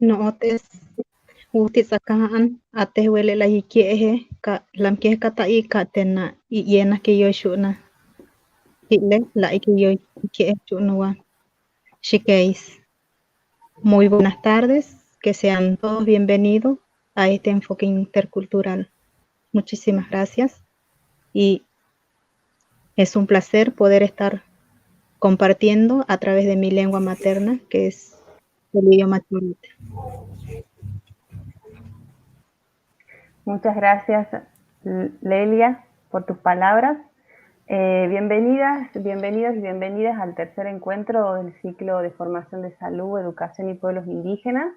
No'otes utitzakan atehwele la yikie'eje lamkej kata'i ka'tena i'yena kiyoyxu'na i'le la ikie'ej chu'nuwa xikeis. Muy buenas tardes, que sean todos bienvenidos a este enfoque intercultural. Muchísimas gracias y es un placer poder estar compartiendo a través de mi lengua materna, que es el idioma chorete. Muchas gracias, Lelia, por tus palabras. Bienvenidas, bienvenidos y bienvenidas al tercer encuentro del ciclo de formación de salud, educación y pueblos indígenas,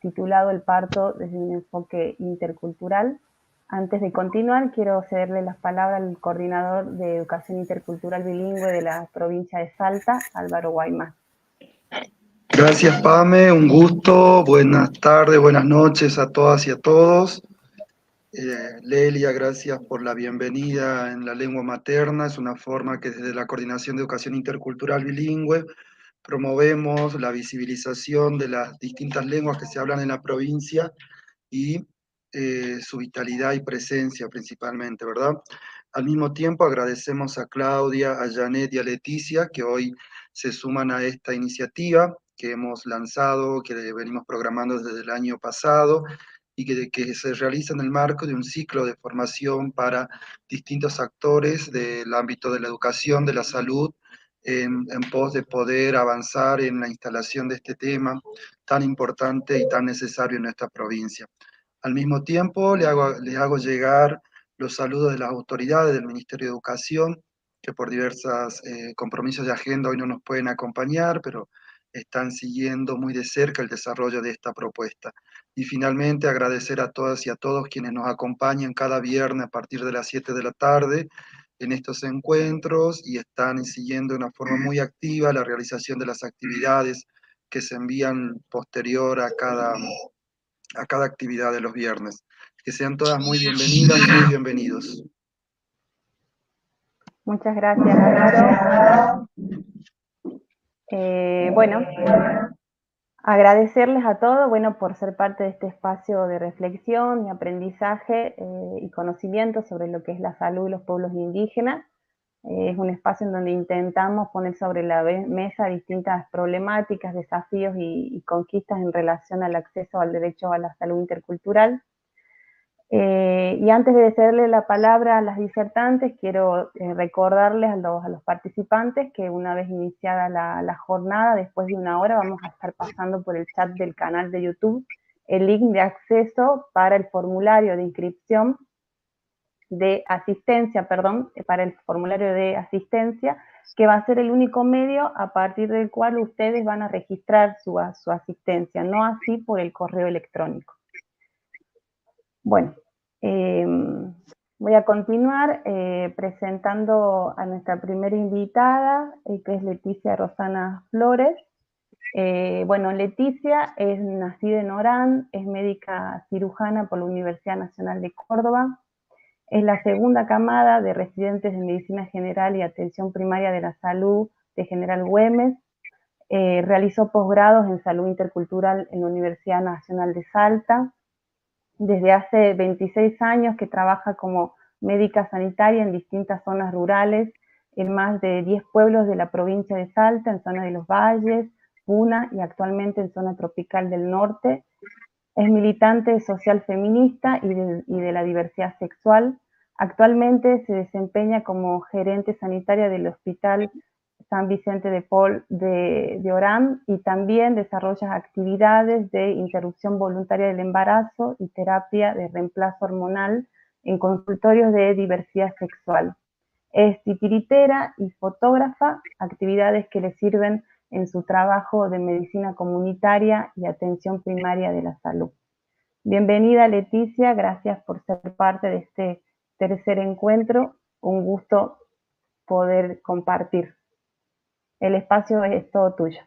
titulado El parto desde un enfoque intercultural. Antes de continuar, quiero cederle las palabras al coordinador de educación intercultural bilingüe de la provincia de Salta, Álvaro Guaymas. Gracias, Pame, un gusto. Buenas tardes, buenas noches a todas y a todos. Lelia, gracias por la bienvenida en la lengua materna. Es una forma que desde la Coordinación de Educación Intercultural Bilingüe promovemos la visibilización de las distintas lenguas que se hablan en la provincia y su vitalidad y presencia principalmente, ¿verdad? Al mismo tiempo agradecemos a Claudia, a Janet y a Leticia que hoy se suman a esta iniciativa que hemos lanzado, que venimos programando desde el año pasado y que se realiza en el marco de un ciclo de formación para distintos actores del ámbito de la educación, de la salud, en pos de poder avanzar en la instalación de este tema tan importante y tan necesario en nuestra provincia. Al mismo tiempo, les hago llegar los saludos de las autoridades del Ministerio de Educación, que por diversos compromisos de agenda hoy no nos pueden acompañar, pero están siguiendo muy de cerca el desarrollo de esta propuesta. Y finalmente, agradecer a todas y a todos quienes nos acompañan cada viernes a partir de las 7 de la tarde en estos encuentros y están siguiendo de una forma muy activa la realización de las actividades que se envían posterior a cada actividad de los viernes. Que sean todas muy bienvenidas y muy bienvenidos. Muchas gracias, Álvaro. Bueno, agradecerles a todos, bueno, por ser parte de este espacio de reflexión y aprendizaje y conocimiento sobre lo que es la salud de los pueblos indígenas. Es un espacio en donde intentamos poner sobre la mesa distintas problemáticas, desafíos y conquistas en relación al acceso al derecho a la salud intercultural. Y antes de cederle la palabra a las disertantes, quiero recordarles a los participantes que una vez iniciada la jornada, después de una hora, vamos a estar pasando por el chat del canal de YouTube el link de acceso para el formulario de inscripción de asistencia, para el formulario de asistencia, que va a ser el único medio a partir del cual ustedes van a registrar su asistencia, no así por el correo electrónico. Bueno, voy a continuar presentando a nuestra primera invitada, que es Leticia Rosana Flores. Bueno, Leticia es nacida en Orán, es médica cirujana por la Universidad Nacional de Córdoba, es la segunda camada de residentes de Medicina General y Atención Primaria de la Salud de General Güemes, realizó posgrados en Salud Intercultural en la Universidad Nacional de Salta. Desde hace 26 años que trabaja como médica sanitaria en distintas zonas rurales, en más de 10 pueblos de la provincia de Salta, en zona de los Valles, Puna y actualmente en zona tropical del norte. Es militante social feminista y de la diversidad sexual. Actualmente se desempeña como gerente sanitaria del Hospital San Vicente de Paul de Orán y también desarrolla actividades de interrupción voluntaria del embarazo y terapia de reemplazo hormonal en consultorios de diversidad sexual. Es titiritera y fotógrafa, actividades que le sirven en su trabajo de medicina comunitaria y atención primaria de la salud. Bienvenida, Leticia, gracias por ser parte de este tercer encuentro. Un gusto poder compartir. El espacio es todo tuyo.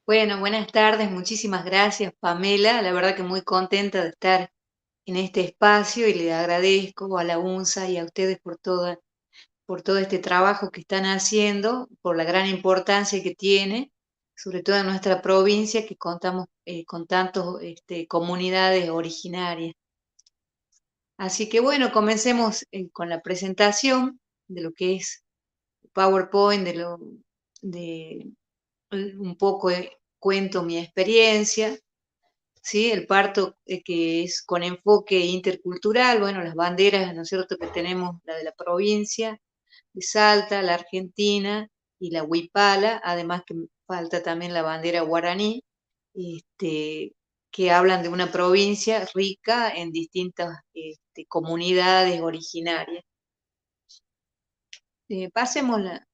Bueno, buenas tardes, muchísimas gracias, Pamela. La verdad que muy contenta de estar en este espacio y le agradezco a la UNSA y a ustedes por todo este trabajo que están haciendo, por la gran importancia que tiene, sobre todo en nuestra provincia que contamos con tantas comunidades originarias. Así que bueno, comencemos con la presentación de lo que es PowerPoint, de un poco cuento mi experiencia, ¿sí? El parto que es con enfoque intercultural, bueno, las banderas, ¿no es cierto?, que tenemos, la de la provincia de Salta, la argentina y la huipala, además que falta también la bandera guaraní, que hablan de una provincia rica en distintas comunidades originarias. Pasémosla.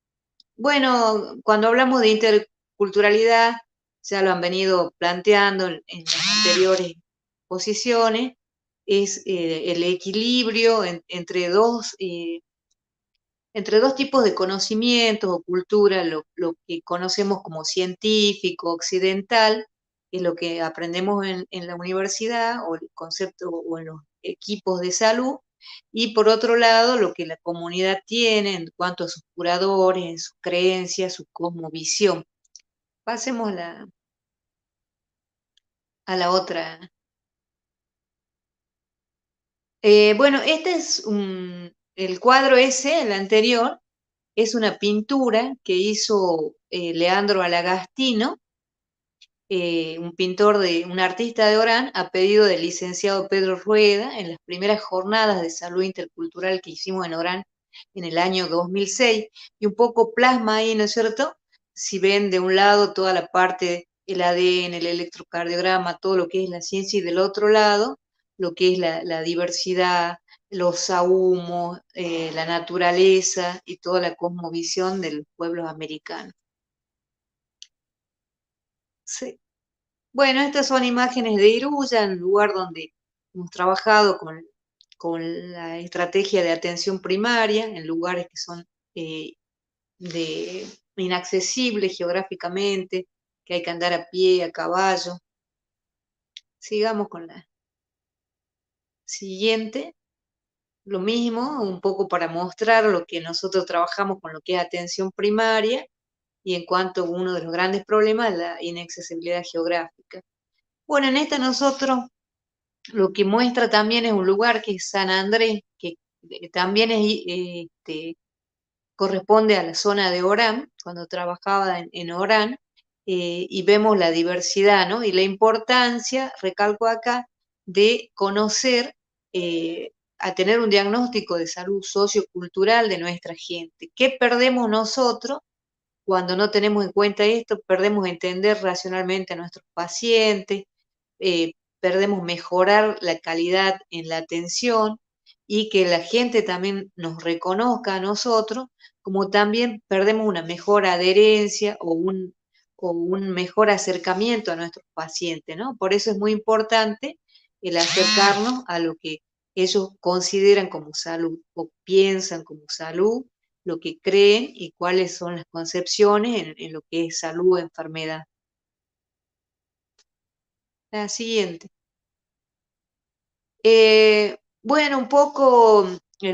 Bueno, cuando hablamos de interculturalidad, ya lo han venido planteando en las anteriores posiciones, es el equilibrio entre dos tipos de conocimientos o cultura, lo que conocemos como científico, occidental, que es lo que aprendemos en la universidad o el concepto o en los equipos de salud, y por otro lado, lo que la comunidad tiene en cuanto a sus curadores, en sus creencias, su cosmovisión. Pasemos a la otra. Bueno, este es el cuadro ese, el anterior, es una pintura que hizo Leandro Alagastino, un artista de Orán, a pedido del licenciado Pedro Rueda, en las primeras jornadas de salud intercultural que hicimos en Orán en el año 2006, y un poco plasma ahí, ¿no es cierto? Si ven de un lado toda la parte, el ADN, el electrocardiograma, todo lo que es la ciencia, y del otro lado, lo que es la diversidad, los sahumos, la naturaleza y toda la cosmovisión de los pueblos americanos. Sí. Bueno, estas son imágenes de Iruya, un lugar donde hemos trabajado con la estrategia de atención primaria, en lugares que son eh, inaccesibles geográficamente, que hay que andar a pie, a caballo. Sigamos con la siguiente. Lo mismo, un poco para mostrar lo que nosotros trabajamos con lo que es atención primaria, y en cuanto a uno de los grandes problemas, la inaccesibilidad geográfica. Bueno, en esta nosotros lo que muestra también es un lugar que es San Andrés, que también corresponde a la zona de Orán, cuando trabajaba en Orán, y vemos la diversidad, ¿no? Y la importancia, recalco acá, de conocer, a tener un diagnóstico de salud sociocultural de nuestra gente. ¿Qué perdemos nosotros cuando no tenemos en cuenta esto? Perdemos entender racionalmente a nuestros pacientes, eh, perdemos mejorar la calidad en la atención y que la gente también nos reconozca a nosotros, como también perdemos una mejor adherencia o un mejor acercamiento a nuestros pacientes, ¿no? Por eso es muy importante el acercarnos a lo que ellos consideran como salud o piensan como salud, lo que creen y cuáles son las concepciones en lo que es salud o enfermedad. La siguiente. Bueno, un poco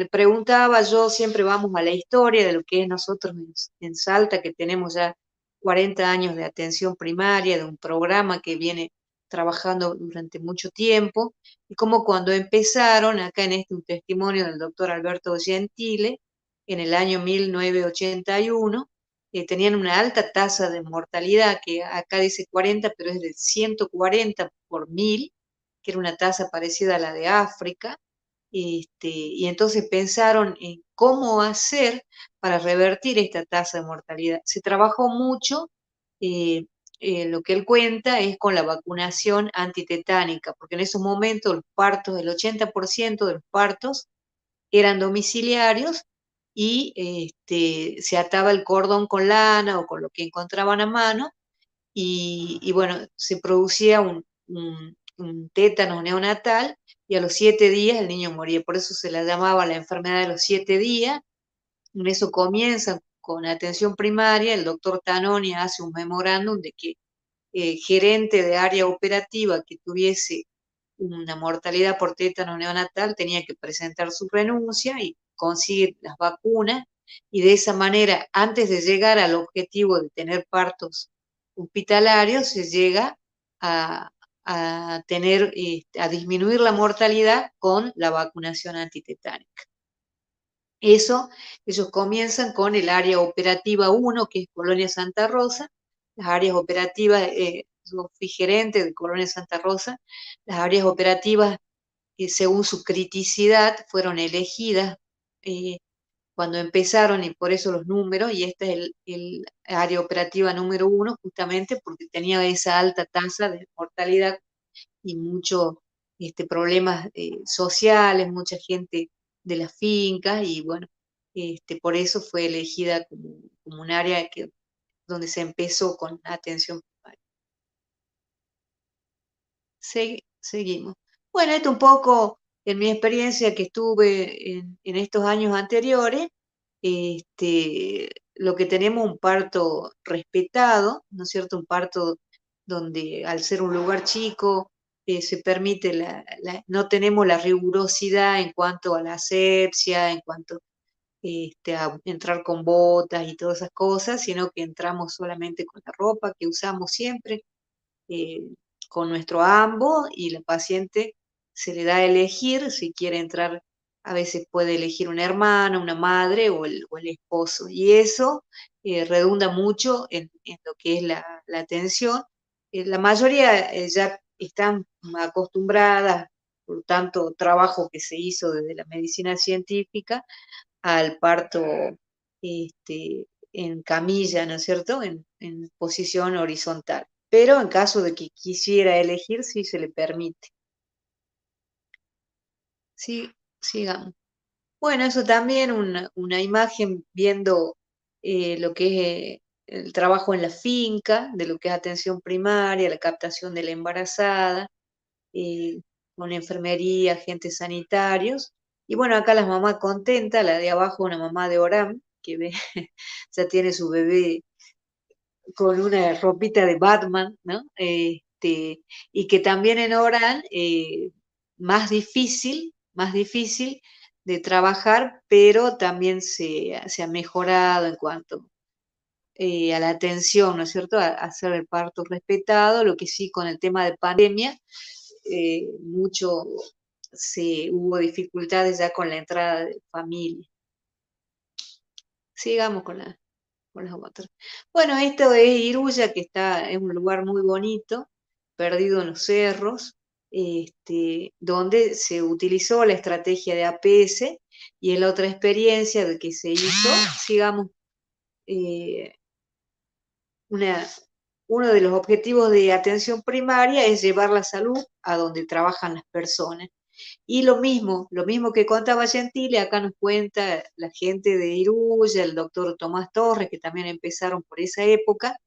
preguntaba yo, siempre vamos a la historia de lo que es nosotros en Salta, que tenemos ya 40 años de atención primaria, de un programa que viene trabajando durante mucho tiempo, y como cuando empezaron, acá en un testimonio del doctor Alberto Gentile, en el año 1981, tenían una alta tasa de mortalidad, que acá dice 40, pero es de 140 por 1000, que era una tasa parecida a la de África, y entonces pensaron en cómo hacer para revertir esta tasa de mortalidad. Se trabajó mucho, lo que él cuenta es con la vacunación antitetánica, porque en esos momentos los partos, el 80% de los partos eran domiciliarios, y se ataba el cordón con lana o con lo que encontraban a mano, y bueno, se producía un tétano neonatal, y a los 7 días el niño moría. Por eso se la llamaba la enfermedad de los 7 días. En eso comienza con atención primaria. El doctor Tanoni hace un memorándum de que gerente de área operativa que tuviese una mortalidad por tétano neonatal tenía que presentar su renuncia y conseguir las vacunas, y de esa manera, antes de llegar al objetivo de tener partos hospitalario se llega a tener, a disminuir la mortalidad con la vacunación antitetánica. Eso, ellos comienzan con el área operativa 1, que es Colonia Santa Rosa. Las áreas operativas, yo fui gerente de Colonia Santa Rosa, las áreas operativas, según su criticidad, fueron elegidas cuando empezaron, y por eso los números, y esta es el área operativa número 1, justamente porque tenía esa alta tasa de mortalidad y muchos problemas sociales, mucha gente de las fincas, y bueno, por eso fue elegida como un área donde se empezó con atención primaria. Seguimos. Bueno, esto un poco en mi experiencia que estuve en estos años anteriores, lo que tenemos un parto respetado, ¿no es cierto? Un parto donde al ser un lugar chico se permite no tenemos la rigurosidad en cuanto a la asepsia, en cuanto a entrar con botas y todas esas cosas, sino que entramos solamente con la ropa que usamos siempre, eh, con nuestro ambo, y la paciente se le da a elegir si quiere entrar. A veces puede elegir una hermana, una madre o el esposo, y eso redunda mucho en lo que es la atención. La mayoría ya están acostumbradas, por tanto trabajo que se hizo desde la medicina científica, al parto en camilla, ¿no es cierto?, en posición horizontal. Pero en caso de que quisiera elegir, sí se le permite. Sí, sigamos. Bueno, eso también una imagen viendo lo que es el trabajo en la finca, de lo que es atención primaria, la captación de la embarazada, eh, con enfermería, agentes sanitarios. Y bueno, acá las mamás contentas, la de abajo, una mamá de Orán, que ve, ya tiene su bebé con una ropita de Batman, ¿no? Y que también en Orán, más difícil de trabajar, pero también se ha mejorado en cuanto a la atención, ¿no es cierto?, a hacer el parto respetado. Lo que sí, con el tema de pandemia, mucho hubo dificultades ya con la entrada de familia. Sigamos con las otras. Bueno, esto es Iruya, que es un lugar muy bonito, perdido en los cerros, donde se utilizó la estrategia de APS, y en la otra experiencia de que se hizo, sigamos, uno de los objetivos de atención primaria es llevar la salud a donde trabajan las personas. Y lo mismo que contaba Gentile, acá nos cuenta la gente de Iruya, el doctor Tomás Torres, que también empezaron por esa época.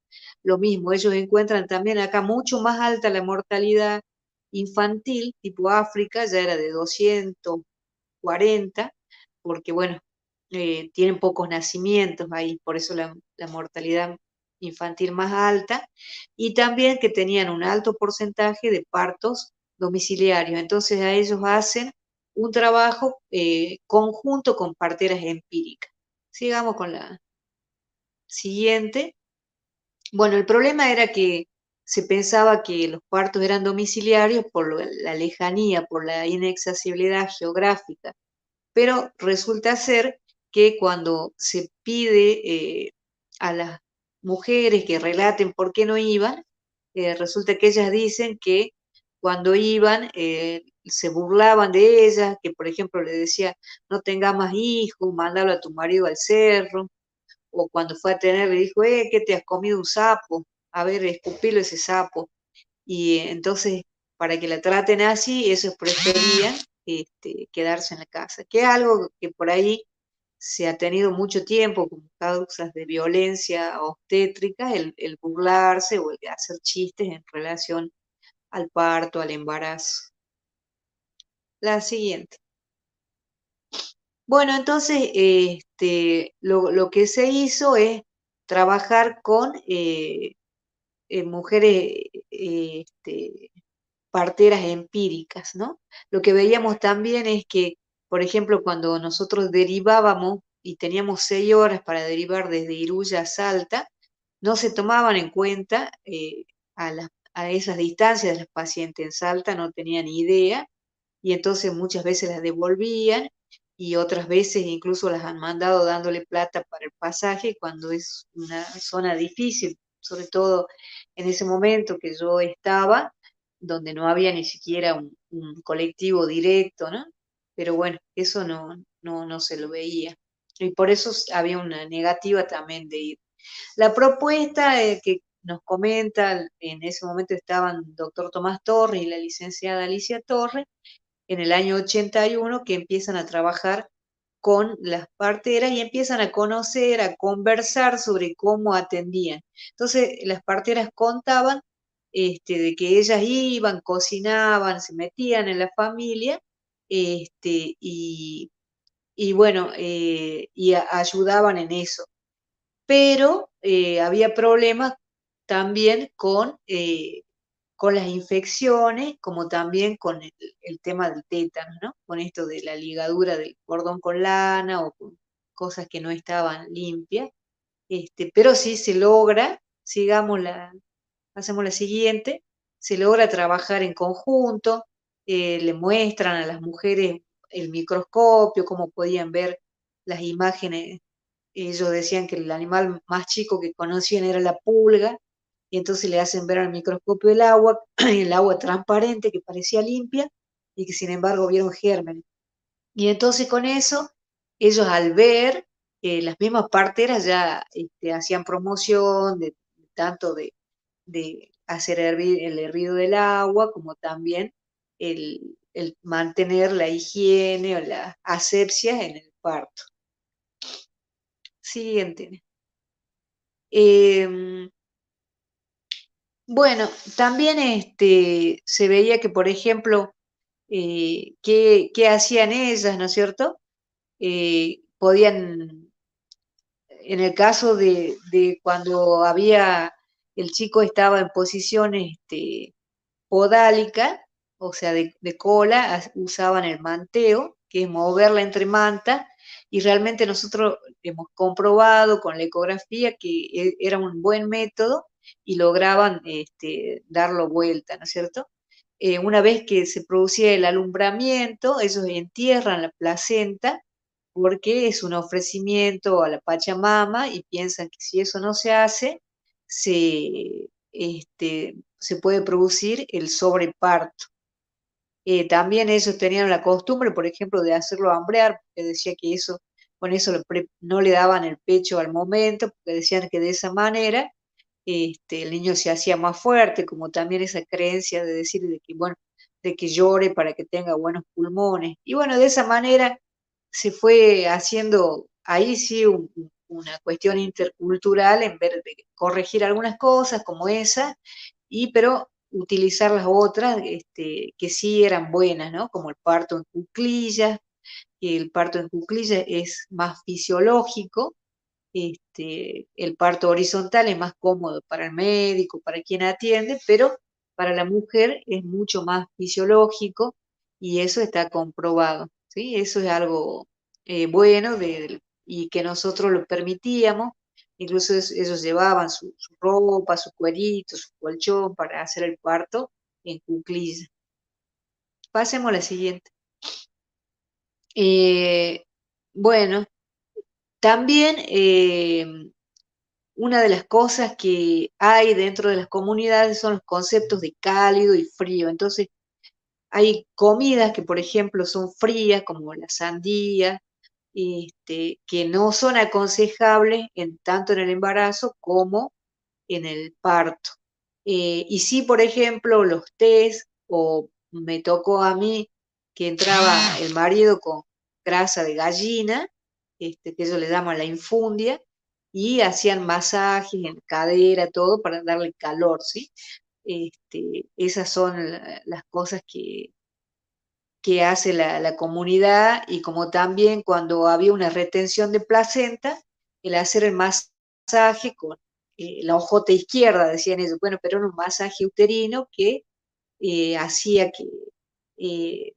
Lo mismo, ellos encuentran también acá mucho más alta la mortalidad infantil, tipo África, ya era de 240, porque bueno, tienen pocos nacimientos ahí, por eso la mortalidad infantil más alta, y también que tenían un alto porcentaje de partos domiciliarios. Entonces a ellos hacen un trabajo conjunto con parteras empíricas. Sigamos con la siguiente. Bueno, el problema era que se pensaba que los partos eran domiciliarios por la lejanía, por la inaccesibilidad geográfica, pero resulta ser que cuando se pide a las mujeres que relaten por qué no iban, resulta que ellas dicen que cuando iban se burlaban de ellas, que por ejemplo le decía, no tengas más hijos, mándalo a tu marido al cerro, o cuando fue a tener le dijo, ¿qué te has comido un sapo? A ver, escupilo ese sapo. Y entonces, para que la traten así, ellos preferían quedarse en la casa, que es algo que por ahí se ha tenido mucho tiempo como causas de violencia obstétrica, el burlarse o el hacer chistes en relación al parto, al embarazo. La siguiente. Bueno, entonces, lo que se hizo es trabajar con mujeres parteras empíricas, ¿no? Lo que veíamos también es que, por ejemplo, cuando nosotros derivábamos y teníamos 6 horas para derivar desde Iruya a Salta, no se tomaban en cuenta a esas distancias de las pacientes en Salta, no tenían idea, y entonces muchas veces las devolvían y otras veces incluso las han mandado dándole plata para el pasaje cuando es una zona difícil, sobre todo en ese momento que yo estaba, donde no había ni siquiera un colectivo directo, ¿no? Pero bueno, eso no se lo veía. Y por eso había una negativa también de ir. La propuesta que nos comenta, en ese momento estaban el doctor Tomás Torres y la licenciada Alicia Torres, en el año 81 que empiezan a trabajar con las parteras y empiezan a conocer, a conversar sobre cómo atendían. Entonces, las parteras contaban de que ellas iban, cocinaban, se metían en la familia, este, y, y bueno, ayudaban en eso. Pero había problemas también con las infecciones, como también con el tema del tétano, ¿no? Con esto de la ligadura del cordón con lana o con cosas que no estaban limpias. Pero sí se logra, hacemos la siguiente, se logra trabajar en conjunto, le muestran a las mujeres el microscopio, cómo podían ver las imágenes. Ellos decían que el animal más chico que conocían era la pulga, y entonces le hacen ver al microscopio el agua transparente que parecía limpia y que sin embargo vieron gérmenes. Y entonces con eso, ellos al ver, las mismas parteras ya hacían promoción tanto de hacer hervir el hervido del agua, como también el mantener la higiene o la asepsia en el parto. Siguiente. Bueno, también se veía que, por ejemplo, qué hacían ellas, ¿no es cierto? Podían, en el caso de cuando el chico estaba en posición podálica, o sea, de cola, usaban el manteo, que es moverla entre mantas, y realmente nosotros hemos comprobado con la ecografía que era un buen método y lograban darlo vuelta, ¿no es cierto? Una vez que se producía el alumbramiento, ellos entierran la placenta porque es un ofrecimiento a la Pachamama y piensan que si eso no se hace, se puede producir el sobreparto. También ellos tenían la costumbre, por ejemplo, de hacerlo hambrear, porque decía que con eso no le daban el pecho al momento, porque decían que de esa manera el niño se hacía más fuerte, como también esa creencia de decir de que, bueno, de que llore para que tenga buenos pulmones. Y bueno, de esa manera se fue haciendo ahí sí una cuestión intercultural en ver de corregir algunas cosas como esa, pero utilizar las otras que sí eran buenas, ¿no? Como el parto en cuclillas, que el parto en cuclillas es más fisiológico, el parto horizontal es más cómodo para el médico, para quien atiende, pero para la mujer es mucho más fisiológico y eso está comprobado, ¿sí? Eso es algo bueno y que nosotros lo permitíamos, incluso ellos llevaban su ropa, su cuerito, su colchón para hacer el parto en cuclillas. Pasemos a la siguiente. Bueno, también una de las cosas que hay dentro de las comunidades son los conceptos de cálido y frío. Entonces, hay comidas que, por ejemplo, son frías, como la sandía, que no son aconsejables tanto en el embarazo como en el parto. Y sí, por ejemplo, los tés, o me tocó a mí que entraba el marido con grasa de gallina, que ellos le llaman la infundia, y hacían masajes en cadera, todo para darle calor, ¿sí? Esas son las cosas que hace la comunidad, y como también cuando había una retención de placenta, el hacer el masaje con la ojota izquierda, decían ellos, bueno, pero era un masaje uterino que hacía que eh,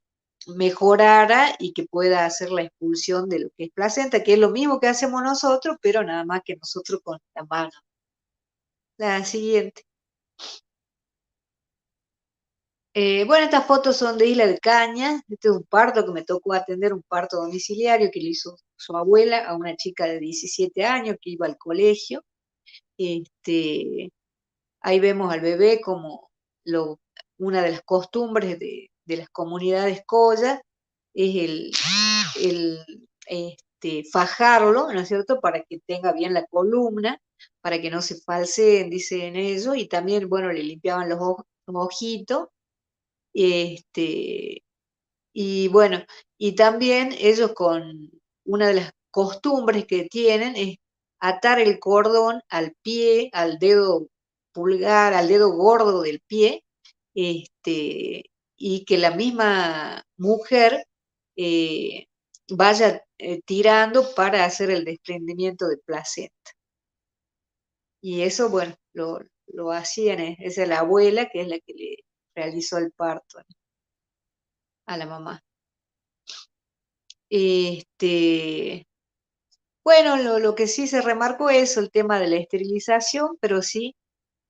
mejorara y que pueda hacer la expulsión de lo que es placenta, que es lo mismo que hacemos nosotros, pero nada más que nosotros con la mano. La siguiente. Bueno, estas fotos son de Isla de Cañas. Este es un parto que me tocó atender, un parto domiciliario que le hizo su abuela a una chica de 17 años que iba al colegio. Este, ahí vemos al bebé como una de las costumbres de las comunidades Colla es fajarlo, ¿no es cierto?, para que tenga bien la columna, para que no se falseen, dicen ellos, y también, bueno, le limpiaban los ojitos, este, y bueno, y también ellos con una de las costumbres que tienen es atar el cordón al pie, al dedo pulgar, al dedo gordo del pie, y que la misma mujer eh, vaya tirando para hacer el desprendimiento de placenta. Y eso, bueno, lo hacían, esa es la abuela que es la que le realizó el parto, ¿no?, a la mamá. Bueno, lo que sí se remarcó es el tema de la esterilización, pero sí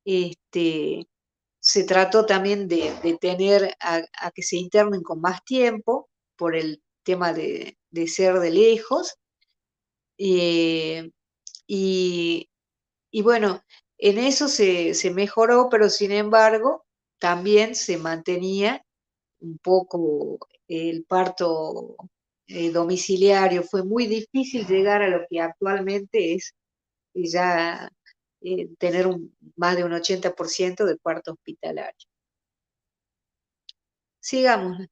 este, se trató también de tener a que se internen con más tiempo por el tema de ser de lejos. eh, y, y bueno, en eso se mejoró, pero sin embargo también se mantenía un poco el parto domiciliario. Fue muy difícil llegar a lo que actualmente es ya tener más de un 80% de parto hospitalario. Sigamos.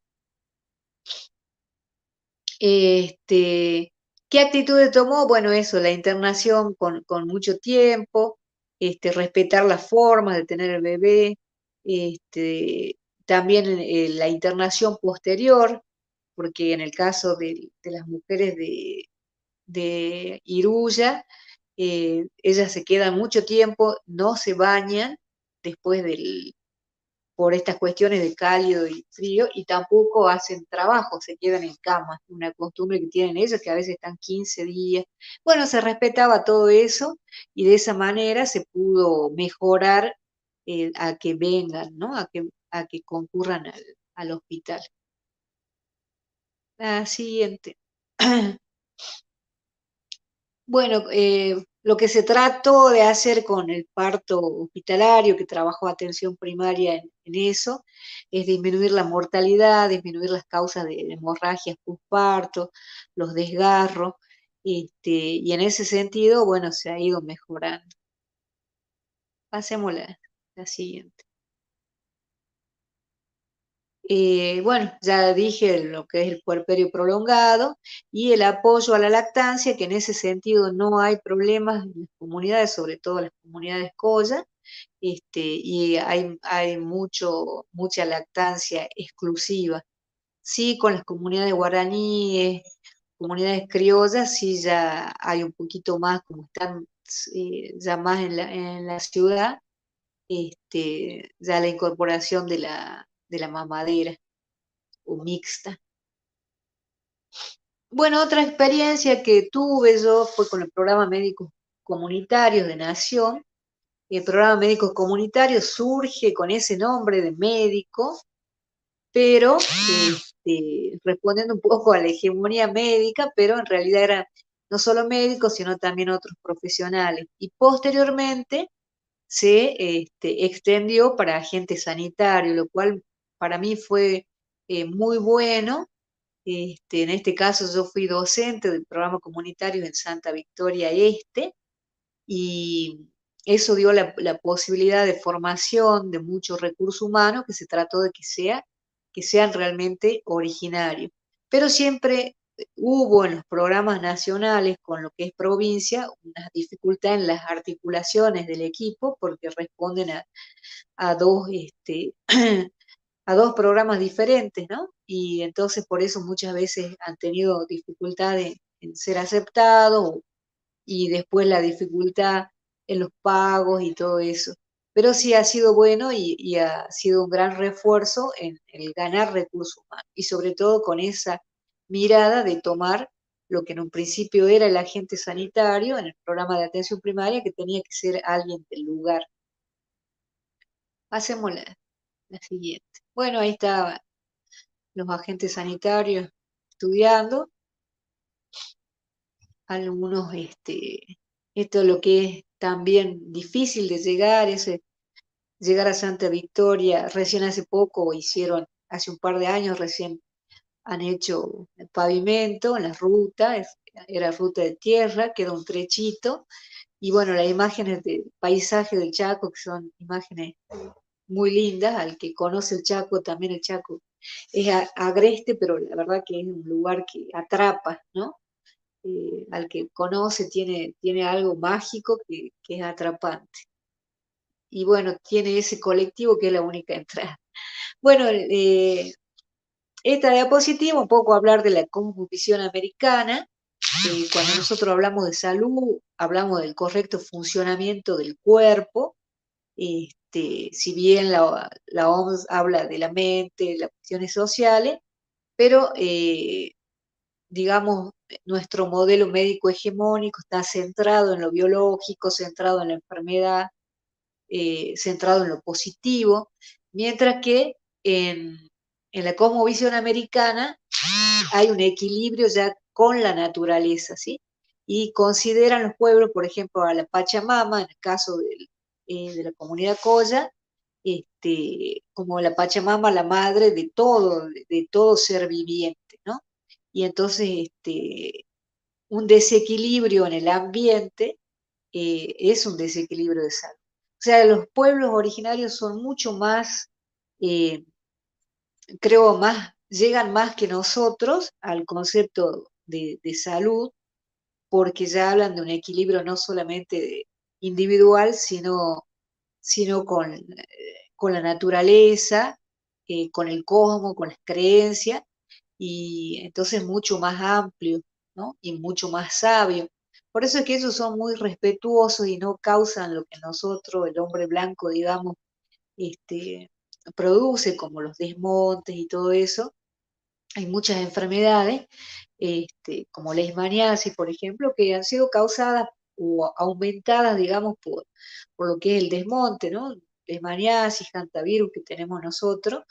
¿Qué actitudes tomó? Bueno, eso, la internación con mucho tiempo, respetar las formas de tener el bebé, también la internación posterior, porque en el caso de las mujeres de Iruya, ellas se quedan mucho tiempo, no se bañan después por estas cuestiones de cálido y frío, y tampoco hacen trabajo, se quedan en cama, una costumbre que tienen ellos, que a veces están 15 días. Bueno, se respetaba todo eso, y de esa manera se pudo mejorar a que vengan, ¿no? A que concurran al hospital. La siguiente. Bueno, lo que se trató de hacer con el parto hospitalario, que trabajó atención primaria en eso, es disminuir la mortalidad, disminuir las causas de hemorragias postparto, los desgarros, y en ese sentido, bueno, se ha ido mejorando. Pasemos la siguiente. Bueno, ya dije lo que es el puerperio prolongado y el apoyo a la lactancia, que en ese sentido no hay problemas en las comunidades, sobre todo las comunidades Colla, y hay mucha lactancia exclusiva. Sí, con las comunidades guaraníes, comunidades criollas, sí ya hay un poquito más, como están ya más en la ciudad, ya la incorporación de la mamadera o mixta. Bueno, otra experiencia que tuve yo fue con el programa Médicos Comunitarios de Nación. El programa Médicos Comunitarios surge con ese nombre de médico, pero respondiendo un poco a la hegemonía médica, pero en realidad eran no solo médicos, sino también otros profesionales. Y posteriormente se extendió para agentes sanitarios, lo cual para mí fue muy bueno. En este caso yo fui docente del programa comunitario en Santa Victoria Este, y eso dio la posibilidad de formación de mucho recurso humano que se trató de que sean realmente originarios. Pero siempre hubo en los programas nacionales con lo que es provincia una dificultad en las articulaciones del equipo porque responden a dos, a dos programas diferentes, ¿no? Y entonces por eso muchas veces han tenido dificultades en ser aceptados, y después la dificultad en los pagos y todo eso. Pero sí ha sido bueno y ha sido un gran refuerzo en el ganar recursos humanos, y sobre todo con esa mirada de tomar lo que en un principio era el agente sanitario en el programa de atención primaria, que tenía que ser alguien del lugar, Hacemos la siguiente. Bueno, ahí estaban los agentes sanitarios estudiando, algunos, esto es lo que es también difícil de llegar, llegar a Santa Victoria, recién hace poco hicieron, hace un par de años recién han hecho el pavimento en la ruta, era ruta de tierra, queda un trechito, y bueno, las imágenes del paisaje del Chaco, que son imágenes muy lindas, al que conoce el Chaco, también el Chaco es agreste, pero la verdad que es un lugar que atrapa, ¿no? Al que conoce tiene algo mágico que es atrapante. Y bueno, tiene ese colectivo que es la única entrada. Bueno, esta diapositiva, un poco hablar de la cosmovisión americana. Cuando nosotros hablamos de salud, hablamos del correcto funcionamiento del cuerpo. Si bien la OMS habla de la mente, de las cuestiones sociales, pero digamos, nuestro modelo médico hegemónico está centrado en lo biológico, centrado en la enfermedad, centrado en lo positivo, mientras que en la cosmovisión americana hay un equilibrio ya con la naturaleza, ¿sí? Y consideran los pueblos, por ejemplo, a la Pachamama, en el caso de la comunidad Colla, como la Pachamama, la madre de todo ser viviente, ¿no? Y entonces, un desequilibrio en el ambiente es un desequilibrio de salud. O sea, los pueblos originarios son mucho más, eh, creo, llegan más que nosotros al concepto de salud, porque ya hablan de un equilibrio no solamente individual, sino con la naturaleza, con el cosmos, con las creencias, y entonces mucho más amplio, ¿no? Y mucho más sabio. Por eso es que ellos son muy respetuosos y no causan lo que nosotros, el hombre blanco, digamos, este, produce, como los desmontes y todo eso. Hay muchas enfermedades, como la leishmaniasis, por ejemplo, que han sido causadas o aumentadas, digamos, por lo que es el desmonte, ¿no? Leishmaniasis, hantavirus que tenemos nosotros,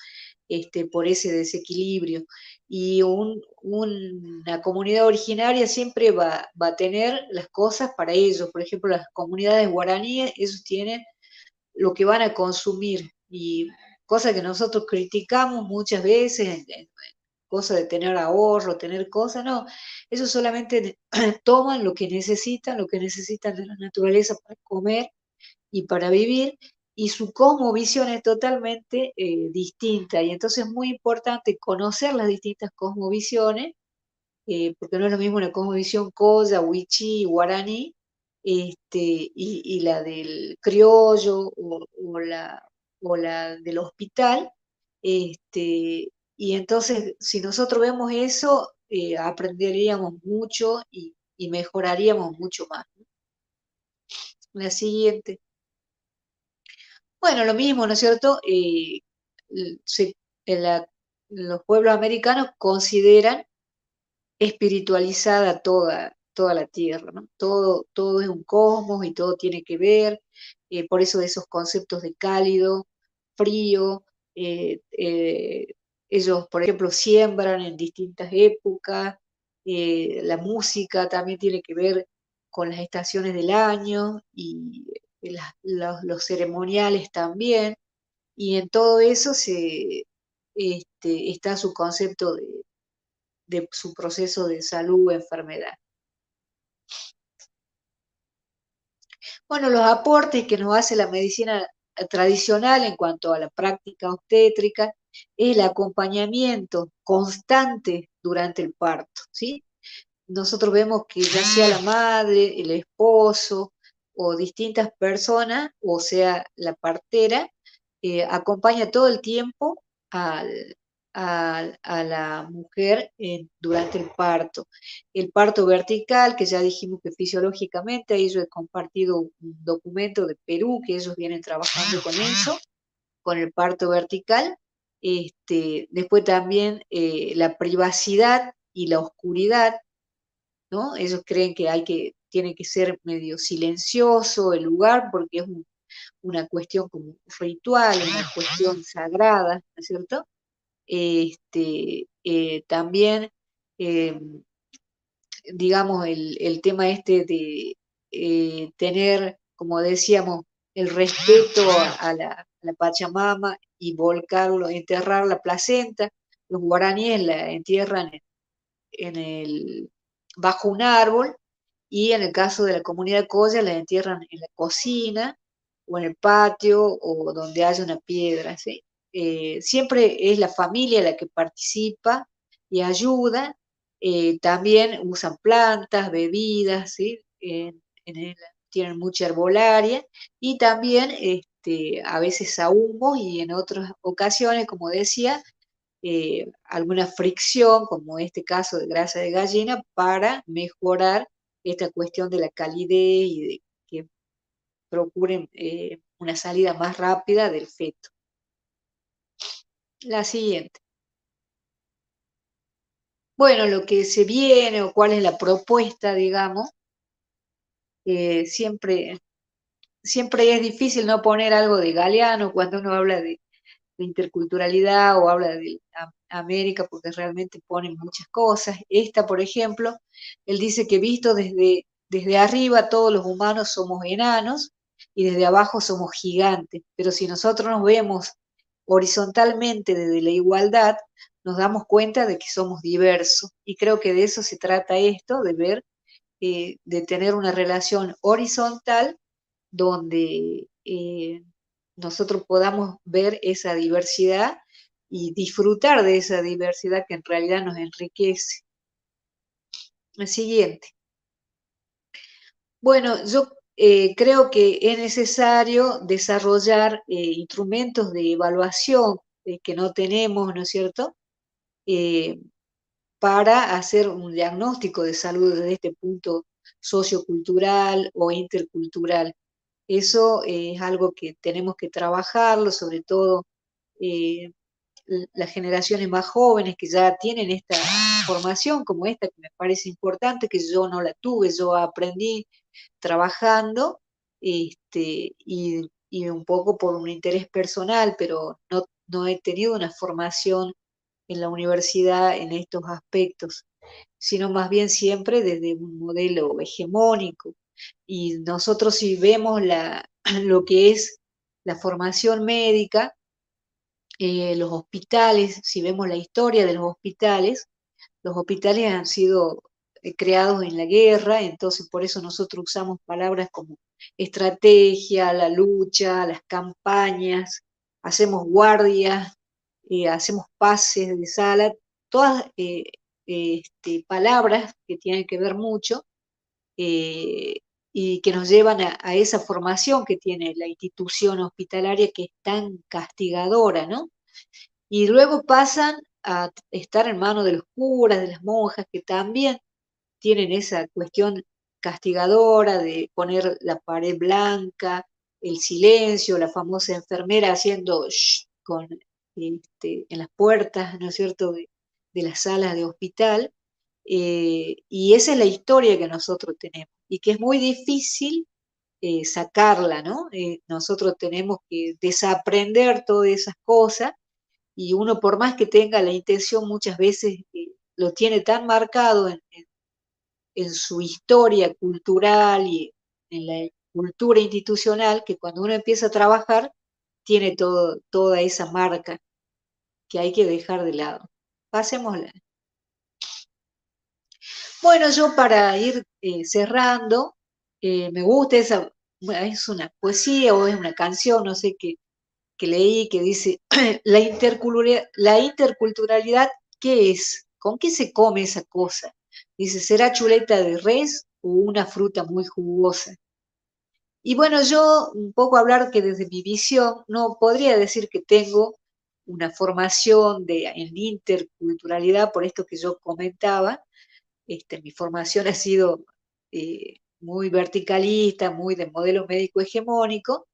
por ese desequilibrio. Y una comunidad originaria siempre va a tener las cosas para ellos. Por ejemplo, las comunidades guaraníes, ellos tienen lo que van a consumir y cosa que nosotros criticamos muchas veces, cosa de tener ahorro, tener cosas, no, ellos solamente toman lo que necesitan de la naturaleza para comer y para vivir, y su cosmovisión es totalmente distinta, y entonces es muy importante conocer las distintas cosmovisiones, porque no es lo mismo una cosmovisión Kolla, Wichí, Guaraní, y la del criollo o la del hospital, y entonces si nosotros vemos eso, aprenderíamos mucho y mejoraríamos mucho más. La siguiente. Bueno, lo mismo, ¿no es cierto? Se- en los pueblos americanos consideran espiritualizada toda la tierra, ¿no? Todo es un cosmos y todo tiene que ver, por eso esos conceptos de cálido, frío, eh, eh, ellos, por ejemplo, siembran en distintas épocas, la música también tiene que ver con las estaciones del año y los ceremoniales también, y en todo eso está su concepto de su proceso de salud o enfermedad. Bueno, los aportes que nos hace la medicina tradicional en cuanto a la práctica obstétrica es el acompañamiento constante durante el parto, ¿sí? Nosotros vemos que ya sea la madre, el esposo o distintas personas, o sea, la partera, acompaña todo el tiempo al, a la mujer durante el parto. El parto vertical, que ya dijimos que fisiológicamente, ahí yo he compartido un documento de Perú, que ellos vienen trabajando con eso, con el parto vertical. Después también la privacidad y la oscuridad, ¿no? Ellos creen que tiene que ser medio silencioso el lugar porque una cuestión como ritual, una cuestión sagrada, ¿no es cierto? También, digamos, el tema este de tener, como decíamos, el respeto a la Pachamama y volcarlo, enterrar la placenta. Los guaraníes la entierran bajo un árbol, y en el caso de la comunidad Colla la entierran en la cocina o en el patio o donde haya una piedra, ¿sí? Siempre es la familia la que participa y ayuda. También usan plantas, bebidas, ¿sí? Tienen mucha herbolaria, y también a veces sahumos, y en otras ocasiones, como decía, alguna fricción, como este caso de grasa de gallina, para mejorar esta cuestión de la calidez y de que procuren una salida más rápida del feto. La siguiente. Bueno, lo que se viene o cuál es la propuesta, digamos, siempre es difícil no poner algo de Galeano cuando uno habla de interculturalidad o habla de América, porque realmente ponen muchas cosas. Esta, por ejemplo, él dice que visto desde arriba todos los humanos somos enanos y desde abajo somos gigantes, pero si nosotros nos vemos horizontalmente desde la igualdad, nos damos cuenta de que somos diversos, y creo que de eso se trata esto, de ver, de tener una relación horizontal donde nosotros podamos ver esa diversidad y disfrutar de esa diversidad que en realidad nos enriquece. El siguiente. Bueno, yo creo que es necesario desarrollar instrumentos de evaluación que no tenemos, ¿no es cierto? Para hacer un diagnóstico de salud desde este punto sociocultural o intercultural. Eso es algo que tenemos que trabajarlo, sobre todo eh, las generaciones más jóvenes que ya tienen esta formación como esta, que me parece importante, que yo no la tuve, yo aprendí trabajando, y un poco por un interés personal, pero no he tenido una formación en la universidad en estos aspectos, sino más bien siempre desde un modelo hegemónico. Y nosotros, si vemos lo que es la formación médica, los hospitales, si vemos la historia de los hospitales han sido creados en la guerra, entonces por eso nosotros usamos palabras como estrategia, la lucha, las campañas, hacemos guardias, hacemos pases de sala, todas palabras que tienen que ver mucho, eh, y que nos llevan a esa formación que tiene la institución hospitalaria, que es tan castigadora, ¿no? Y luego pasan a estar en manos de los curas, de las monjas, que también tienen esa cuestión castigadora de poner la pared blanca, el silencio, la famosa enfermera haciendo shh en las puertas, ¿no es cierto?, de las salas de hospital. Y esa es la historia que nosotros tenemos, y que es muy difícil sacarla, ¿no? Nosotros tenemos que desaprender todas esas cosas, y uno, por más que tenga la intención, muchas veces lo tiene tan marcado en su historia cultural y en la cultura institucional, que cuando uno empieza a trabajar tiene toda esa marca que hay que dejar de lado. Pasémosla. Bueno, yo, para ir cerrando, me gusta bueno, es una poesía o es una canción, no sé, que leí, que dice, la interculturalidad, ¿qué es? ¿Con qué se come esa cosa? Dice, ¿será chuleta de res o una fruta muy jugosa? Y bueno, yo un poco hablar que desde mi visión, no podría decir que tengo una formación en interculturalidad, por esto que yo comentaba. Mi formación ha sido muy verticalista, muy de modelo médico hegemónico,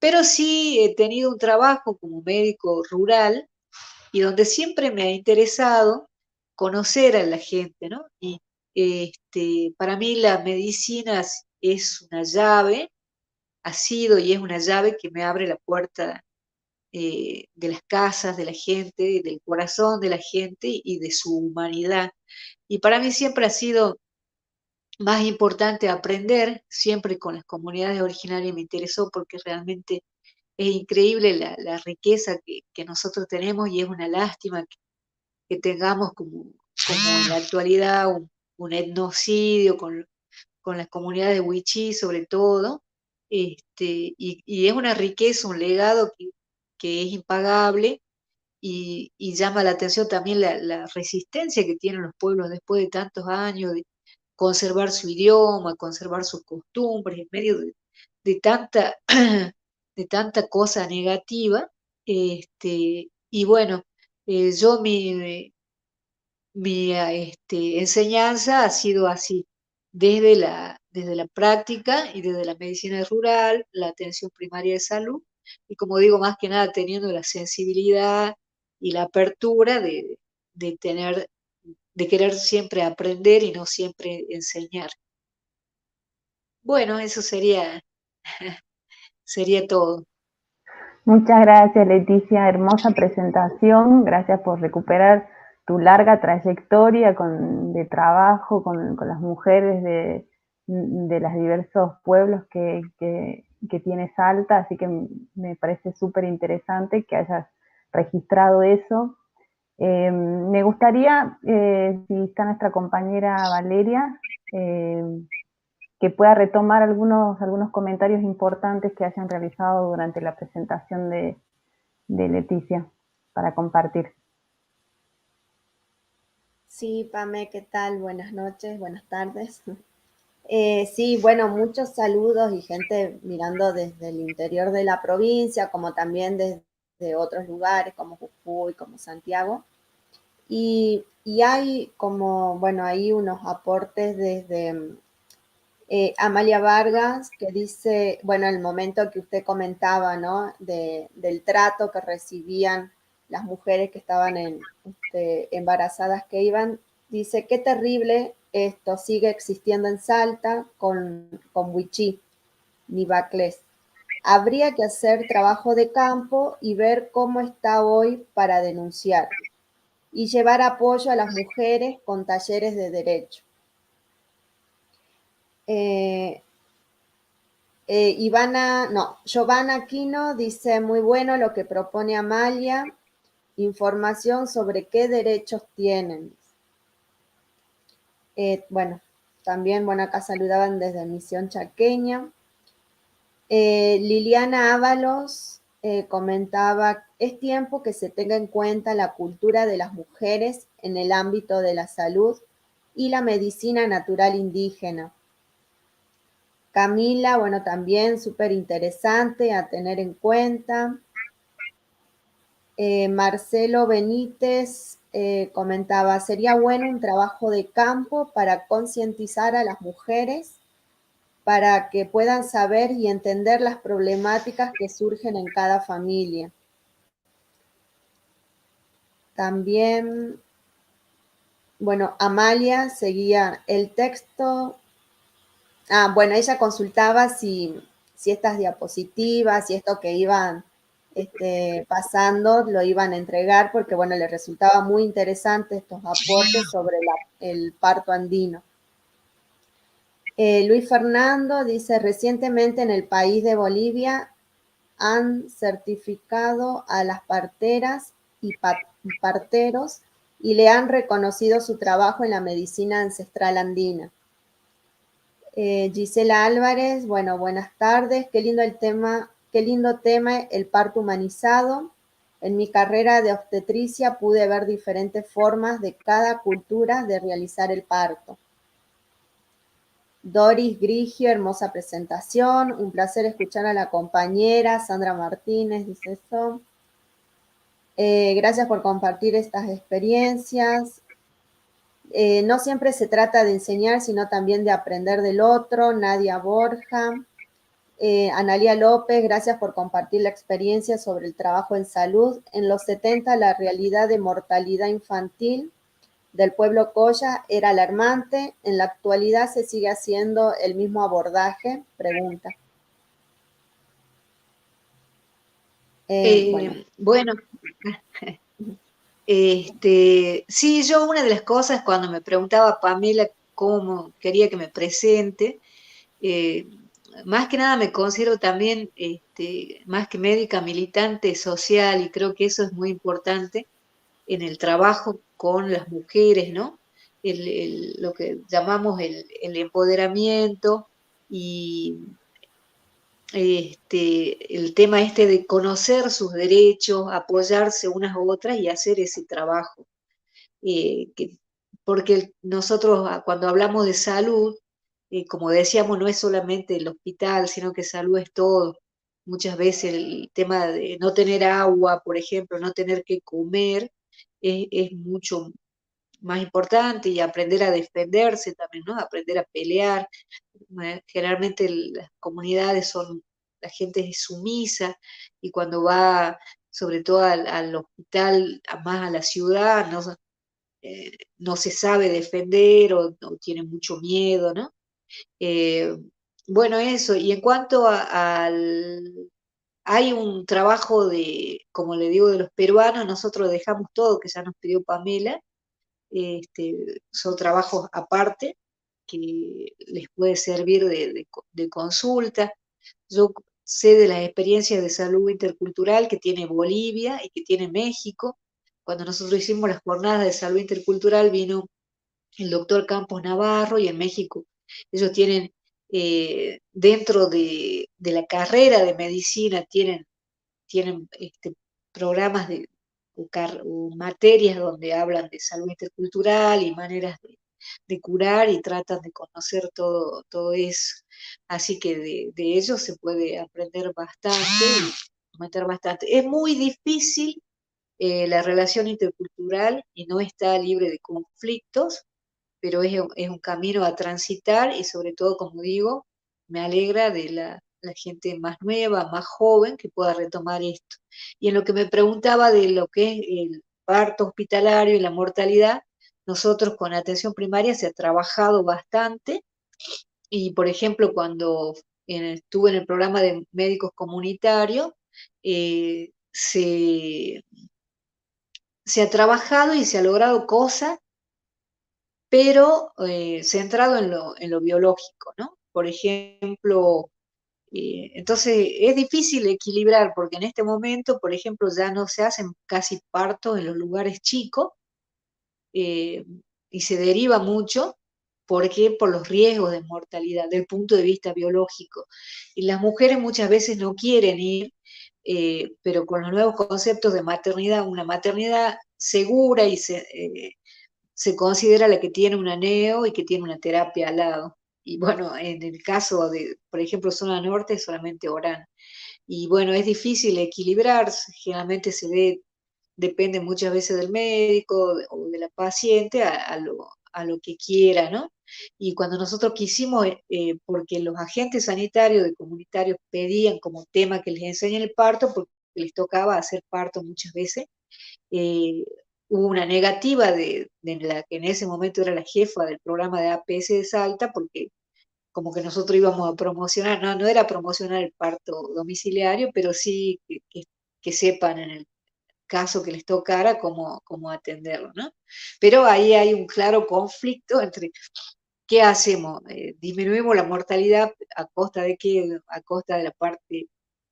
pero sí he tenido un trabajo como médico rural, y donde siempre me ha interesado conocer a la gente, ¿no? Y para mí la medicina es una llave ha sido y es una llave que me abre la puerta de las casas, de la gente, del corazón de la gente y de su humanidad. Y para mí siempre ha sido más importante aprender, siempre con las comunidades originarias me interesó porque realmente es increíble la riqueza que nosotros tenemos y es una lástima que tengamos como en la actualidad un etnocidio con las comunidades wichí sobre todo, y es una riqueza, un legado que es impagable y llama la atención también la resistencia que tienen los pueblos después de tantos años de conservar su idioma, conservar sus costumbres, en medio de tanta, de tanta cosa negativa. Y bueno, yo mi enseñanza ha sido así, desde la práctica y desde la medicina rural, la atención primaria de salud, y como digo, más que nada teniendo la sensibilidad y la apertura de tener, de querer siempre aprender y no siempre enseñar. Bueno, eso sería todo. Muchas gracias, Leticia. Hermosa presentación. Gracias por recuperar tu larga trayectoria de trabajo con las mujeres de los diversos pueblos que tiene Salta. Así que me parece súper interesante que hayas registrado eso. Me gustaría, si está nuestra compañera Valeria, que pueda retomar algunos comentarios importantes que hayan realizado durante la presentación de Leticia para compartir. Sí, Pame, ¿qué tal? Buenas noches, buenas tardes. Sí, bueno, muchos saludos y gente mirando desde el interior de la provincia, como también desde otros lugares como Jujuy, como Santiago. Y hay como, bueno, hay unos aportes desde Amalia Vargas, que dice, bueno, el momento que usted comentaba, ¿no? Del trato que recibían las mujeres que estaban embarazadas que iban, dice, qué terrible esto sigue existiendo en Salta con Wichí, ni Baclés. Habría que hacer trabajo de campo y ver cómo está hoy para denunciar y llevar apoyo a las mujeres con talleres de derecho. Giovanna Aquino dice, muy bueno lo que propone Amalia, información sobre qué derechos tienen. Bueno, también, bueno, acá saludaban desde Misión Chaqueña. Liliana Ábalos comentaba, es tiempo que se tenga en cuenta la cultura de las mujeres en el ámbito de la salud y la medicina natural indígena. Camila, bueno, también súper interesante a tener en cuenta. Marcelo Benítez comentaba, sería bueno un trabajo de campo para concientizar a las mujeres para que puedan saber y entender las problemáticas que surgen en cada familia. También, bueno, Amalia seguía el texto. Bueno, ella consultaba si estas diapositivas y esto que iban pasando lo iban a entregar porque, bueno, le resultaba muy interesante estos aportes sobre el parto andino. Luis Fernando dice, recientemente en el país de Bolivia han certificado a las parteras y parteros y le han reconocido su trabajo en la medicina ancestral andina. Gisela Álvarez, bueno, buenas tardes, qué lindo tema, el parto humanizado. En mi carrera de obstetricia pude ver diferentes formas de cada cultura de realizar el parto. Doris Grigio, hermosa presentación, un placer escuchar a la compañera Sandra Martínez, dice eso. Gracias por compartir estas experiencias. No siempre se trata de enseñar, sino también de aprender del otro. Nadia Borja. Analia López, gracias por compartir la experiencia sobre el trabajo en salud. En los 70 la realidad de mortalidad infantil del pueblo Coya era alarmante. ¿En la actualidad se sigue haciendo el mismo abordaje? Pregunta. Bueno, sí, yo una de las cosas cuando me preguntaba Pamela cómo quería que me presente, más que nada me considero también, más que médica, militante social, y creo que eso es muy importante en el trabajo con las mujeres, ¿no? Lo que llamamos el empoderamiento y el tema de conocer sus derechos, apoyarse unas a otras y hacer ese trabajo. Porque nosotros cuando hablamos de salud, como decíamos, no es solamente el hospital, sino que salud es todo. Muchas veces el tema de no tener agua, por ejemplo, no tener que comer, es mucho más importante, y aprender a defenderse también, ¿no? Aprender a pelear. Generalmente las comunidades la gente es sumisa, y cuando va sobre todo al hospital, más a la ciudad, no se sabe defender o tiene mucho miedo, ¿no? Eh, bueno, eso. Y en cuanto hay un trabajo como le digo, de los peruanos, nosotros dejamos todo, que ya nos pidió Pamela, son trabajos aparte que les puede servir de consulta. Yo sé de las experiencias de salud intercultural que tiene Bolivia y que tiene México. Cuando nosotros hicimos las jornadas de salud intercultural, vino el doctor Campos Navarro, y en México ellos tienen, dentro de la carrera de medicina, tienen programas o materias donde hablan de salud intercultural y maneras de curar, y tratan de conocer todo eso. Así que de ellos se puede aprender bastante y meter bastante. Es muy difícil la relación intercultural y no está libre de conflictos, pero es un camino a transitar, y sobre todo, como digo, me alegra de la gente más nueva, más joven, que pueda retomar esto. Y en lo que me preguntaba de lo que es el parto hospitalario y la mortalidad, nosotros con atención primaria se ha trabajado bastante, y por ejemplo, cuando estuve en el programa de médicos comunitarios, se ha trabajado y se ha logrado cosas, pero centrado en lo biológico, ¿no? Por ejemplo, entonces es difícil equilibrar, porque en este momento, por ejemplo, ya no se hacen casi partos en los lugares chicos, eh, y se deriva mucho. ¿Por qué? Por los riesgos de mortalidad, desde el punto de vista biológico. Y las mujeres muchas veces no quieren ir, pero con los nuevos conceptos de maternidad, una maternidad segura, y se considera la que tiene un aneo y que tiene una terapia al lado. Y bueno, en el caso de, por ejemplo, zona norte, solamente Orán. Y bueno, es difícil equilibrarse, generalmente depende muchas veces del médico o de la paciente a lo que quiera, ¿no? Y cuando nosotros quisimos, porque los agentes sanitarios de comunitarios pedían como tema que les enseñen el parto, porque les tocaba hacer parto muchas veces, eh, hubo una negativa de la que en ese momento era la jefa del programa de APS de Salta, porque como que nosotros íbamos a promocionar, no era promocionar el parto domiciliario, pero sí que sepan en el caso que les tocara cómo atenderlo, ¿no? Pero ahí hay un claro conflicto entre qué hacemos. ¿Disminuimos la mortalidad a costa de qué? A costa de la parte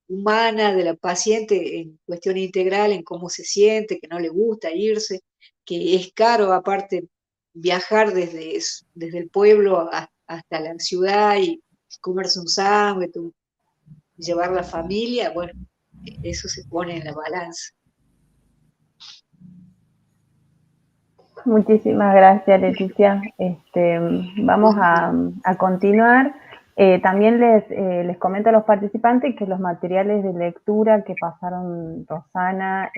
humana de la paciente, en cuestión integral, en cómo se siente, que no le gusta irse, que es caro aparte viajar desde el pueblo hasta la ciudad y comerse un sándwich, llevar la familia. Bueno, eso se pone en la balanza. Muchísimas gracias, Leticia. Vamos a continuar. También les comento a los participantes que los materiales de lectura que pasaron Rosana,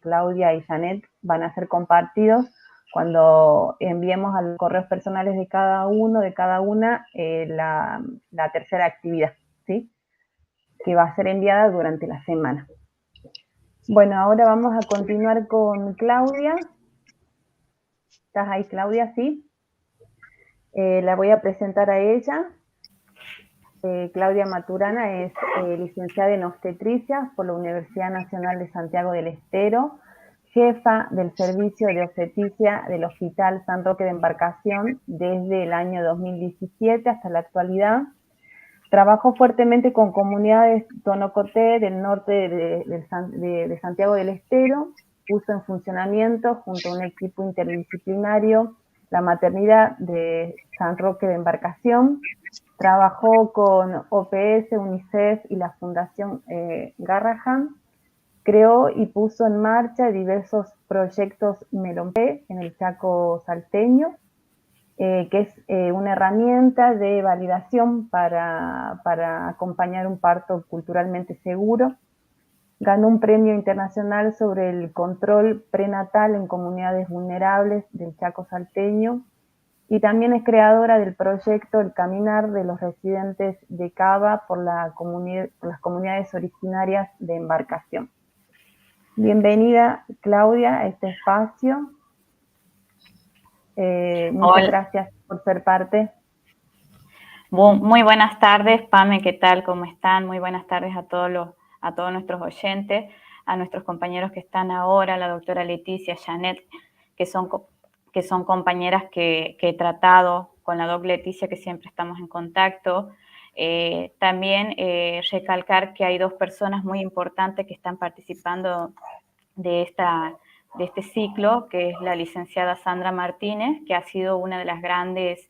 Claudia y Janet van a ser compartidos cuando enviemos a los correos personales de cada uno, de cada una, la tercera actividad, ¿sí? Que va a ser enviada durante la semana. Bueno, ahora vamos a continuar con Claudia. ¿Estás ahí, Claudia? Sí. La voy a presentar a ella. Claudia Maturana es licenciada en obstetricia por la Universidad Nacional de Santiago del Estero, jefa del servicio de obstetricia del Hospital San Roque de Embarcación desde el año 2017 hasta la actualidad. Trabajó fuertemente con comunidades tonocoté del norte de Santiago del Estero, puso en funcionamiento junto a un equipo interdisciplinario la maternidad de San Roque de Embarcación, trabajó con OPS, UNICEF y la Fundación Garrahan, creó y puso en marcha diversos proyectos Melonpe en el Chaco salteño, que es una herramienta de validación para acompañar un parto culturalmente seguro. Ganó un premio internacional sobre el control prenatal en comunidades vulnerables del Chaco salteño y también es creadora del proyecto El Caminar de los residentes de Cava por las comunidades originarias de Embarcación. Bienvenida, Claudia, a este espacio. Muchas gracias por ser parte. Muy buenas tardes, Pame, ¿qué tal? ¿Cómo están? Muy buenas tardes a todos nuestros oyentes, a nuestros compañeros que están ahora, la doctora Leticia, Janet, que son compañeras que he tratado con la doc Leticia, que siempre estamos en contacto. También recalcar que hay dos personas muy importantes que están participando de este ciclo, que es la licenciada Sandra Martínez, que ha sido una de las grandes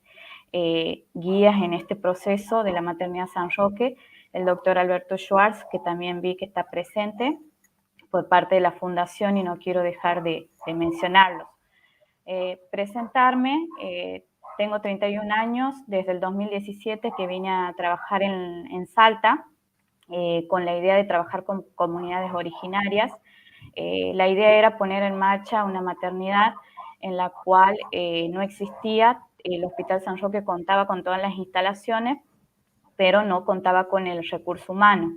guías en este proceso de la maternidad San Roque, el doctor Alberto Schwartz, que también vi que está presente por parte de la fundación y no quiero dejar de mencionarlos. Presentarme, tengo 31 años, desde el 2017 que vine a trabajar en Salta, con la idea de trabajar con comunidades originarias. La idea era poner en marcha una maternidad en la cual no existía. El Hospital San Roque contaba con todas las instalaciones, pero no contaba con el recurso humano.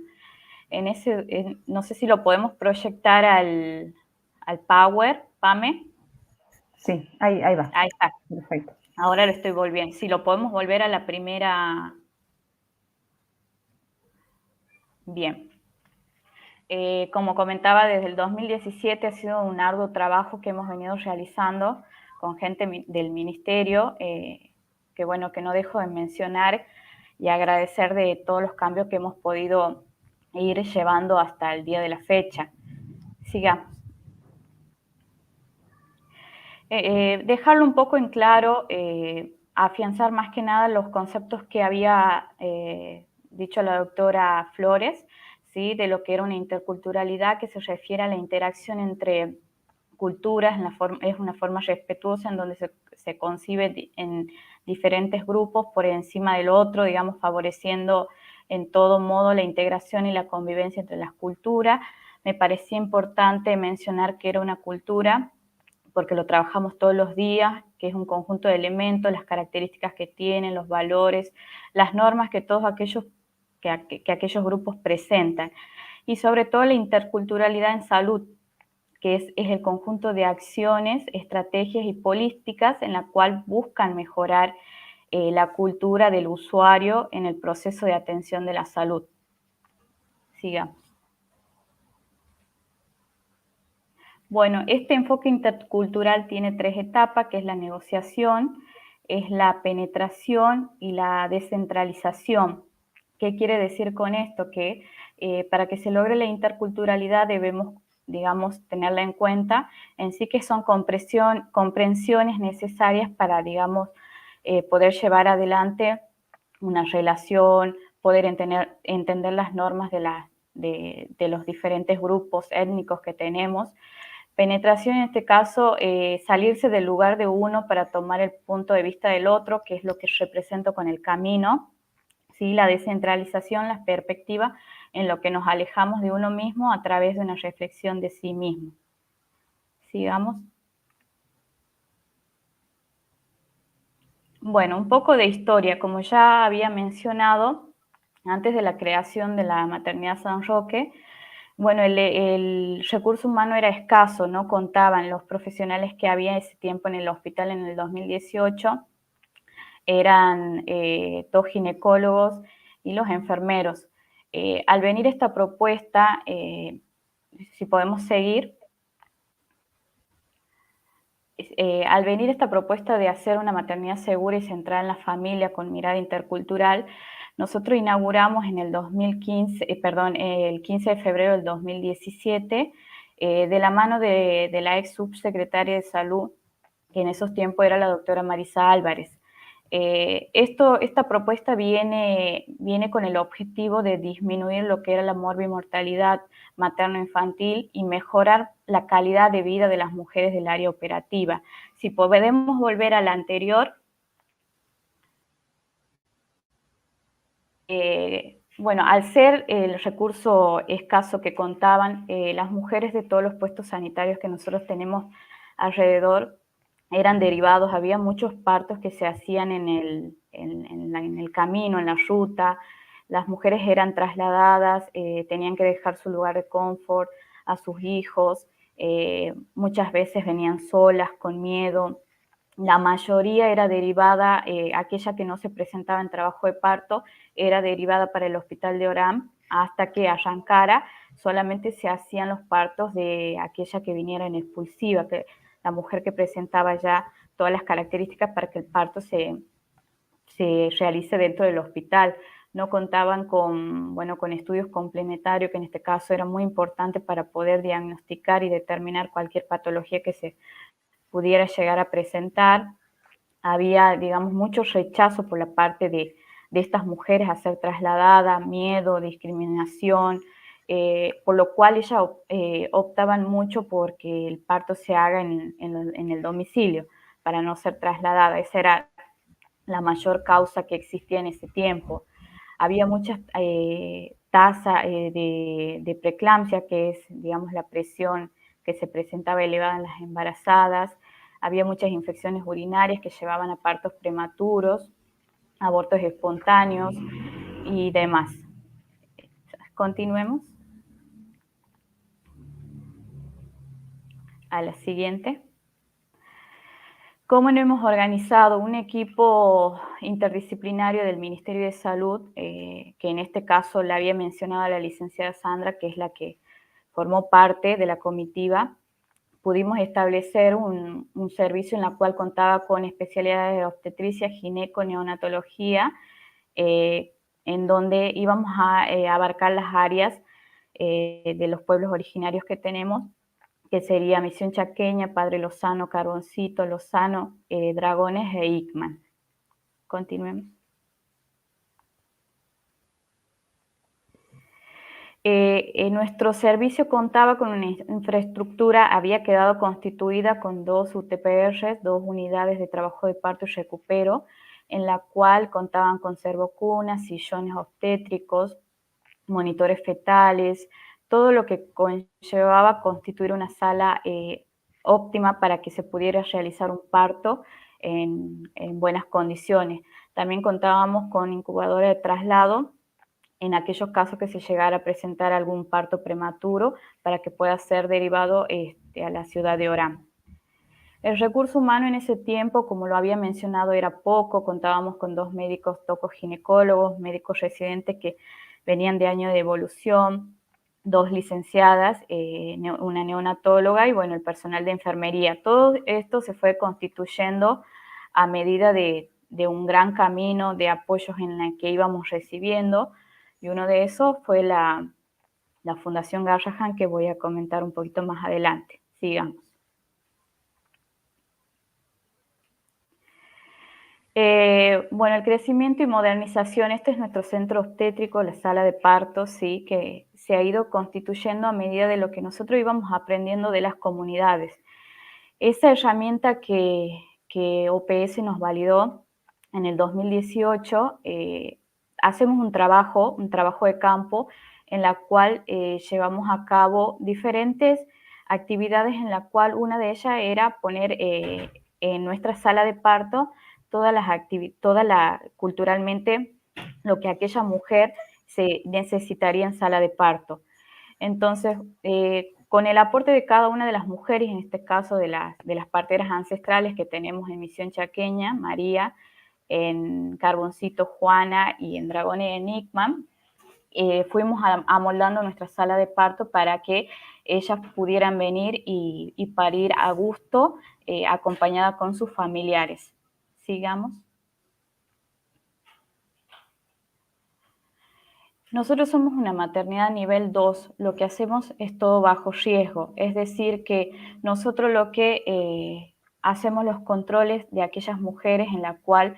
No sé si lo podemos proyectar al Power, Pame. Sí, ahí va. Ahí está. Perfecto. Ahora lo estoy volviendo. Si lo podemos volver a la primera. Bien. Como comentaba, desde el 2017 ha sido un arduo trabajo que hemos venido realizando con gente del ministerio, que bueno, que no dejo de mencionar y agradecer de todos los cambios que hemos podido ir llevando hasta el día de la fecha. Siga. Dejarlo un poco en claro, afianzar más que nada los conceptos que había dicho la doctora Flores, ¿sí? De lo que era una interculturalidad que se refiere a la interacción entre culturas, es una forma respetuosa en donde se concibe en diferentes grupos por encima del otro, digamos, favoreciendo en todo modo la integración y la convivencia entre las culturas. Me parecía importante mencionar que era una cultura porque lo trabajamos todos los días, que es un conjunto de elementos, las características que tienen, los valores, las normas que todos aquellos grupos presentan. Y sobre todo la interculturalidad en salud, que es el conjunto de acciones, estrategias y políticas en la cual buscan mejorar la cultura del usuario en el proceso de atención de la salud. Sigamos. Bueno, este enfoque intercultural tiene 3 etapas, que es la negociación, es la penetración y la descentralización. ¿Qué quiere decir con esto? Que para que se logre la interculturalidad debemos, digamos, tenerla en cuenta en sí, que son comprensiones necesarias para, digamos, poder llevar adelante una relación, poder entender las normas de los diferentes grupos étnicos que tenemos. Penetración, en este caso, salirse del lugar de uno para tomar el punto de vista del otro, que es lo que represento con el camino. ¿Sí? La descentralización, la perspectiva en lo que nos alejamos de uno mismo a través de una reflexión de sí mismo. Sigamos. Bueno, un poco de historia. Como ya había mencionado, antes de la creación de la maternidad San Roque, bueno, el recurso humano era escaso, no contaban los profesionales que había ese tiempo en el hospital en el 2018, eran 2 ginecólogos y los enfermeros. Al venir esta propuesta, si podemos seguir, al venir esta propuesta de hacer una maternidad segura y centrada en la familia con mirada intercultural, nosotros inauguramos en el 2015, el 15 de febrero del 2017, de la mano de la ex subsecretaria de Salud, que en esos tiempos era la doctora Marisa Álvarez. Esta propuesta viene con el objetivo de disminuir lo que era la morbimortalidad materno-infantil y mejorar la calidad de vida de las mujeres del área operativa. Si podemos volver a la anterior, bueno, al ser el recurso escaso que contaban, las mujeres de todos los puestos sanitarios que nosotros tenemos alrededor eran derivados, había muchos partos que se hacían en el camino, en la ruta, las mujeres eran trasladadas, tenían que dejar su lugar de confort a sus hijos, muchas veces venían solas, con miedo. La mayoría era derivada, aquella que no se presentaba en trabajo de parto, era derivada para el hospital de Orán, hasta que arrancara, solamente se hacían los partos de aquella que viniera en expulsiva, que la mujer que presentaba ya todas las características para que el parto se realice dentro del hospital. No contaban con estudios complementarios, que en este caso era muy importante para poder diagnosticar y determinar cualquier patología que se pudiera llegar a presentar. Había, digamos, mucho rechazo por la parte de estas mujeres a ser trasladadas, miedo, discriminación, por lo cual ellas optaban mucho porque el parto se haga en el domicilio, para no ser trasladada. Esa era la mayor causa que existía en ese tiempo. Había muchas tasas de preeclampsia, que es, digamos, la presión que se presentaba elevada en las embarazadas. Había muchas infecciones urinarias que llevaban a partos prematuros, abortos espontáneos y demás. Continuemos. A la siguiente. ¿Cómo no hemos organizado un equipo interdisciplinario del Ministerio de Salud, que en este caso la había mencionado la licenciada Sandra, que es la que formó parte de la comitiva? Pudimos establecer un servicio en el cual contaba con especialidades de obstetricia, gineco, neonatología, en donde íbamos a abarcar las áreas de los pueblos originarios que tenemos, que sería Misión Chaqueña, Padre Lozano, Carboncito, Lozano, Dragones e Icman. Continuemos. Nuestro servicio contaba con una infraestructura, había quedado constituida con 2 UTPRs, 2 unidades de trabajo de parto y recupero, en la cual contaban con servocunas, sillones obstétricos, monitores fetales, todo lo que conllevaba constituir una sala óptima para que se pudiera realizar un parto en buenas condiciones. También contábamos con incubadora de traslado en aquellos casos que se llegara a presentar algún parto prematuro, para que pueda ser derivado a la ciudad de Orán. El recurso humano en ese tiempo, como lo había mencionado, era poco. Contábamos con 2 médicos tocoginecólogos, médicos residentes que venían de año de evolución, 2 licenciadas, una neonatóloga y, bueno, el personal de enfermería. Todo esto se fue constituyendo a medida de un gran camino de apoyos en el que íbamos recibiendo, y uno de esos fue la Fundación Garrahan, que voy a comentar un poquito más adelante. Sigamos. Bueno, el crecimiento y modernización, este es nuestro centro obstétrico, la sala de parto, sí, que se ha ido constituyendo a medida de lo que nosotros íbamos aprendiendo de las comunidades. Esa herramienta que OPS nos validó en el 2018, hacemos un trabajo de campo en la cual llevamos a cabo diferentes actividades, en la cual una de ellas era poner en nuestra sala de parto culturalmente lo que aquella mujer se necesitaría en sala de parto. Entonces, con el aporte de cada una de las mujeres, en este caso de las parteras ancestrales que tenemos en Misión Chaqueña, María, en Carboncito Juana y en Dragones Enigma, fuimos amoldando nuestra sala de parto para que ellas pudieran venir y parir a gusto, acompañada con sus familiares. Sigamos. Nosotros somos una maternidad nivel 2, lo que hacemos es todo bajo riesgo, es decir, que nosotros lo que hacemos los controles de aquellas mujeres en la cual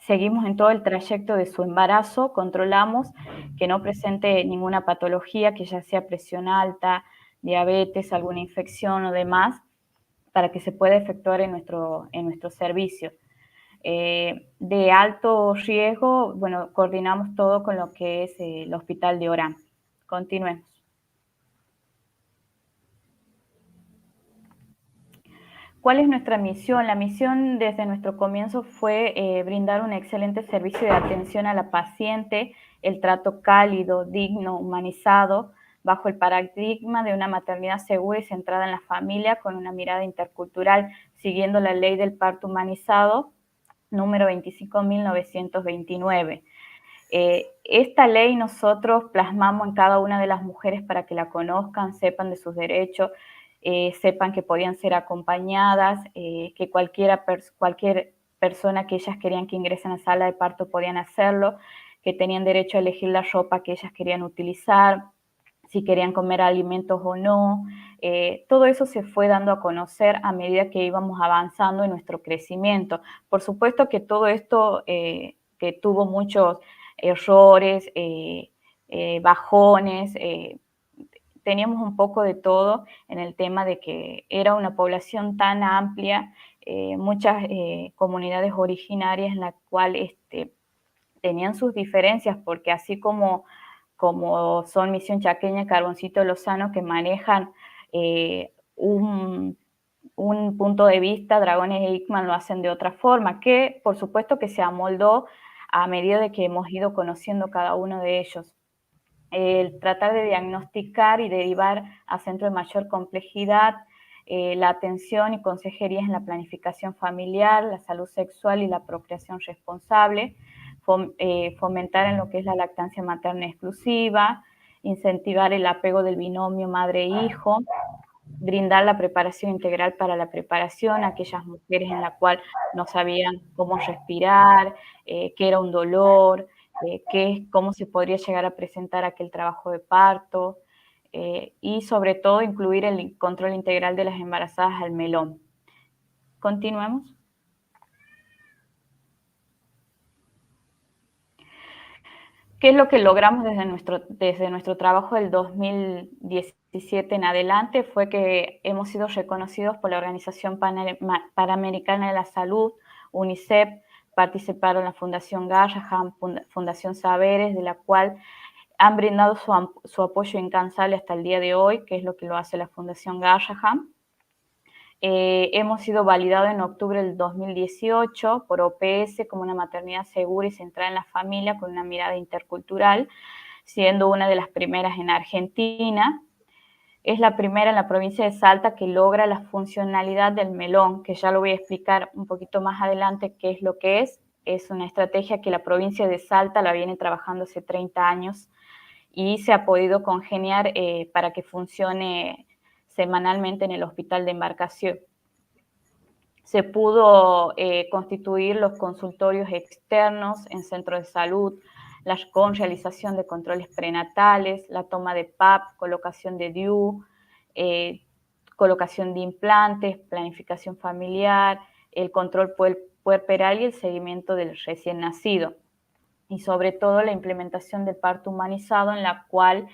seguimos en todo el trayecto de su embarazo, controlamos que no presente ninguna patología, que ya sea presión alta, diabetes, alguna infección o demás, para que se pueda efectuar en nuestro servicio. De alto riesgo, bueno, coordinamos todo con lo que es el Hospital de Orán. Continuemos. ¿Cuál es nuestra misión? La misión desde nuestro comienzo fue brindar un excelente servicio de atención a la paciente, el trato cálido, digno, humanizado, bajo el paradigma de una maternidad segura y centrada en la familia con una mirada intercultural, siguiendo la ley del parto humanizado, número 25.929. Esta ley nosotros plasmamos en cada una de las mujeres para que la conozcan, sepan de sus derechos, sepan que podían ser acompañadas, que cualquier persona que ellas querían que ingresen a la sala de parto podían hacerlo, que tenían derecho a elegir la ropa que ellas querían utilizar, si querían comer alimentos o no. Todo eso se fue dando a conocer a medida que íbamos avanzando en nuestro crecimiento. Por supuesto que todo esto que tuvo muchos errores, bajones, teníamos un poco de todo en el tema de que era una población tan amplia, muchas comunidades originarias en la cual tenían sus diferencias, porque así como son Misión Chaqueña, Carboncito Lozano, que manejan un punto de vista, Dragones e Ickman lo hacen de otra forma, que por supuesto que se amoldó a medida de que hemos ido conociendo cada uno de ellos. El tratar de diagnosticar y derivar a centros de mayor complejidad, la atención y consejería en la planificación familiar, la salud sexual y la procreación responsable, fomentar en lo que es la lactancia materna exclusiva, incentivar el apego del binomio madre-hijo, brindar la preparación integral para la preparación a aquellas mujeres en la cual no sabían cómo respirar, qué era un dolor, cómo se podría llegar a presentar aquel trabajo de parto, y sobre todo incluir el control integral de las embarazadas al melón. Continuemos. ¿Qué es lo que logramos desde nuestro trabajo del 2017 en adelante? Fue que hemos sido reconocidos por la Organización Panamericana de la Salud, UNICEF, participaron la Fundación Garrahan, Fundación Saberes, de la cual han brindado su apoyo incansable hasta el día de hoy, que es lo que lo hace la Fundación Garrahan. Hemos sido validados en octubre del 2018 por OPS como una maternidad segura y centrada en la familia con una mirada intercultural, siendo una de las primeras en Argentina. Es la primera en la provincia de Salta que logra la funcionalidad del melón, que ya lo voy a explicar un poquito más adelante qué es lo que es. Es una estrategia que la provincia de Salta la viene trabajando hace 30 años y se ha podido congeniar para que funcione semanalmente en el hospital de embarcación. Se pudo constituir los consultorios externos en centros de salud, con realización de controles prenatales, la toma de PAP, colocación de DIU, colocación de implantes, planificación familiar, el control puerperal y el seguimiento del recién nacido. Y sobre todo la implementación del parto humanizado, en la cual,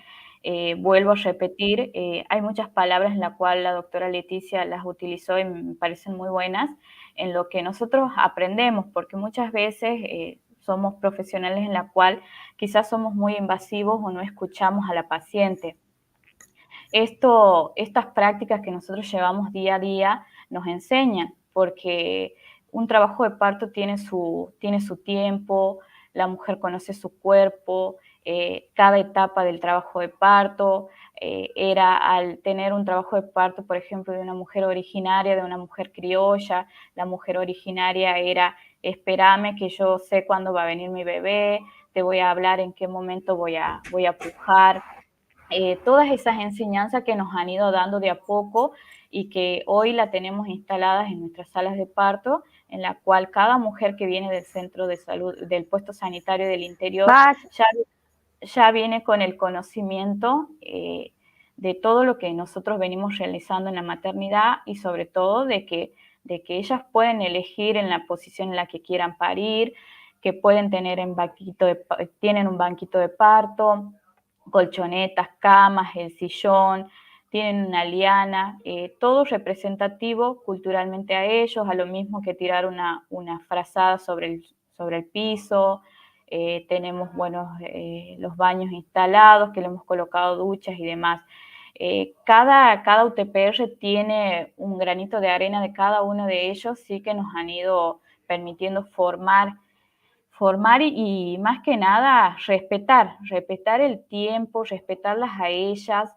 vuelvo a repetir, hay muchas palabras en las cuales la doctora Leticia las utilizó y me parecen muy buenas, en lo que nosotros aprendemos, porque muchas veces somos profesionales en la cual quizás somos muy invasivos o no escuchamos a la paciente. Estas prácticas que nosotros llevamos día a día nos enseñan, porque un trabajo de parto tiene su tiempo, la mujer conoce su cuerpo, cada etapa del trabajo de parto. Era al tener un trabajo de parto, por ejemplo, de una mujer originaria, de una mujer criolla, la mujer originaria era: espérame que yo sé cuándo va a venir mi bebé, te voy a hablar en qué momento voy a pujar. Todas esas enseñanzas que nos han ido dando de a poco y que hoy la tenemos instaladas en nuestras salas de parto, en la cual cada mujer que viene del centro de salud, del puesto sanitario del interior, ya viene con el conocimiento de todo lo que nosotros venimos realizando en la maternidad y sobre todo de que ellas pueden elegir en la posición en la que quieran parir, que pueden tener tienen un banquito de parto, colchonetas, camas, el sillón, tienen una liana, todo representativo culturalmente a ellos, a lo mismo que tirar una frazada sobre el piso. Tenemos los baños instalados, que le hemos colocado duchas y demás. Cada UTPR tiene un granito de arena de cada uno de ellos, sí que nos han ido permitiendo formar y más que nada respetar el tiempo, respetarlas a ellas,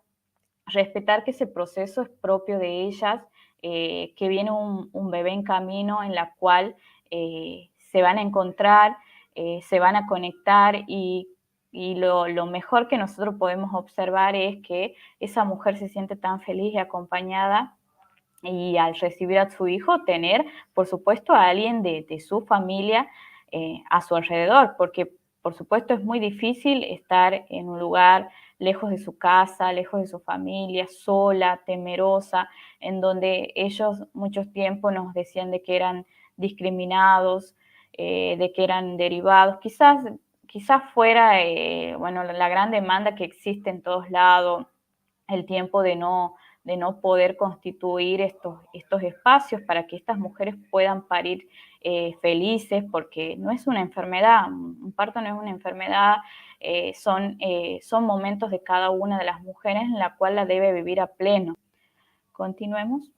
respetar que ese proceso es propio de ellas, que viene un bebé en camino en la cual se van a encontrar, se van a conectar y lo mejor que nosotros podemos observar es que esa mujer se siente tan feliz y acompañada, y al recibir a su hijo tener, por supuesto, a alguien de su familia a su alrededor, porque por supuesto es muy difícil estar en un lugar lejos de su casa, lejos de su familia, sola, temerosa, en donde ellos mucho tiempo nos decían de que eran discriminados, de que eran derivados. Quizás fuera, la gran demanda que existe en todos lados, el tiempo de no poder constituir estos espacios para que estas mujeres puedan parir felices, porque no es una enfermedad, un parto no es una enfermedad, son momentos de cada una de las mujeres en la cual la debe vivir a pleno. Continuemos.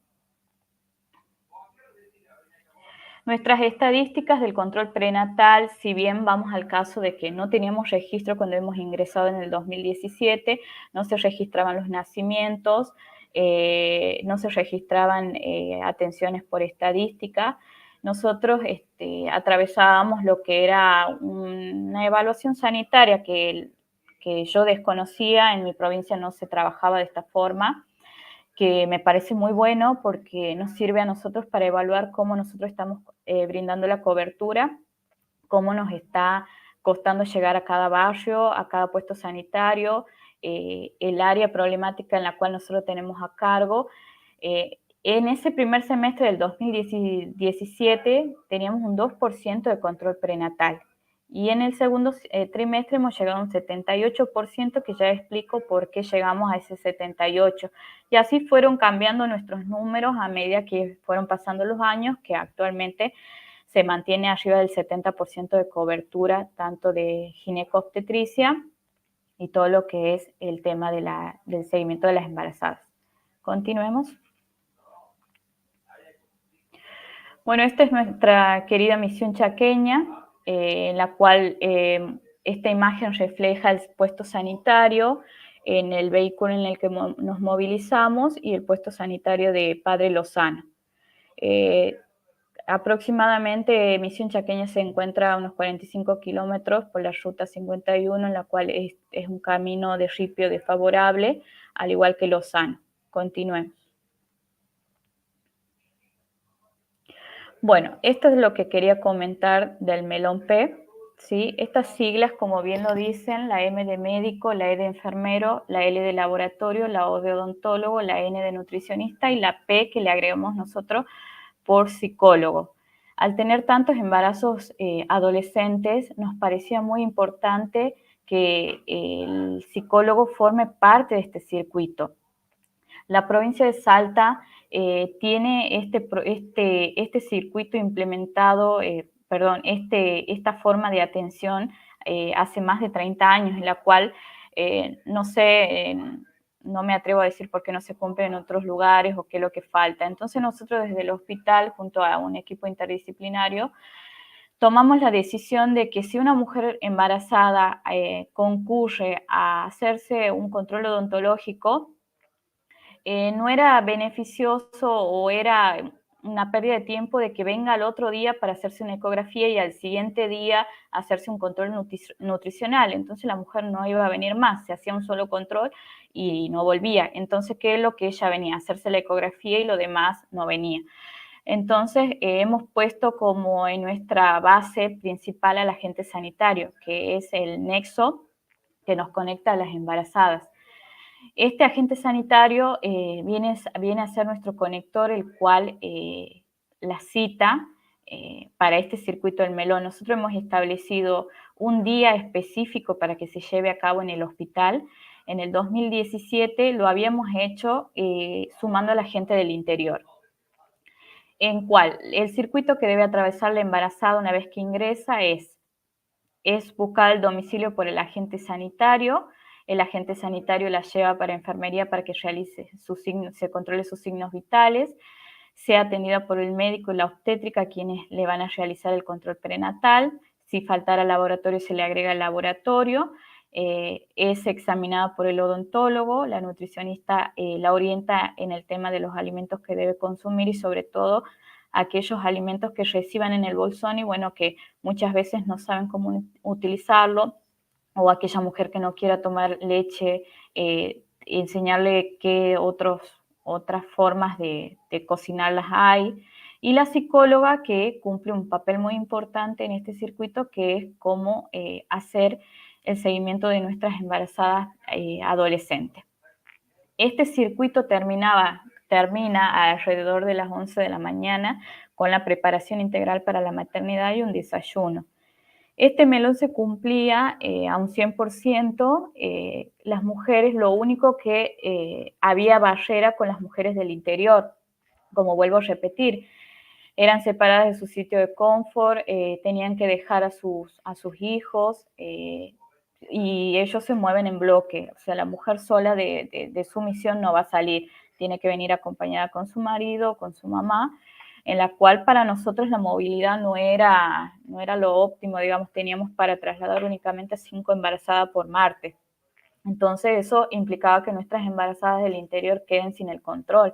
Nuestras estadísticas del control prenatal, si bien vamos al caso de que no teníamos registro cuando hemos ingresado en el 2017, no se registraban los nacimientos, no se registraban atenciones por estadística, nosotros atravesábamos lo que era una evaluación sanitaria que yo desconocía, en mi provincia no se trabajaba de esta forma, que me parece muy bueno porque nos sirve a nosotros para evaluar cómo nosotros estamos brindando la cobertura, cómo nos está costando llegar a cada barrio, a cada puesto sanitario, el área problemática en la cual nosotros tenemos a cargo. En ese primer semestre del 2017 teníamos un 2% de control prenatal. Y en el segundo trimestre hemos llegado a un 78%, que ya explico por qué llegamos a ese 78%. Y así fueron cambiando nuestros números a medida que fueron pasando los años, que actualmente se mantiene arriba del 70% de cobertura, tanto de ginecobstetricia y todo lo que es el tema del seguimiento de las embarazadas. Continuemos. Bueno, esta es nuestra querida misión chaqueña, en la cual esta imagen refleja el puesto sanitario en el vehículo en el que nos movilizamos y el puesto sanitario de Padre Lozano. Aproximadamente Misión Chaqueña se encuentra a unos 45 kilómetros por la ruta 51, en la cual es un camino de ripio desfavorable, al igual que Lozano. Continuemos. Bueno, esto es lo que quería comentar del melón P, ¿sí? Estas siglas, como bien lo dicen, la M de médico, la E de enfermero, la L de laboratorio, la O de odontólogo, la N de nutricionista y la P que le agregamos nosotros por psicólogo. Al tener tantos embarazos adolescentes, nos parecía muy importante que el psicólogo forme parte de este circuito. La provincia de Salta tiene este circuito implementado, esta forma de atención hace más de 30 años, en la cual no me atrevo a decir por qué no se cumple en otros lugares o qué es lo que falta. Entonces nosotros desde el hospital, junto a un equipo interdisciplinario, tomamos la decisión de que si una mujer embarazada concurre a hacerse un control odontológico, no era beneficioso o era una pérdida de tiempo de que venga al otro día para hacerse una ecografía y al siguiente día hacerse un control nutricional. Entonces la mujer no iba a venir más, se hacía un solo control y no volvía. Entonces, ¿qué es lo que ella venía? Hacerse la ecografía y lo demás no venía. Entonces, hemos puesto como en nuestra base principal al agente sanitario, que es el nexo que nos conecta a las embarazadas. Este agente sanitario viene a ser nuestro conector, el cual la cita para este circuito del melón. Nosotros hemos establecido un día específico para que se lleve a cabo en el hospital. En el 2017 lo habíamos hecho sumando a la gente del interior. En cual el circuito que debe atravesar la embarazada una vez que ingresa es buscar el domicilio por el agente sanitario. El agente sanitario la lleva para enfermería para que realice se controle sus signos vitales, sea atendida por el médico y la obstétrica, quienes le van a realizar el control prenatal. Si faltara laboratorio, se le agrega el laboratorio. Es examinada por el odontólogo, la nutricionista la orienta en el tema de los alimentos que debe consumir y sobre todo aquellos alimentos que reciban en el bolsón y bueno, que muchas veces no saben cómo utilizarlo, o aquella mujer que no quiera tomar leche, enseñarle qué otras formas de cocinarlas hay. Y la psicóloga, que cumple un papel muy importante en este circuito, que es cómo hacer el seguimiento de nuestras embarazadas adolescentes. Este circuito termina alrededor de las 11 de la mañana con la preparación integral para la maternidad y un desayuno. Este melón se cumplía a un 100%, las mujeres, lo único que había barrera con las mujeres del interior, como vuelvo a repetir, eran separadas de su sitio de confort, tenían que dejar a sus hijos y ellos se mueven en bloque, o sea, la mujer sola de su misión no va a salir, tiene que venir acompañada con su marido, con su mamá, en la cual para nosotros la movilidad no era lo óptimo, digamos, teníamos para trasladar únicamente a 5 embarazadas por martes. Entonces eso implicaba que nuestras embarazadas del interior queden sin el control.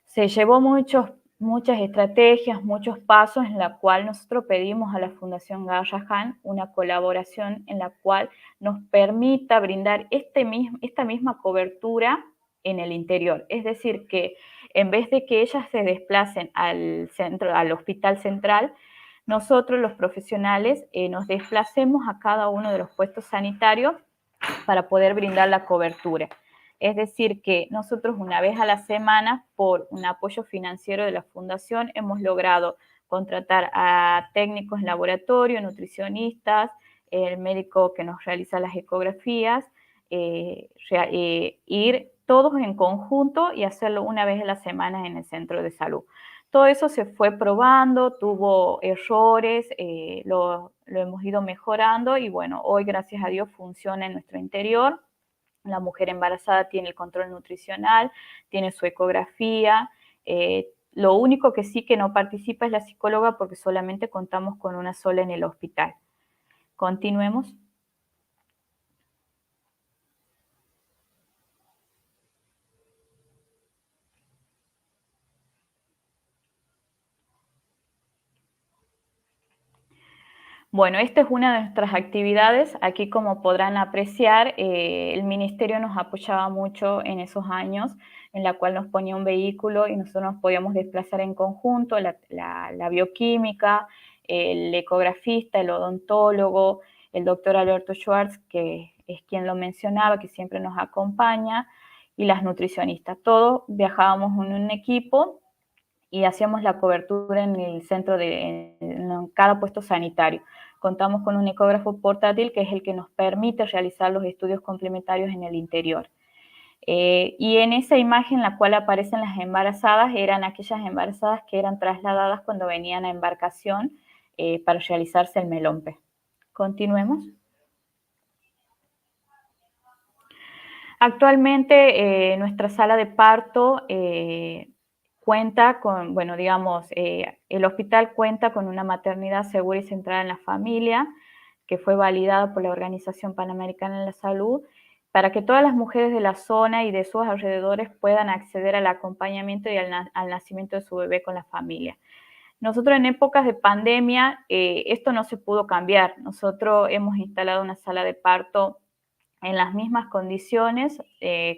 Se llevó muchas estrategias, muchos pasos en la cual nosotros pedimos a la Fundación Garrahan una colaboración en la cual nos permita brindar esta misma cobertura en el interior. Es decir, que en vez de que ellas se desplacen al hospital central, nosotros los profesionales nos desplacemos a cada uno de los puestos sanitarios para poder brindar la cobertura. Es decir, que nosotros una vez a la semana, por un apoyo financiero de la Fundación, hemos logrado contratar a técnicos en laboratorio, nutricionistas, el médico que nos realiza las ecografías, ir todos en conjunto y hacerlo una vez a la semana en el centro de salud. Todo eso se fue probando, tuvo errores, lo hemos ido mejorando y bueno, hoy gracias a Dios funciona en nuestro interior. La mujer embarazada tiene el control nutricional, tiene su ecografía. Lo único que sí que no participa es la psicóloga porque solamente contamos con una sola en el hospital. Continuemos. Bueno, esta es una de nuestras actividades. Aquí, como podrán apreciar, el ministerio nos apoyaba mucho en esos años, en la cual nos ponía un vehículo y nosotros nos podíamos desplazar en conjunto, la bioquímica, el ecografista, el odontólogo, el doctor Alberto Schwartz, que es quien lo mencionaba, que siempre nos acompaña, y las nutricionistas. Todos viajábamos en un equipo y hacíamos la cobertura en el centro en cada puesto sanitario. Contamos con un ecógrafo portátil que es el que nos permite realizar los estudios complementarios en el interior. Y en esa imagen en la cual aparecen las embarazadas, eran aquellas embarazadas que eran trasladadas cuando venían a embarcación para realizarse el melompe. Continuemos. Actualmente nuestra sala de parto cuenta con, bueno, digamos, el hospital cuenta con una maternidad segura y centrada en la familia, que fue validada por la Organización Panamericana de la Salud, para que todas las mujeres de la zona y de sus alrededores puedan acceder al acompañamiento y al nacimiento de su bebé con la familia. Nosotros en épocas de pandemia, esto no se pudo cambiar. Nosotros hemos instalado una sala de parto en las mismas condiciones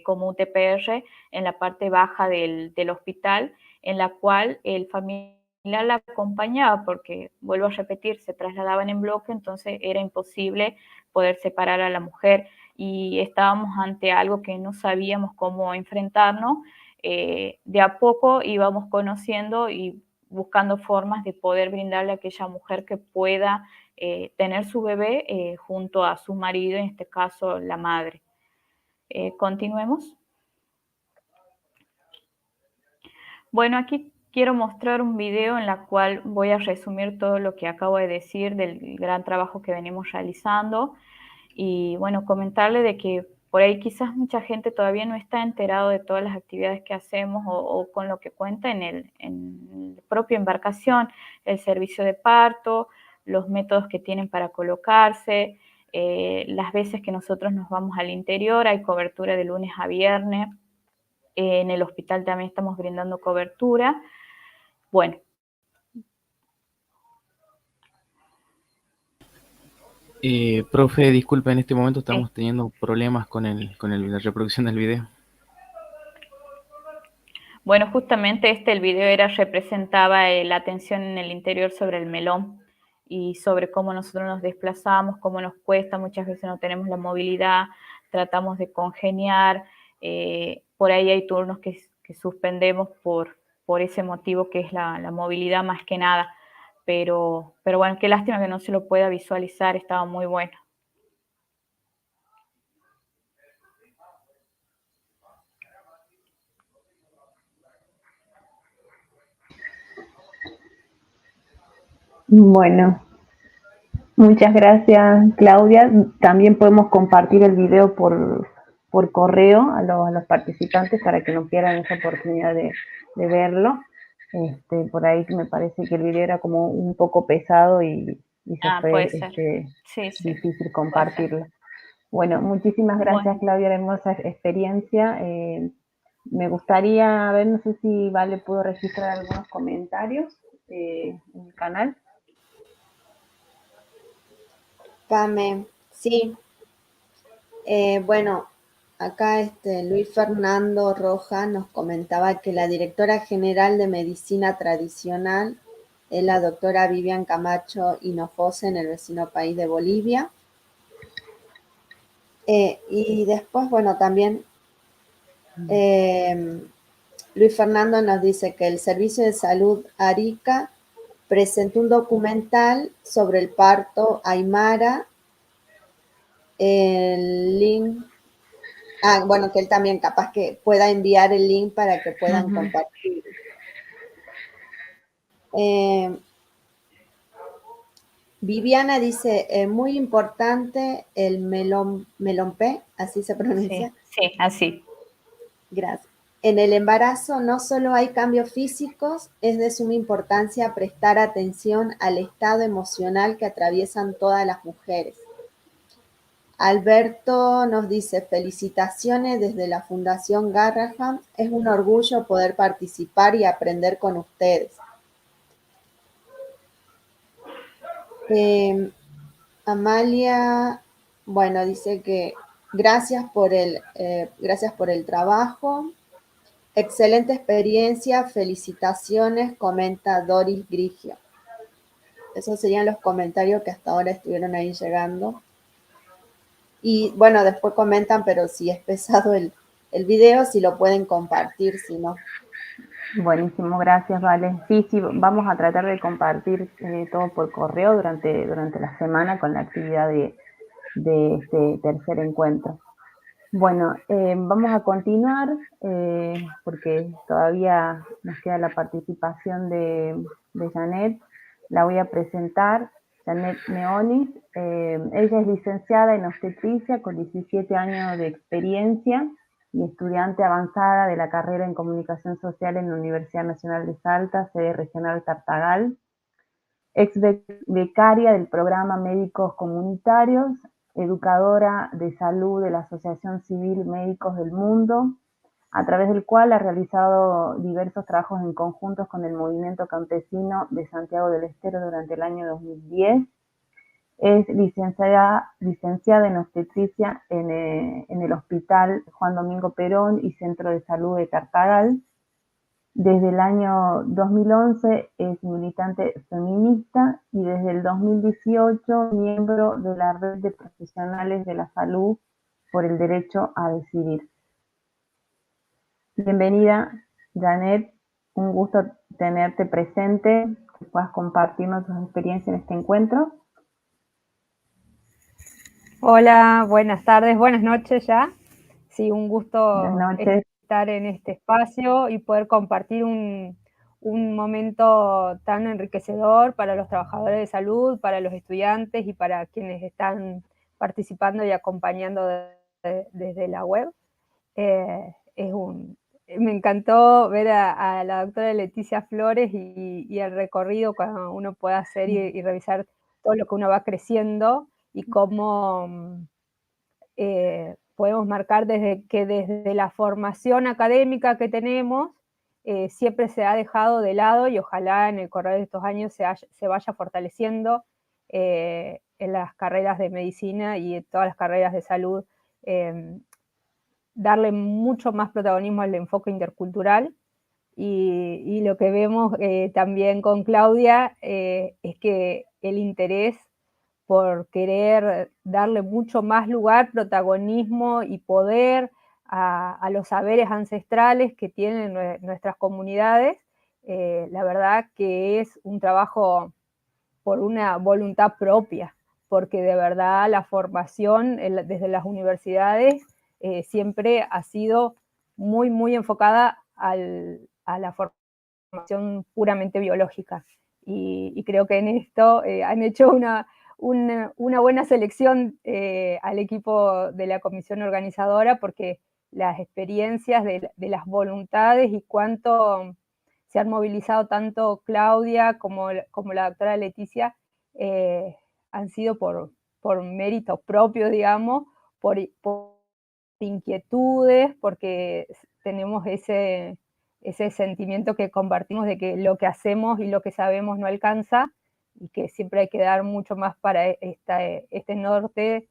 como UTPR en la parte baja del hospital, en la cual el familiar la acompañaba, porque, vuelvo a repetir, se trasladaban en bloque, entonces era imposible poder separar a la mujer y estábamos ante algo que no sabíamos cómo enfrentarnos. De a poco íbamos conociendo y buscando formas de poder brindarle a aquella mujer que pueda tener su bebé junto a su marido, en este caso la madre. Continuemos. Bueno, aquí quiero mostrar un video en el cual voy a resumir todo lo que acabo de decir del gran trabajo que venimos realizando y bueno, comentarle de que por ahí quizás mucha gente todavía no está enterado de todas las actividades que hacemos o con lo que cuenta en la propia embarcación, el servicio de parto, los métodos que tienen para colocarse, las veces que nosotros nos vamos al interior, hay cobertura de lunes a viernes, en el hospital también estamos brindando cobertura. Bueno. Profe, disculpe, en este momento estamos teniendo problemas con la reproducción del video. Bueno, justamente el video representaba la atención en el interior sobre el melón y sobre cómo nosotros nos desplazamos, cómo nos cuesta, muchas veces no tenemos la movilidad, tratamos de congeniar, por ahí hay turnos que suspendemos por ese motivo que es la movilidad más que nada, pero bueno, qué lástima que no se lo pueda visualizar, estaba muy bueno. Bueno, muchas gracias, Claudia. También podemos compartir el video por correo a los participantes para que no pierdan esa oportunidad de verlo. Por ahí me parece que el video era como un poco pesado y se fue difícil compartirlo. Bueno, muchísimas gracias, Claudia, la hermosa experiencia. Me gustaría ver, no sé si Vale pudo registrar algunos comentarios en el canal. Pame, sí. Bueno, acá Luis Fernando Roja nos comentaba que la directora general de Medicina Tradicional es la doctora Vivian Camacho Hinojosa en el vecino país de Bolivia. Y después, bueno, también Luis Fernando nos dice que el Servicio de Salud Arica presentó un documental sobre el parto Aymara. El link, bueno, que él también capaz que pueda enviar el link para que puedan compartir. Viviana dice, muy importante el melonpé, así se pronuncia. Sí, así. Gracias. En el embarazo no solo hay cambios físicos, es de suma importancia prestar atención al estado emocional que atraviesan todas las mujeres. Alberto nos dice, felicitaciones desde la Fundación Garraham, es un orgullo poder participar y aprender con ustedes. Amalia, bueno, dice que gracias por el trabajo, excelente experiencia, felicitaciones, comenta Doris Grigio. Esos serían los comentarios que hasta ahora estuvieron ahí llegando. Y bueno, después comentan, pero si es pesado el video, si lo pueden compartir, si no. Buenísimo, gracias, Vale. Sí, vamos a tratar de compartir todo por correo durante la semana con la actividad de este tercer encuentro. Bueno, vamos a continuar porque todavía nos queda la participación de Janet. La voy a presentar. Janet Meonis, ella es licenciada en obstetricia con 17 años de experiencia. y estudiante avanzada de la carrera en Comunicación Social en la Universidad Nacional de Salta, sede regional Tartagal, ex becaria del programa Médicos Comunitarios, educadora de salud de la Asociación Civil Médicos del Mundo, a través del cual ha realizado diversos trabajos en conjuntos con el movimiento campesino de Santiago del Estero durante el año 2010. Es licenciada en obstetricia en el Hospital Juan Domingo Perón y Centro de Salud de Tartagal. Desde el año 2011 es militante feminista y desde el 2018 miembro de la Red de Profesionales de la Salud por el Derecho a Decidir. Bienvenida, Janet. Un gusto tenerte presente, que puedas compartirnos tus experiencias en este encuentro. Hola, buenas tardes, buenas noches ya. Sí, un gusto Buenas noches. estar en este espacio y poder compartir un momento tan enriquecedor para los trabajadores de salud, para los estudiantes y para quienes están participando y acompañando desde la web. Me encantó ver a la doctora Leticia Flores y el recorrido cuando uno puede hacer y revisar todo lo que uno va creciendo y cómo podemos marcar desde la formación académica que tenemos, siempre se ha dejado de lado y ojalá en el correr de estos años se vaya fortaleciendo en las carreras de medicina y en todas las carreras de salud, darle mucho más protagonismo al enfoque intercultural. Y lo que vemos también con Claudia es que el interés por querer darle mucho más lugar, protagonismo y poder a los saberes ancestrales que tienen nuestras comunidades, la verdad que es un trabajo por una voluntad propia, porque de verdad la formación desde las universidades siempre ha sido muy, muy enfocada a la formación puramente biológica. Y creo que en esto han hecho una buena selección al equipo de la comisión organizadora, porque las experiencias de las voluntades y cuánto se han movilizado tanto Claudia como la doctora Leticia, han sido por mérito propio, digamos, por inquietudes, porque tenemos ese sentimiento que compartimos de que lo que hacemos y lo que sabemos no alcanza y que siempre hay que dar mucho más para este norte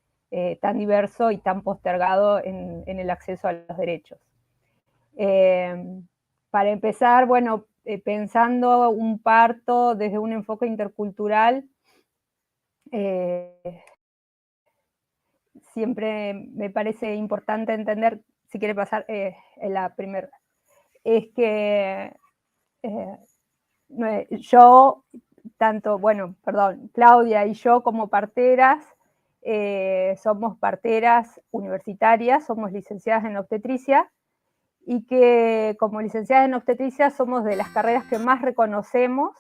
tan diverso y tan postergado en el acceso a los derechos. Para empezar, bueno, pensando un parto desde un enfoque intercultural, siempre me parece importante entender, si quiere pasar en la primera, es que yo, Claudia y yo como parteras, somos parteras universitarias, somos licenciadas en obstetricia, y que como licenciadas en obstetricia somos de las carreras que más reconocemos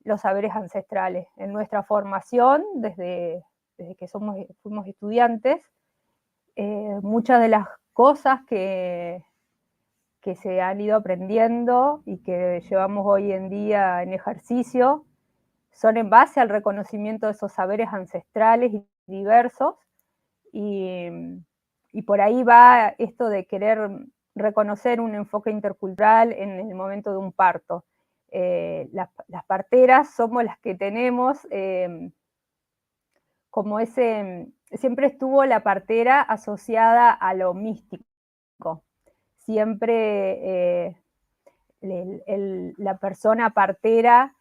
los saberes ancestrales. En nuestra formación, desde que fuimos estudiantes, muchas de las cosas que se han ido aprendiendo y que llevamos hoy en día en ejercicio son en base al reconocimiento de esos saberes ancestrales y diversos, y por ahí va esto de querer reconocer un enfoque intercultural en el momento de un parto. Las parteras somos las que tenemos como siempre estuvo la partera asociada a lo místico. Siempre la persona partera,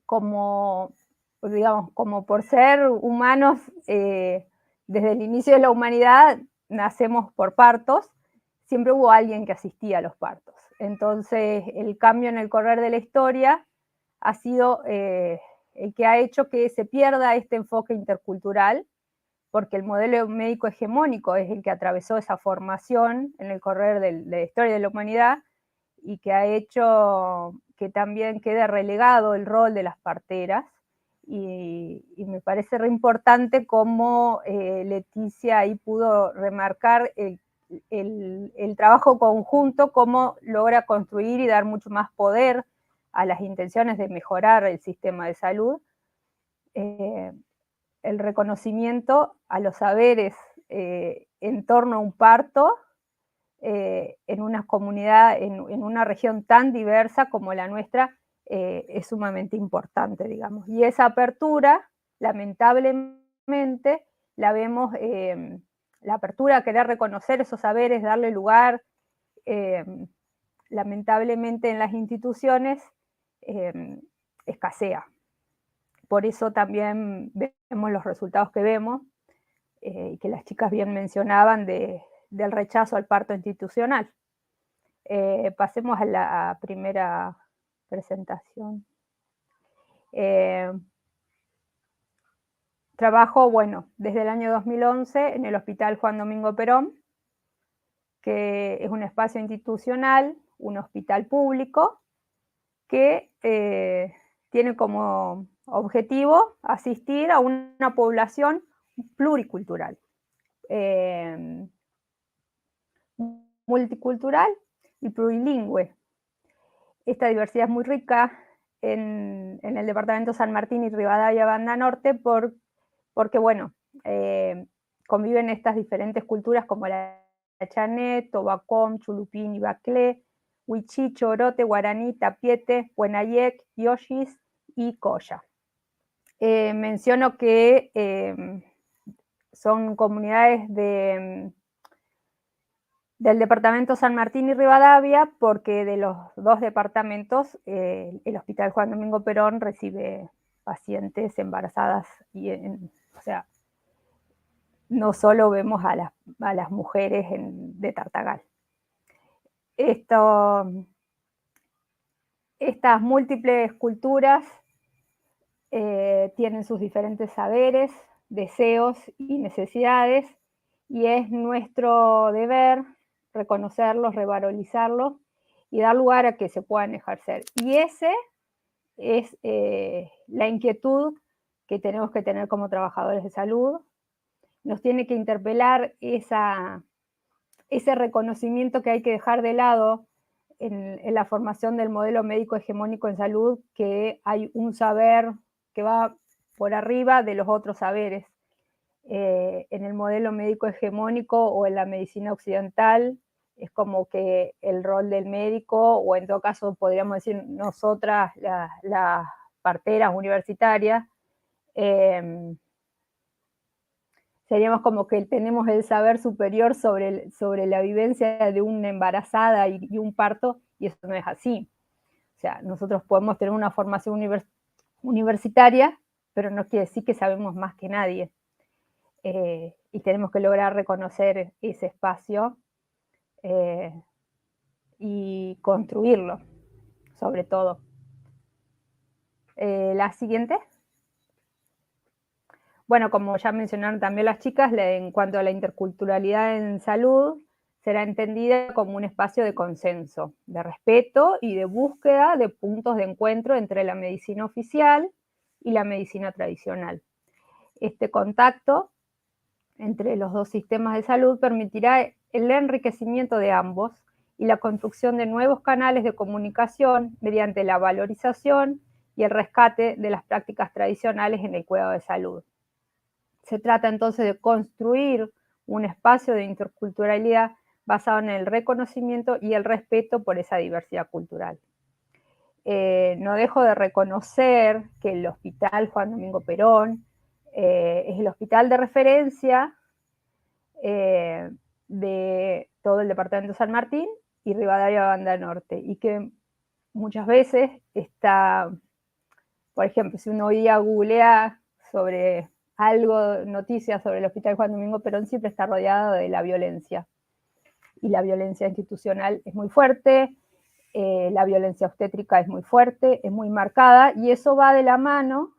como por ser humanos, desde el inicio de la humanidad nacemos por partos, siempre hubo alguien que asistía a los partos. Entonces, el cambio en el correr de la historia ha sido el que ha hecho que se pierda este enfoque intercultural, porque el modelo médico hegemónico es el que atravesó esa formación en el correr de la historia de la humanidad y que ha hecho que también quede relegado el rol de las parteras y me parece re importante cómo Leticia ahí pudo remarcar el trabajo conjunto, cómo logra construir y dar mucho más poder a las intenciones de mejorar el sistema de salud, el reconocimiento a los saberes en torno a un parto en una comunidad, en una región tan diversa como la nuestra, es sumamente importante, digamos. Y esa apertura, lamentablemente, la vemos, la apertura a querer reconocer esos saberes, darle lugar, lamentablemente en las instituciones, escasea. Por eso también vemos los resultados que vemos, y que las chicas bien mencionaban del rechazo al parto institucional. Pasemos a la primera presentación. Trabajo, bueno, desde el año 2011 en el Hospital Juan Domingo Perón, que es un espacio institucional, un hospital público, que tiene como objetivo asistir a una población pluricultural, multicultural y plurilingüe. Esta diversidad es muy rica en el departamento San Martín y Rivadavia Banda Norte porque bueno, conviven estas diferentes culturas como la Chané, Tobacom, Chulupín, Ibaclé, Huichicho, Orote, Guaraní, Tapiete, Huenayec, Yoshis y Coya. Menciono que son comunidades del departamento San Martín y Rivadavia, porque de los dos departamentos, el Hospital Juan Domingo Perón recibe pacientes embarazadas, o sea, no solo vemos a las mujeres de Tartagal. Estas múltiples culturas tienen sus diferentes saberes, deseos y necesidades, y es nuestro deber reconocerlos, revalorizarlos y dar lugar a que se puedan ejercer. Y ese es la inquietud que tenemos que tener como trabajadores de salud. Nos tiene que interpelar ese reconocimiento que hay que dejar de lado en la formación del modelo médico hegemónico en salud, que hay un saber que va por arriba de los otros saberes. En el modelo médico hegemónico o en la medicina occidental es como que el rol del médico, o en todo caso podríamos decir nosotras, las parteras universitarias, seríamos como que tenemos el saber superior sobre la vivencia de una embarazada y un parto, y eso no es así. O sea, nosotros podemos tener una formación universitaria, pero no quiere decir que sabemos más que nadie. Y tenemos que lograr reconocer ese espacio y construirlo, sobre todo. La siguiente. Bueno, como ya mencionaron también las chicas, en cuanto a la interculturalidad en salud, será entendida como un espacio de consenso, de respeto y de búsqueda de puntos de encuentro entre la medicina oficial y la medicina tradicional. Este contacto entre los dos sistemas de salud permitirá el enriquecimiento de ambos y la construcción de nuevos canales de comunicación mediante la valorización y el rescate de las prácticas tradicionales en el cuidado de salud. Se trata entonces de construir un espacio de interculturalidad basado en el reconocimiento y el respeto por esa diversidad cultural. No dejo de reconocer que el Hospital Juan Domingo Perón es el hospital de referencia de todo el departamento de San Martín y Rivadavia Banda Norte, y que muchas veces está, por ejemplo, si uno hoy día googlea sobre algo, noticias sobre el Hospital Juan Domingo Perón, siempre está rodeado de la violencia, y la violencia institucional es muy fuerte, la violencia obstétrica es muy fuerte, es muy marcada, y eso va de la mano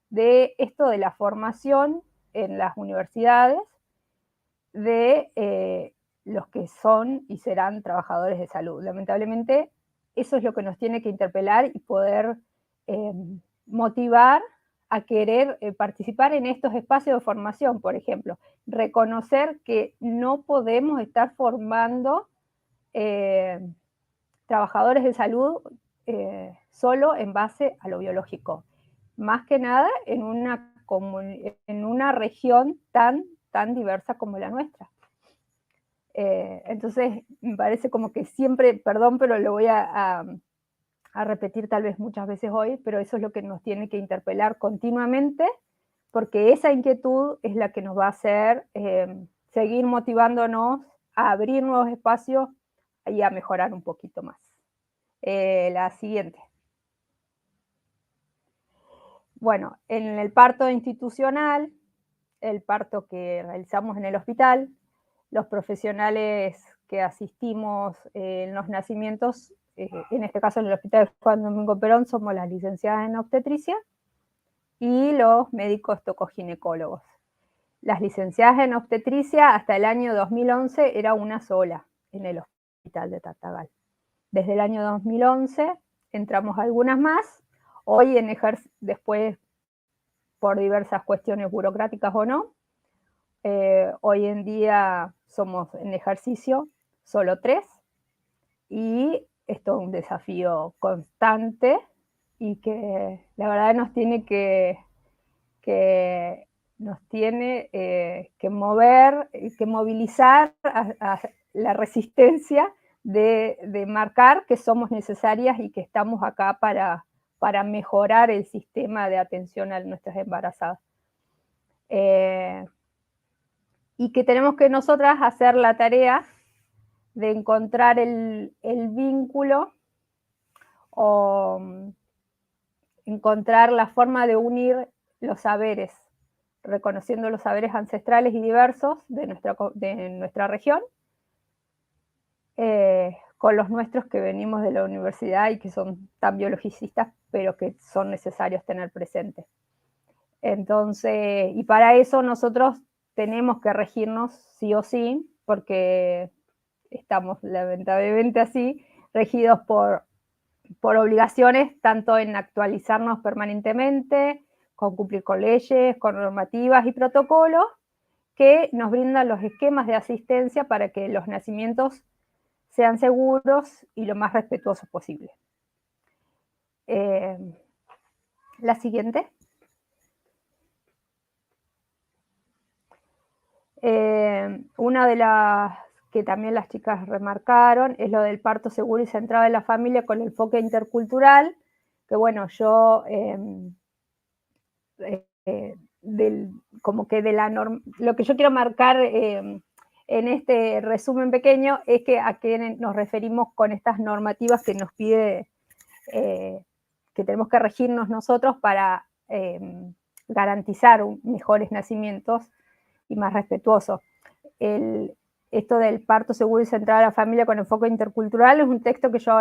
de esto de la formación en las universidades de los que son y serán trabajadores de salud. Lamentablemente, eso es lo que nos tiene que interpelar y poder motivar a querer participar en estos espacios de formación, por ejemplo. Reconocer que no podemos estar formando trabajadores de salud solo en base a lo biológico. Más que nada en una región tan diversa como la nuestra. Entonces, me parece como que siempre, perdón, pero lo voy a repetir tal vez muchas veces hoy, pero eso es lo que nos tiene que interpelar continuamente, porque esa inquietud es la que nos va a hacer seguir motivándonos a abrir nuevos espacios y a mejorar un poquito más. La siguiente. Bueno, en el parto institucional, el parto que realizamos en el hospital, los profesionales que asistimos en los nacimientos, en este caso en el Hospital Juan Domingo Perón, somos las licenciadas en obstetricia y los médicos tocoginecólogos. Las licenciadas en obstetricia hasta el año 2011 era una sola en el Hospital de Tartagal. Desde el año 2011 entramos algunas más. Hoy después, por diversas cuestiones burocráticas o no, hoy en día somos en ejercicio solo 3 y esto es un desafío constante y que la verdad nos tiene que mover, que movilizar a la resistencia de marcar que somos necesarias y que estamos acá para mejorar el sistema de atención a nuestras embarazadas. Y que tenemos que nosotras hacer la tarea de encontrar el vínculo o encontrar la forma de unir los saberes, reconociendo los saberes ancestrales y diversos de nuestra región, con los nuestros que venimos de la universidad y que son tan biologicistas, pero que son necesarios tener presentes. Entonces, y para eso nosotros tenemos que regirnos sí o sí, porque estamos lamentablemente así, regidos por obligaciones, tanto en actualizarnos permanentemente, con cumplir con leyes, con normativas y protocolos, que nos brindan los esquemas de asistencia para que los nacimientos sean seguros y lo más respetuosos posible. La siguiente. Una de las que también las chicas remarcaron es lo del parto seguro y centrado en la familia con enfoque intercultural, que bueno, yo lo que yo quiero marcar en este resumen pequeño es que a qué nos referimos con estas normativas que nos pide que tenemos que regirnos nosotros para garantizar mejores nacimientos y más respetuosos. Esto del parto seguro y centrado a la familia con enfoque intercultural es un texto que yo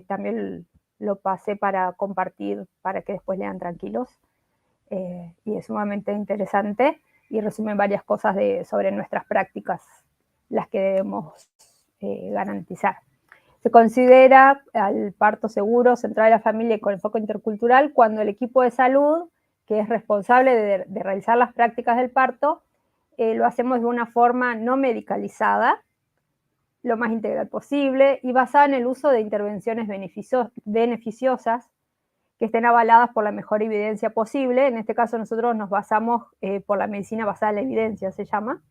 también lo pasé para compartir, para que después lean tranquilos. Y es sumamente interesante y resume varias cosas sobre nuestras prácticas, las que debemos garantizar. Se considera al parto seguro, centrado en la familia y con enfoque intercultural cuando el equipo de salud, que es responsable de realizar las prácticas del parto, lo hacemos de una forma no medicalizada, lo más integral posible y basada en el uso de intervenciones beneficiosas que estén avaladas por la mejor evidencia posible. En este caso nosotros nos basamos por la medicina basada en la evidencia, se llama,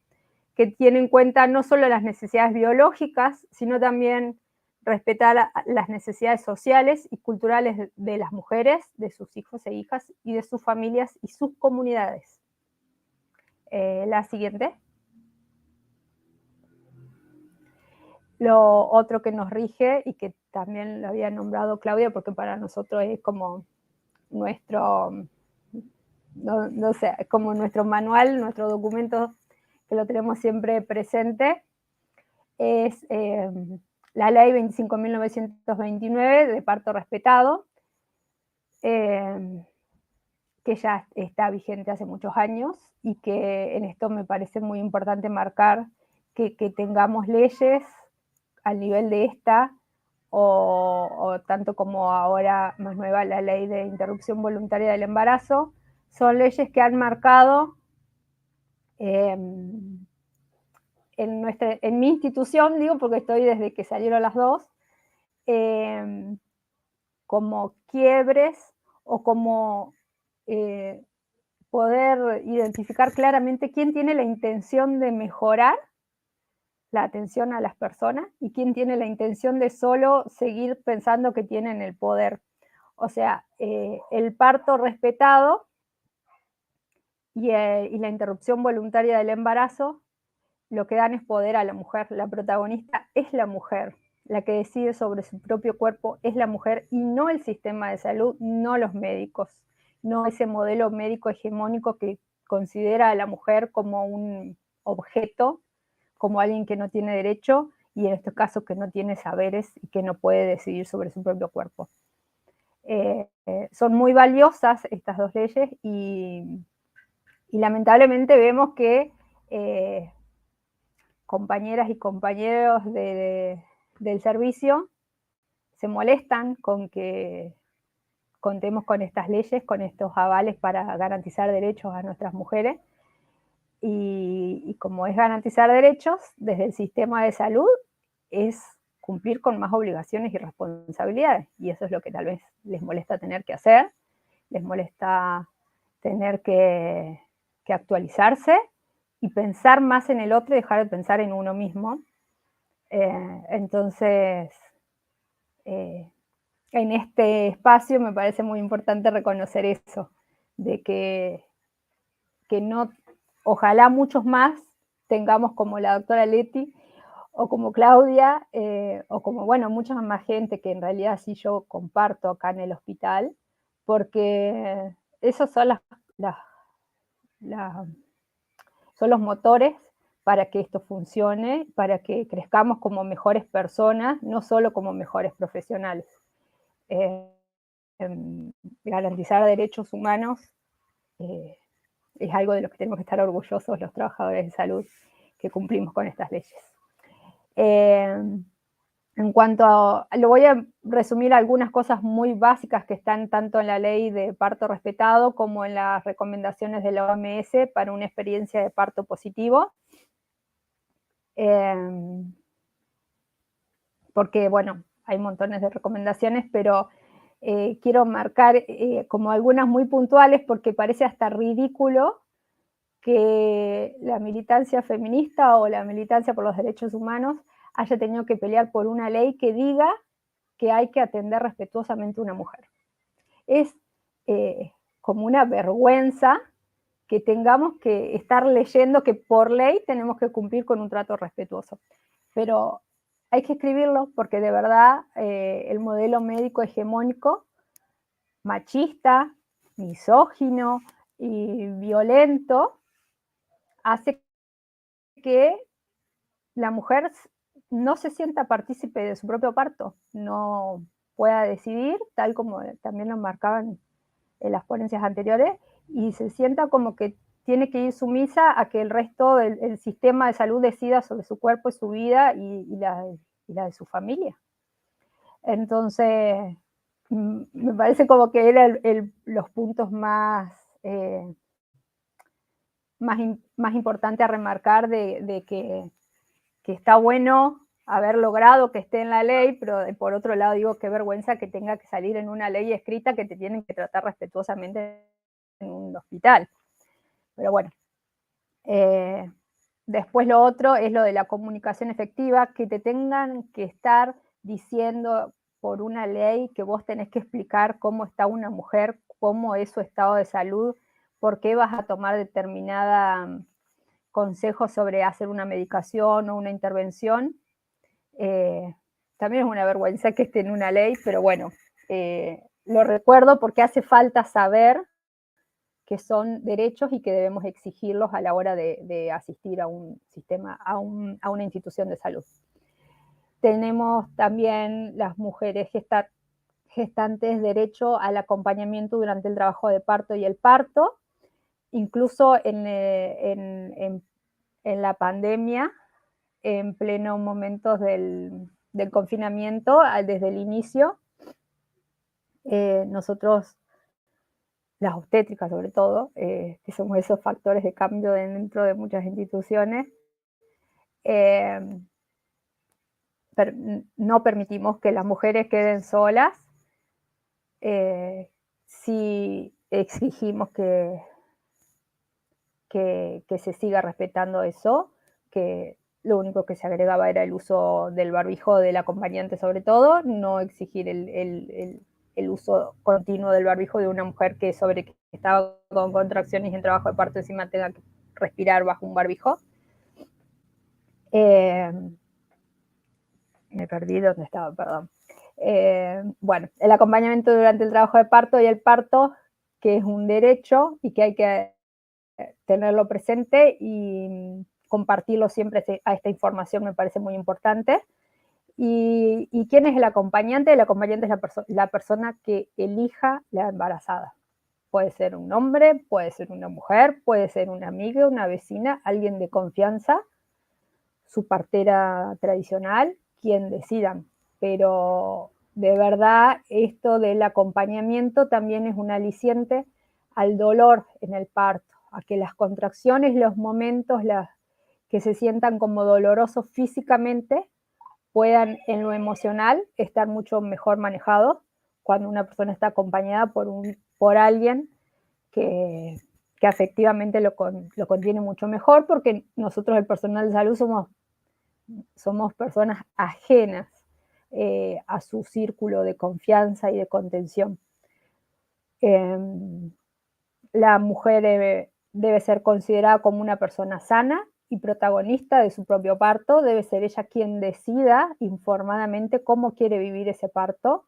que tiene en cuenta no solo las necesidades biológicas, sino también respetar las necesidades sociales y culturales de las mujeres, de sus hijos e hijas y de sus familias y sus comunidades. La siguiente. Lo otro que nos rige y que también lo había nombrado Claudia porque para nosotros es como nuestro, no sé, es como nuestro manual, nuestro documento que lo tenemos siempre presente, es la ley 25.929 de parto respetado, que ya está vigente hace muchos años y que en esto me parece muy importante marcar que tengamos leyes al nivel de esta o tanto como ahora más nueva la ley de interrupción voluntaria del embarazo, son leyes que han marcado en mi institución, digo, porque estoy desde que salieron las dos, como quiebres o como poder identificar claramente quién tiene la intención de mejorar la atención a las personas y quién tiene la intención de solo seguir pensando que tienen el poder. O sea, el parto respetado y la interrupción voluntaria del embarazo lo que dan es poder a la mujer. La protagonista es la mujer. La que decide sobre su propio cuerpo es la mujer y no el sistema de salud, no los médicos, no ese modelo médico hegemónico que considera a la mujer como un objeto, como alguien que no tiene derecho y en este caso que no tiene saberes y que no puede decidir sobre su propio cuerpo. Son muy valiosas estas dos leyes y lamentablemente vemos que compañeras y compañeros del servicio se molestan con que contemos con estas leyes, con estos avales para garantizar derechos a nuestras mujeres. Y como es garantizar derechos, desde el sistema de salud es cumplir con más obligaciones y responsabilidades. Y eso es lo que tal vez les molesta tener que hacer, les molesta tener que actualizarse y pensar más en el otro y dejar de pensar en uno mismo. Entonces, en este espacio me parece muy importante reconocer eso, de que no, ojalá muchos más tengamos como la doctora Leti o como Claudia, o como, bueno, mucha más gente que en realidad sí yo comparto acá en el hospital, porque esos son son los motores para que esto funcione, para que crezcamos como mejores personas, no solo como mejores profesionales. Garantizar derechos humanos es algo de lo que tenemos que estar orgullosos los trabajadores de salud que cumplimos con estas leyes. En cuanto a, lo voy a resumir algunas cosas muy básicas que están tanto en la ley de parto respetado como en las recomendaciones de la OMS para una experiencia de parto positivo. Porque, bueno, hay montones de recomendaciones, pero quiero marcar como algunas muy puntuales porque parece hasta ridículo que la militancia feminista o la militancia por los derechos humanos haya tenido que pelear por una ley que diga que hay que atender respetuosamente a una mujer. Es como una vergüenza que tengamos que estar leyendo que por ley tenemos que cumplir con un trato respetuoso. Pero hay que escribirlo porque de verdad el modelo médico hegemónico, machista, misógino y violento hace que la mujer no se sienta partícipe de su propio parto, no pueda decidir, tal como también lo marcaban en las ponencias anteriores, y se sienta como que tiene que ir sumisa a que el resto del sistema de salud decida sobre su cuerpo y su vida y la de su familia. Entonces, me parece como que eran los puntos más importantes a remarcar de que está bueno haber logrado que esté en la ley, pero por otro lado digo qué vergüenza que tenga que salir en una ley escrita que te tienen que tratar respetuosamente en un hospital. Pero bueno, después lo otro es lo de la comunicación efectiva, que te tengan que estar diciendo por una ley que vos tenés que explicar cómo está una mujer, cómo es su estado de salud, por qué vas a tomar determinada consejo sobre hacer una medicación o una intervención. También es una vergüenza que esté en una ley, pero bueno, lo recuerdo porque hace falta saber que son derechos y que debemos exigirlos a la hora de asistir a un sistema, a una institución de salud. Tenemos también las mujeres gestantes derecho al acompañamiento durante el trabajo de parto y el parto, incluso en la pandemia, en pleno momentos del confinamiento, desde el inicio, nosotros las obstétricas sobre todo, que somos esos factores de cambio dentro de muchas instituciones, no permitimos que las mujeres queden solas. Sí exigimos que se siga respetando eso, que lo único que se agregaba era el uso del barbijo del acompañante sobre todo, no exigir el uso continuo del barbijo de una mujer que estaba con contracciones y en trabajo de parto encima tenga que respirar bajo un barbijo. Me perdí donde estaba, perdón. Bueno, el acompañamiento durante el trabajo de parto y el parto, que es un derecho y que hay que tenerlo presente y compartirlo siempre a esta información me parece muy importante. ¿Y quién es el acompañante? El acompañante es la persona que elija la embarazada. Puede ser un hombre, puede ser una mujer, puede ser una amiga, una vecina, alguien de confianza, su partera tradicional, quien decidan. Pero de verdad esto del acompañamiento también es un aliciente al dolor en el parto, a que las contracciones, los momentos que se sientan como dolorosos físicamente, puedan en lo emocional estar mucho mejor manejados cuando una persona está acompañada por alguien que afectivamente lo contiene mucho mejor, porque nosotros el personal de salud somos personas ajenas a su círculo de confianza y de contención. La mujer debe ser considerada como una persona sana y protagonista de su propio parto, debe ser ella quien decida informadamente cómo quiere vivir ese parto.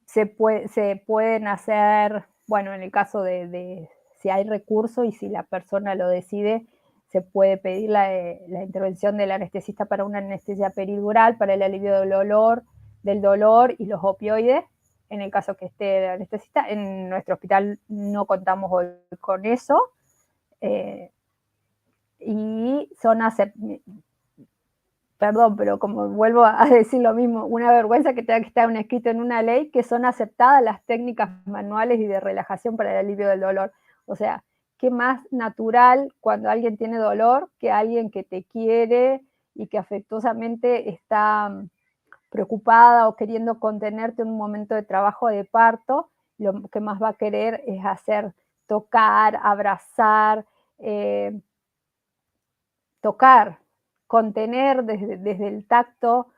Se pueden hacer, bueno, en el caso de si hay recursos y si la persona lo decide, se puede pedir la intervención del anestesista para una anestesia peridural, para el alivio del dolor y los opioides, en el caso que esté el anestesista. En nuestro hospital no contamos hoy con eso. Y son perdón, pero como vuelvo a decir lo mismo, una vergüenza que tenga que estar escrito en una ley, que son aceptadas las técnicas manuales y de relajación para el alivio del dolor. O sea, ¿qué más natural cuando alguien tiene dolor que alguien que te quiere y que afectuosamente está preocupada o queriendo contenerte en un momento de trabajo de parto? Lo que más va a querer es tocar, abrazar, tocar, contener desde el tacto,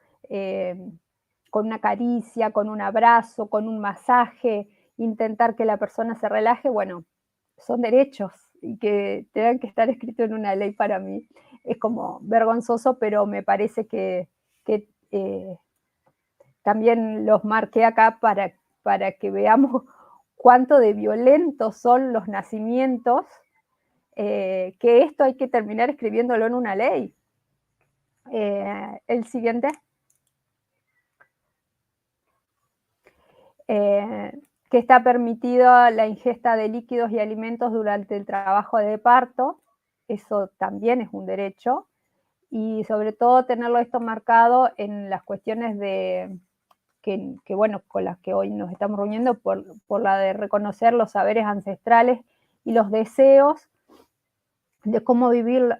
con una caricia, con un abrazo, con un masaje, intentar que la persona se relaje. Bueno, son derechos y que tengan que estar escritos en una ley, para mí es como vergonzoso, pero me parece que también los marqué acá para que veamos cuánto de violentos son los nacimientos, que esto hay que terminar escribiéndolo en una ley. El siguiente. Que está permitida la ingesta de líquidos y alimentos durante el trabajo de parto. Eso también es un derecho. Y sobre todo tenerlo esto marcado en las cuestiones que bueno, con las que hoy nos estamos reuniendo, por la de reconocer los saberes ancestrales y los deseos de cómo vivir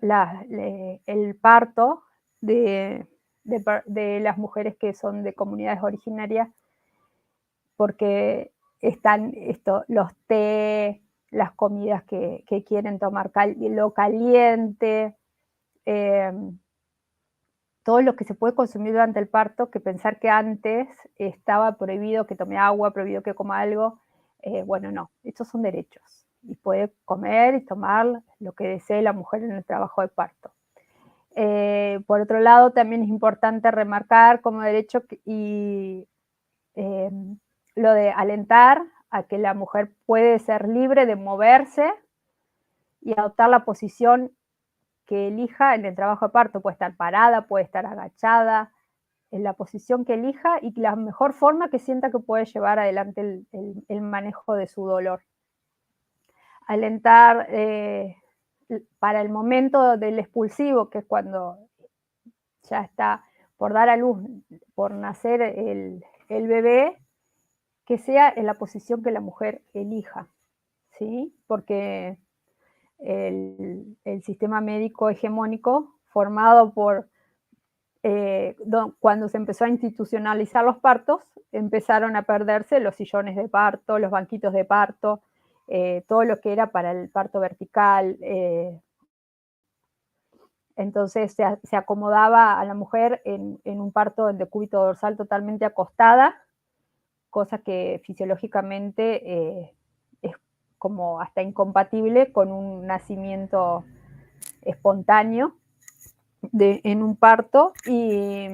el parto de las mujeres que son de comunidades originarias, porque están los té, las comidas que quieren tomar lo caliente, todo lo que se puede consumir durante el parto, que pensar que antes estaba prohibido que tome agua, prohibido que coma algo. Bueno, no, estos son derechos y puede comer y tomar lo que desee la mujer en el trabajo de parto. Por otro lado, también es importante remarcar como derecho lo de alentar a que la mujer puede ser libre de moverse y adoptar la posición que elija en el trabajo de parto. Puede estar parada, puede estar agachada, en la posición que elija y la mejor forma que sienta que puede llevar adelante el manejo de su dolor. Alentar para el momento del expulsivo, que es cuando ya está por dar a luz, por nacer el bebé, que sea en la posición que la mujer elija, ¿sí? Porque el sistema médico hegemónico formado por, cuando se empezó a institucionalizar los partos, empezaron a perderse los sillones de parto, los banquitos de parto, todo lo que era para el parto vertical. Entonces se acomodaba a la mujer en un parto de cúbito dorsal totalmente acostada, cosa que fisiológicamente es como hasta incompatible con un nacimiento espontáneo en un parto. Y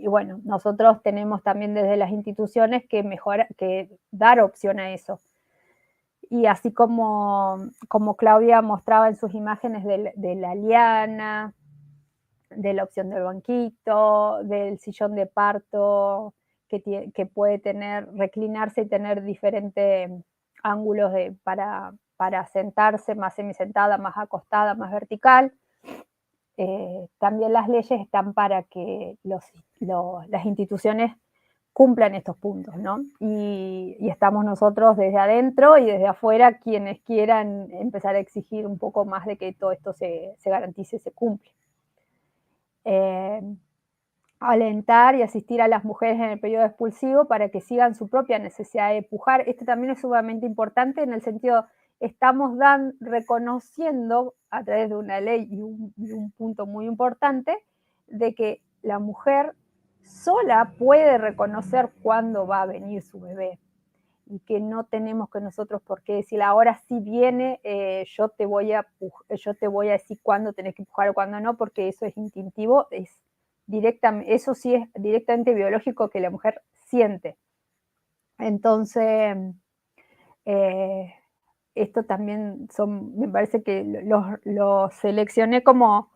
bueno, nosotros tenemos también desde las instituciones que dar opción a eso. Y así como Claudia mostraba en sus imágenes de la liana, de la opción del banquito, del sillón de parto, que puede reclinarse y tener diferentes ángulos para sentarse, más semisentada, más acostada, más vertical. También las leyes están para que las instituciones cumplan estos puntos, ¿no? Y estamos nosotros desde adentro y desde afuera quienes quieran empezar a exigir un poco más de que todo esto se garantice, se cumple. Alentar y asistir a las mujeres en el periodo expulsivo para que sigan su propia necesidad de pujar. Esto también es sumamente importante en el sentido, estamos reconociendo a través de una ley y un punto muy importante de que la mujer sola puede reconocer cuándo va a venir su bebé y que no tenemos que nosotros por qué decir, ahora sí viene, yo te voy a decir cuándo tenés que pujar o cuándo no, porque eso es instintivo, eso sí es directamente biológico que la mujer siente. Entonces, esto también me parece que lo seleccioné como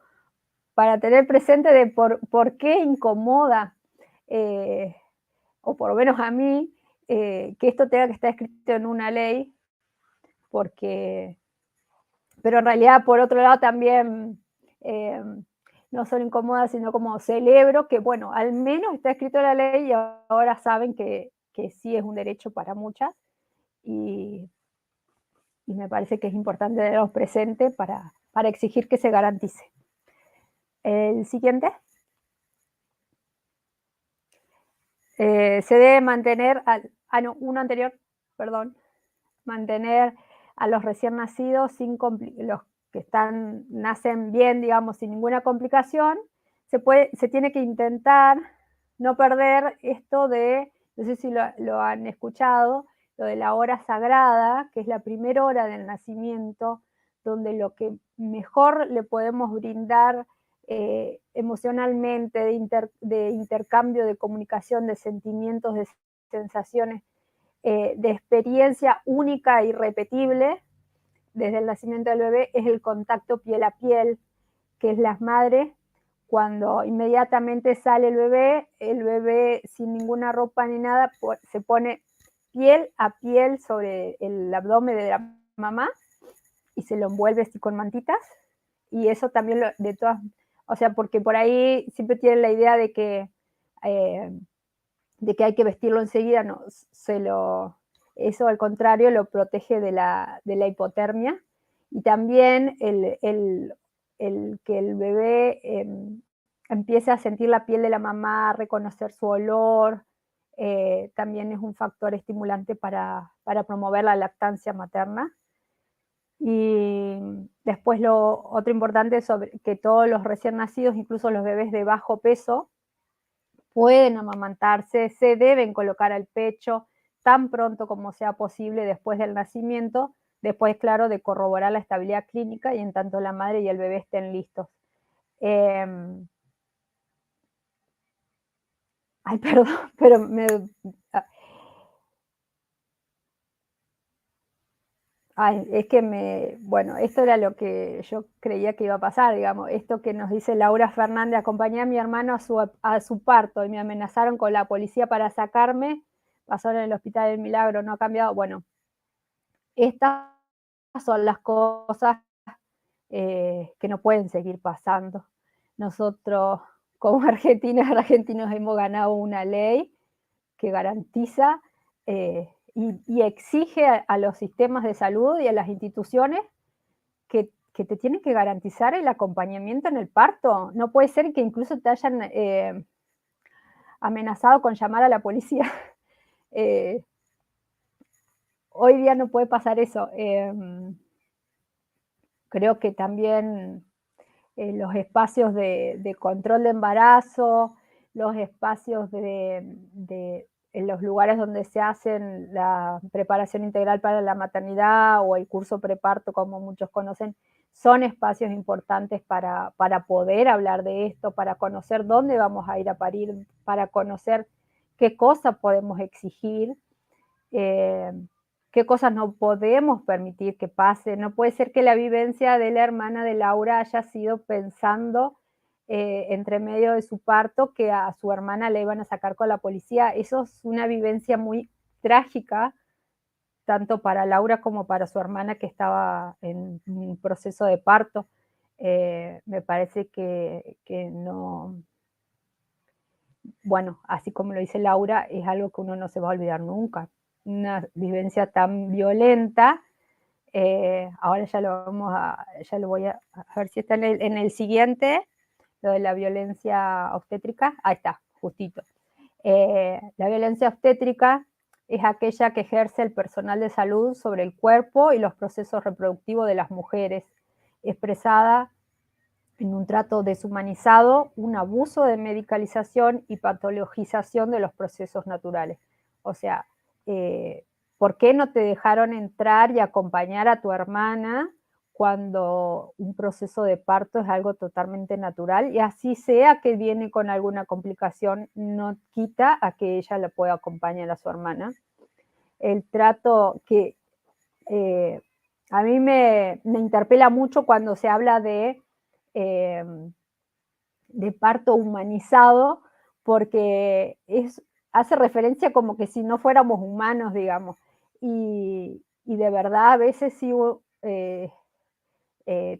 para tener presente de por qué incomoda, o por lo menos a mí, que esto tenga que estar escrito en una ley, pero en realidad por otro lado también no solo incomoda, sino como celebro que, bueno, al menos está escrito en la ley y ahora saben que sí es un derecho para muchas, y me parece que es importante tenerlos presentes para exigir que se garantice. El siguiente. Se debe mantener, uno anterior, perdón, mantener a los recién nacidos, los que nacen bien, digamos, sin ninguna complicación. Se tiene que intentar no perder esto no sé si lo han escuchado, lo de la hora sagrada, que es la primera hora del nacimiento, donde lo que mejor le podemos brindar emocionalmente, de intercambio, de comunicación, de sentimientos, de sensaciones, de experiencia única e irrepetible desde el nacimiento del bebé, es el contacto piel a piel, que es las madres, cuando inmediatamente sale el bebé sin ninguna ropa ni nada, se pone piel a piel sobre el abdomen de la mamá y se lo envuelve así con mantitas, y eso también o sea, porque por ahí siempre tienen la idea de que hay que vestirlo enseguida, no, eso al contrario lo protege de la hipotermia, y también el que el bebé empiece a sentir la piel de la mamá, a reconocer su olor, también es un factor estimulante para promover la lactancia materna. Y después otro importante es que todos los recién nacidos, incluso los bebés de bajo peso, pueden amamantarse, se deben colocar al pecho tan pronto como sea posible después del nacimiento, después, claro, de corroborar la estabilidad clínica y en tanto la madre y el bebé estén listos. Ay, perdón, pero es que bueno, esto era lo que yo creía que iba a pasar, digamos, esto que nos dice Laura Fernández: acompañé a mi hermano a su parto y me amenazaron con la policía para sacarme, pasó en el Hospital del Milagro, no ha cambiado. Bueno, estas son las cosas que no pueden seguir pasando. Nosotros, como argentinos hemos ganado una ley garantiza y exige a los sistemas de salud y a las instituciones que te tienen que garantizar el acompañamiento en el parto. No puede ser que incluso te hayan amenazado con llamar a la policía. Hoy día no puede pasar eso. Creo que también los espacios de control de embarazo, los espacios en los lugares donde se hacen la preparación integral para la maternidad o el curso preparto, como muchos conocen, son espacios importantes para poder hablar de esto, para conocer dónde vamos a ir a parir, para conocer qué cosas podemos exigir, qué cosas no podemos permitir que pase. No puede ser que la vivencia de la hermana de Laura haya sido pensando entre medio de su parto que a su hermana le iban a sacar con la policía. Eso es una vivencia muy trágica, tanto para Laura como para su hermana que estaba en un proceso de parto. Me parece que no, bueno, así como lo dice Laura, es algo que uno no se va a olvidar nunca. Una vivencia tan violenta. Ahora ya lo voy a ver si está en el siguiente, lo de la violencia obstétrica. Ahí está, justito. La violencia obstétrica es aquella que ejerce el personal de salud sobre el cuerpo y los procesos reproductivos de las mujeres, expresada en un trato deshumanizado, un abuso de medicalización y patologización de los procesos naturales. O sea, ¿por qué no te dejaron entrar y acompañar a tu hermana cuando un proceso de parto es algo totalmente natural? Y así sea que viene con alguna complicación, no quita a que ella la pueda acompañar a su hermana. El trato que a mí me interpela mucho cuando se habla de parto humanizado, porque hace referencia como que si no fuéramos humanos, digamos, y de verdad a veces sí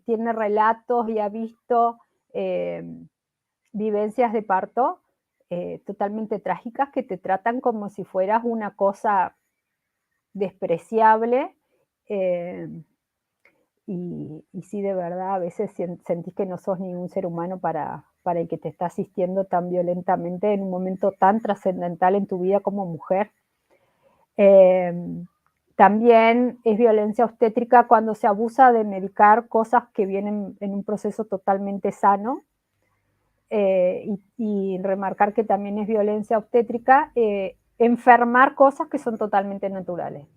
tiene relatos y ha visto vivencias de parto totalmente trágicas que te tratan como si fueras una cosa despreciable. Y sí, de verdad, a veces sentís que no sos ningún ser humano para el que te está asistiendo tan violentamente en un momento tan trascendental en tu vida como mujer. También es violencia obstétrica cuando se abusa de medicar cosas que vienen en un proceso totalmente sano. Y remarcar que también es violencia obstétrica enfermar cosas que son totalmente naturales.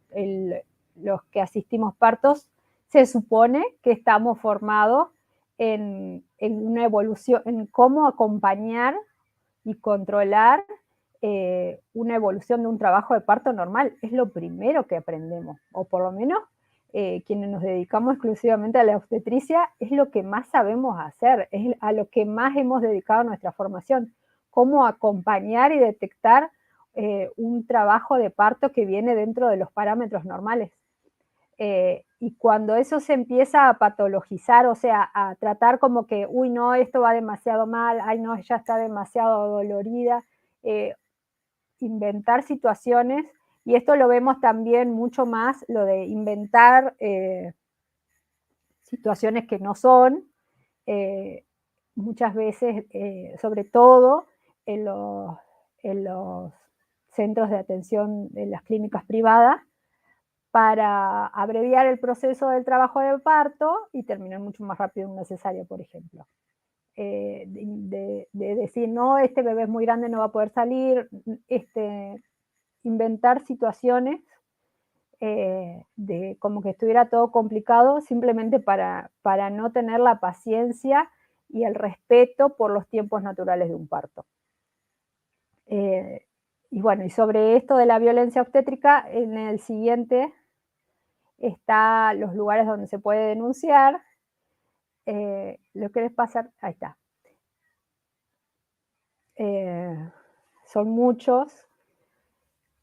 Los que asistimos partos se supone que estamos formados en una evolución, en cómo acompañar y controlar una evolución de un trabajo de parto normal. Es lo primero que aprendemos, o por lo menos quienes nos dedicamos exclusivamente a la obstetricia, es lo que más sabemos hacer, es a lo que más hemos dedicado nuestra formación, cómo acompañar y detectar un trabajo de parto que viene dentro de los parámetros normales. Y cuando eso se empieza a patologizar, o sea, a tratar como que, uy, no, esto va demasiado mal, ay, no, ella está demasiado dolorida, inventar situaciones, y esto lo vemos también mucho más, lo de inventar situaciones que no son, muchas veces, sobre todo en los centros de atención de las clínicas privadas, para abreviar el proceso del trabajo de parto y terminar mucho más rápido una cesárea, por ejemplo. De decir, no, este bebé es muy grande, no va a poder salir, inventar situaciones de como que estuviera todo complicado simplemente para no tener la paciencia y el respeto por los tiempos naturales de un parto. Y bueno, y sobre esto de la violencia obstétrica, en el siguiente está los lugares donde se puede denunciar. Lo que les pasa, ahí está. Son muchos.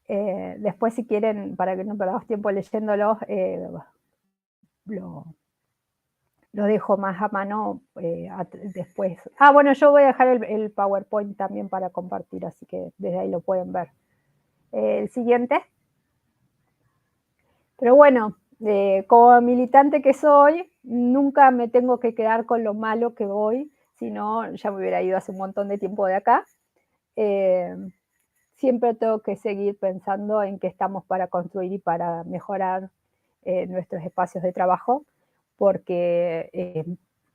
Después, si quieren, para que no perdamos tiempo leyéndolos, lo dejo más a mano después. Bueno, yo voy a dejar el PowerPoint también para compartir, así que desde ahí lo pueden ver. El siguiente. Pero bueno, como militante que soy, nunca me tengo que quedar con lo malo que voy, si no, ya me hubiera ido hace un montón de tiempo de acá. Siempre tengo que seguir pensando en que estamos para construir y para mejorar nuestros espacios de trabajo, porque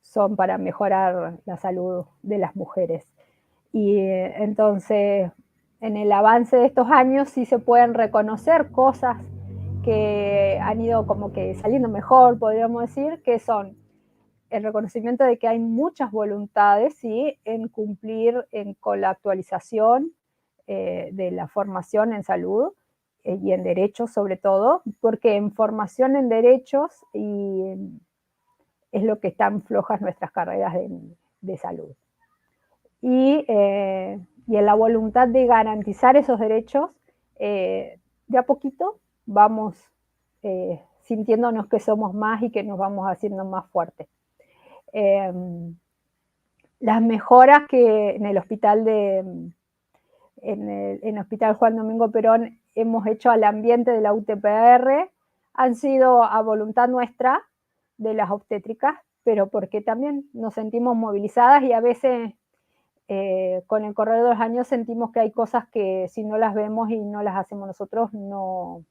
son para mejorar la salud de las mujeres. Y entonces, en el avance de estos años sí se pueden reconocer cosas que han ido como que saliendo mejor, podríamos decir, que son el reconocimiento de que hay muchas voluntades, ¿sí?, en cumplir con la actualización de la formación en salud y en derechos sobre todo, porque en formación en derechos es lo que están flojas nuestras carreras de salud. Y en la voluntad de garantizar esos derechos, de a poquito vamos sintiéndonos que somos más y que nos vamos haciendo más fuertes. Las mejoras que en el hospital en el Hospital Juan Domingo Perón hemos hecho al ambiente de la UTPR han sido a voluntad nuestra, de las obstétricas, pero porque también nos sentimos movilizadas y a veces con el correr de los años sentimos que hay cosas que si no las vemos y no las hacemos nosotros, no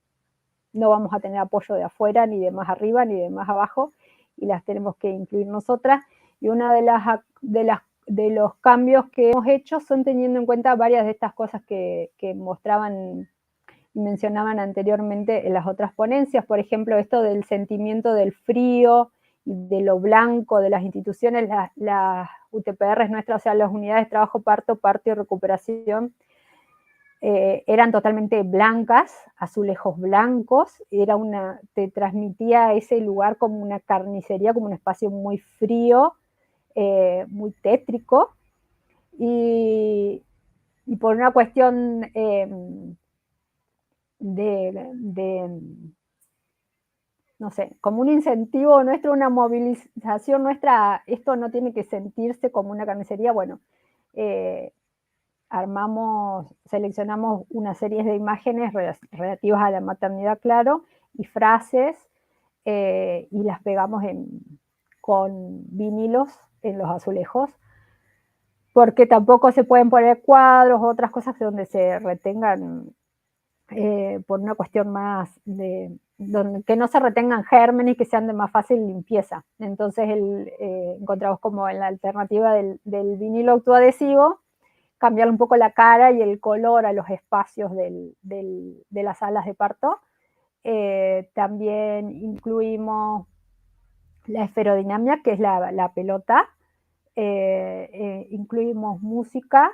vamos a tener apoyo de afuera, ni de más arriba, ni de más abajo, y las tenemos que incluir nosotras. Y una de los cambios que hemos hecho son teniendo en cuenta varias de estas cosas que mostraban y mencionaban anteriormente en las otras ponencias, por ejemplo, esto del sentimiento del frío y de lo blanco de las instituciones, las UTPR nuestras, o sea, las unidades de trabajo parto y recuperación, eran totalmente blancas, azulejos blancos, te transmitía ese lugar como una carnicería, como un espacio muy frío, muy tétrico, y por una cuestión no sé, como un incentivo nuestro, una movilización nuestra, esto no tiene que sentirse como una carnicería, bueno, seleccionamos una serie de imágenes relativas a la maternidad, claro, y frases, y las pegamos con vinilos en los azulejos, porque tampoco se pueden poner cuadros o otras cosas donde se retengan, por una cuestión más que no se retengan gérmenes y que sean de más fácil limpieza. Entonces encontramos como en la alternativa del vinilo autoadhesivo, cambiar un poco la cara y el color a los espacios de las salas de parto. También incluimos la esferodinamia, que es la pelota. Incluimos música,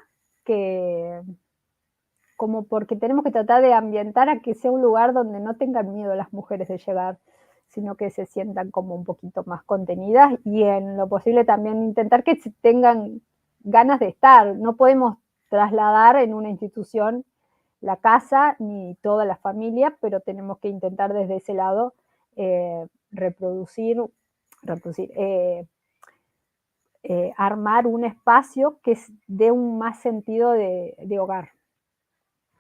como porque tenemos que tratar de ambientar a que sea un lugar donde no tengan miedo las mujeres de llegar, sino que se sientan como un poquito más contenidas y en lo posible también intentar que tengan ganas de estar. No podemos trasladar en una institución la casa ni toda la familia, pero tenemos que intentar desde ese lado armar un espacio que dé un más sentido de hogar.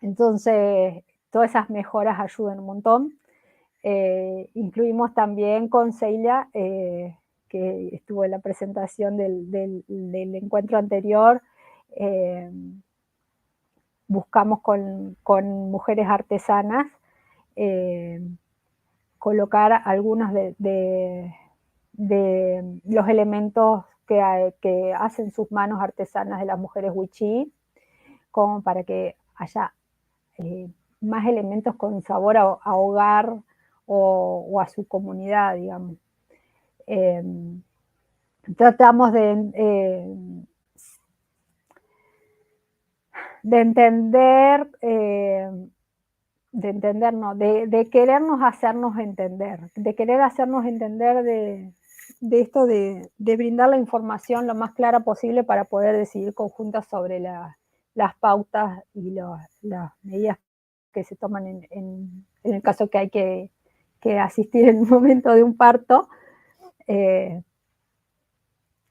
Entonces, todas esas mejoras ayudan un montón. Incluimos también con Celia, que estuvo en la presentación del encuentro anterior, buscamos con mujeres artesanas colocar algunos de los elementos que hacen sus manos artesanas de las mujeres wichí, como para que haya más elementos con sabor a hogar o a su comunidad, digamos. Tratamos de querernos hacernos entender, de querer hacernos entender de esto de brindar la información lo más clara posible para poder decidir conjuntas sobre las pautas y las medidas que se toman en el caso que hay que asistir en el momento de un parto.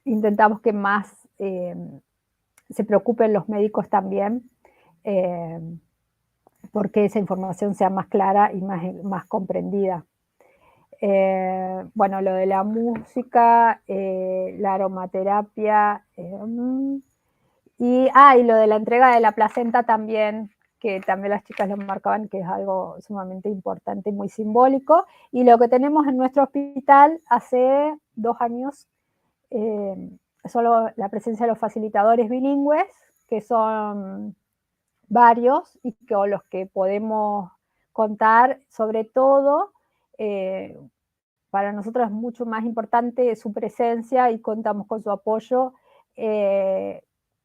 Intentamos que más se preocupen los médicos también, porque esa información sea más clara y más comprendida. Bueno, lo de la música, la aromaterapia, y lo de la entrega de la placenta también, que también las chicas lo marcaban, que es algo sumamente importante y muy simbólico. Y lo que tenemos en nuestro hospital hace 2 años, solo la presencia de los facilitadores bilingües, que son varios y con los que podemos contar, sobre todo, para nosotros es mucho más importante su presencia y contamos con su apoyo,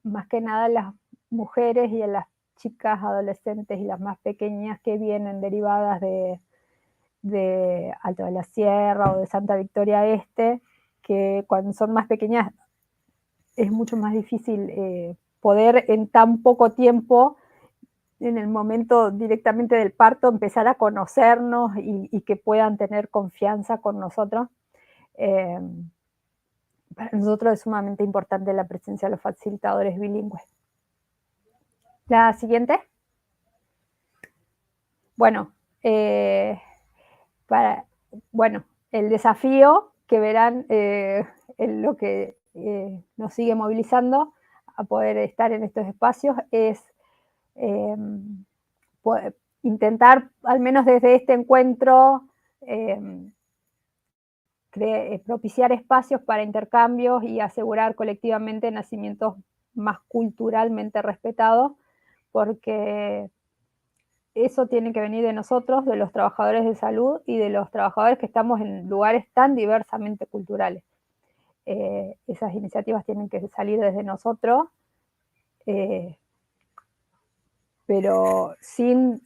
más que nada en las mujeres y en las chicas, adolescentes y las más pequeñas que vienen derivadas de Alto de la Sierra o de Santa Victoria Este, que cuando son más pequeñas es mucho más difícil poder en tan poco tiempo, en el momento directamente del parto, empezar a conocernos y que puedan tener confianza con nosotros. Para nosotros es sumamente importante la presencia de los facilitadores bilingües. La siguiente. Bueno, el desafío que verán en lo que nos sigue movilizando a poder estar en estos espacios es intentar, al menos desde este encuentro, propiciar espacios para intercambios y asegurar colectivamente nacimientos más culturalmente respetados, porque eso tiene que venir de nosotros, de los trabajadores de salud y de los trabajadores que estamos en lugares tan diversamente culturales. Esas iniciativas tienen que salir desde nosotros, pero sin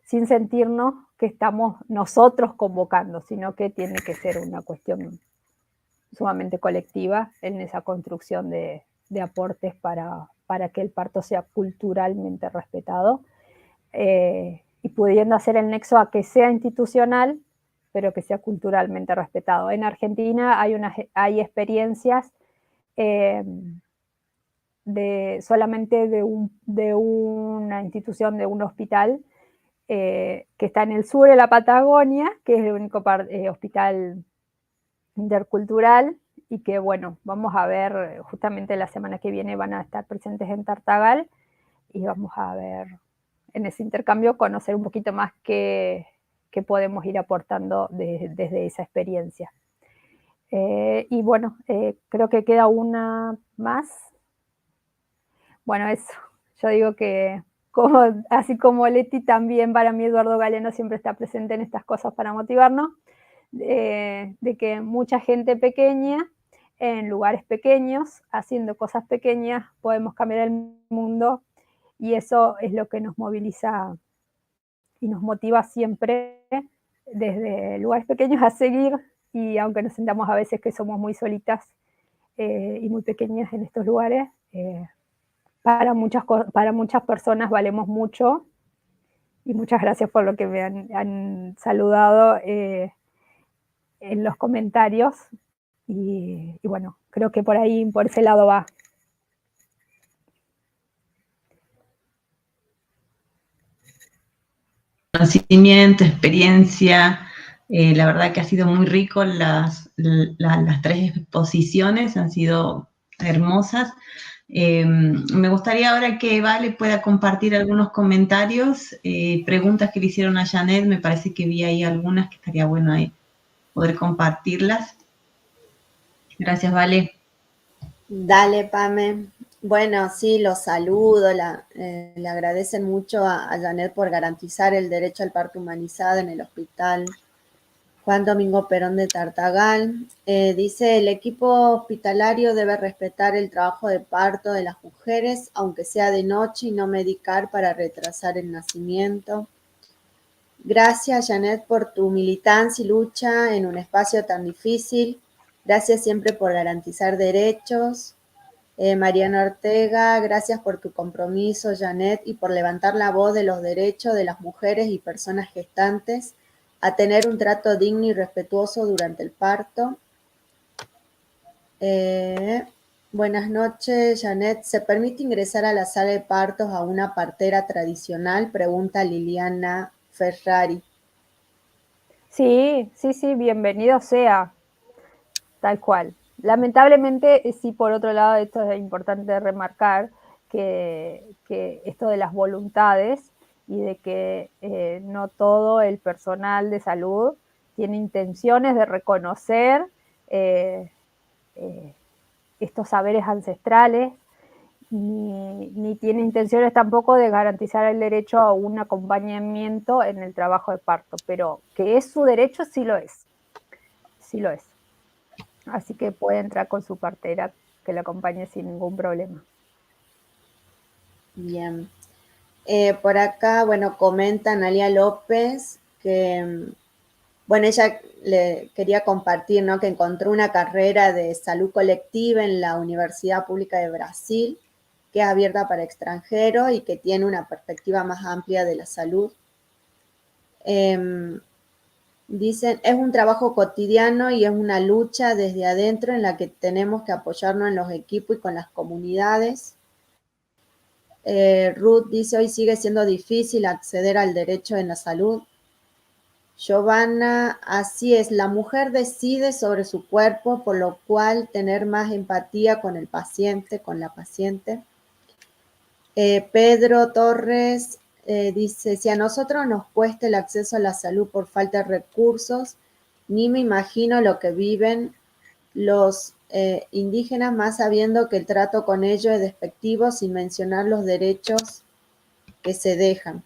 sentirnos que estamos nosotros convocando, sino que tiene que ser una cuestión sumamente colectiva en esa construcción de aportes para que el parto sea culturalmente respetado, y pudiendo hacer el nexo a que sea institucional, pero que sea culturalmente respetado. En Argentina hay experiencias solamente de una institución, de un hospital, que está en el sur de la Patagonia, que es el único hospital intercultural, y que, bueno, vamos a ver, justamente la semana que viene van a estar presentes en Tartagal, y vamos a ver en ese intercambio, conocer un poquito más qué podemos ir aportando desde esa experiencia. Y bueno, creo que queda una más. Bueno, eso, yo digo que así como Leti, también para mí Eduardo Galeno siempre está presente en estas cosas para motivarnos, de que mucha gente pequeña, en lugares pequeños, haciendo cosas pequeñas, podemos cambiar el mundo, y eso es lo que nos moviliza y nos motiva siempre desde lugares pequeños a seguir, y aunque nos sentamos a veces que somos muy solitas y muy pequeñas en estos lugares, para muchas personas valemos mucho, y muchas gracias por lo que me han saludado en los comentarios, y bueno, creo que por ese lado va. Conocimiento, experiencia, la verdad que ha sido muy rico, las 3 exposiciones han sido hermosas. Me gustaría ahora que Vale pueda compartir algunos comentarios, preguntas que le hicieron a Janet. Me parece que vi ahí algunas que estaría bueno ahí poder compartirlas. Gracias, Vale. Dale, Pame. Bueno, sí, los saludo, le agradecen mucho a Janet por garantizar el derecho al parto humanizado en el hospital Juan Domingo Perón de Tartagal. Dice, el equipo hospitalario debe respetar el trabajo de parto de las mujeres, aunque sea de noche, y no medicar para retrasar el nacimiento. Gracias, Janet, por tu militancia y lucha en un espacio tan difícil. Gracias siempre por garantizar derechos. Mariana Ortega, gracias por tu compromiso, Janet, y por levantar la voz de los derechos de las mujeres y personas gestantes a tener un trato digno y respetuoso durante el parto. Buenas noches, Janet. ¿Se permite ingresar a la sala de partos a una partera tradicional? Pregunta Liliana Ferrari. Sí, bienvenido sea, tal cual. Lamentablemente, sí, por otro lado, esto es importante remarcar, que esto de las voluntades y de que no todo el personal de salud tiene intenciones de reconocer estos saberes ancestrales, ni tiene intenciones tampoco de garantizar el derecho a un acompañamiento en el trabajo de parto, pero que es su derecho, sí lo es. Sí lo es. Así que puede entrar con su partera que la acompañe sin ningún problema. Bien. Por acá, bueno, comenta Analia López que, bueno, ella le quería compartir, ¿no? Que encontró una carrera de salud colectiva en la Universidad Pública de Brasil, que es abierta para extranjeros y que tiene una perspectiva más amplia de la salud. Dicen, es un trabajo cotidiano y es una lucha desde adentro en la que tenemos que apoyarnos en los equipos y con las comunidades. Ruth dice, hoy sigue siendo difícil acceder al derecho en la salud. Giovanna, así es, la mujer decide sobre su cuerpo, por lo cual tener más empatía con el paciente, con la paciente. Pedro Torres dice, si a nosotros nos cuesta el acceso a la salud por falta de recursos, ni me imagino lo que viven los indígenas, más sabiendo que el trato con ellos es despectivo, sin mencionar los derechos que se dejan.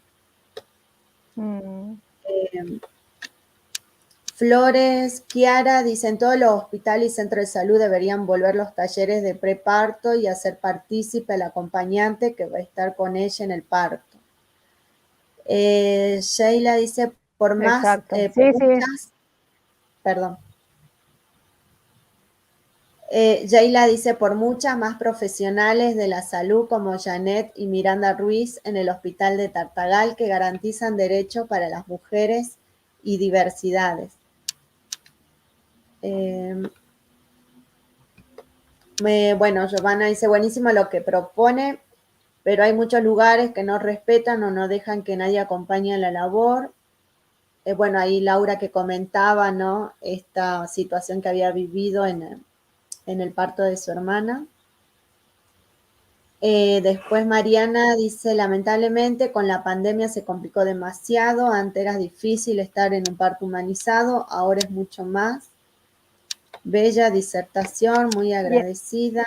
Flores, Kiara dice, en todos los hospitales y centros de salud deberían volver los talleres de preparto y hacer partícipe al acompañante que va a estar con ella en el parto. Sheila dice, por más, Exacto. Perdón. Sheila dice, por muchas más profesionales de la salud como Janet y Miranda Ruiz en el hospital de Tartagal que garantizan derechos para las mujeres y diversidades. Bueno, Giovanna dice, buenísimo lo que propone, pero hay muchos lugares que no respetan o no dejan que nadie acompañe a la labor. Bueno, ahí Laura que comentaba, ¿no? Esta situación que había vivido en el parto de su hermana. Después Mariana dice, lamentablemente con la pandemia se complicó demasiado, antes era difícil estar en un parto humanizado, ahora es mucho más. Bella disertación, muy agradecida.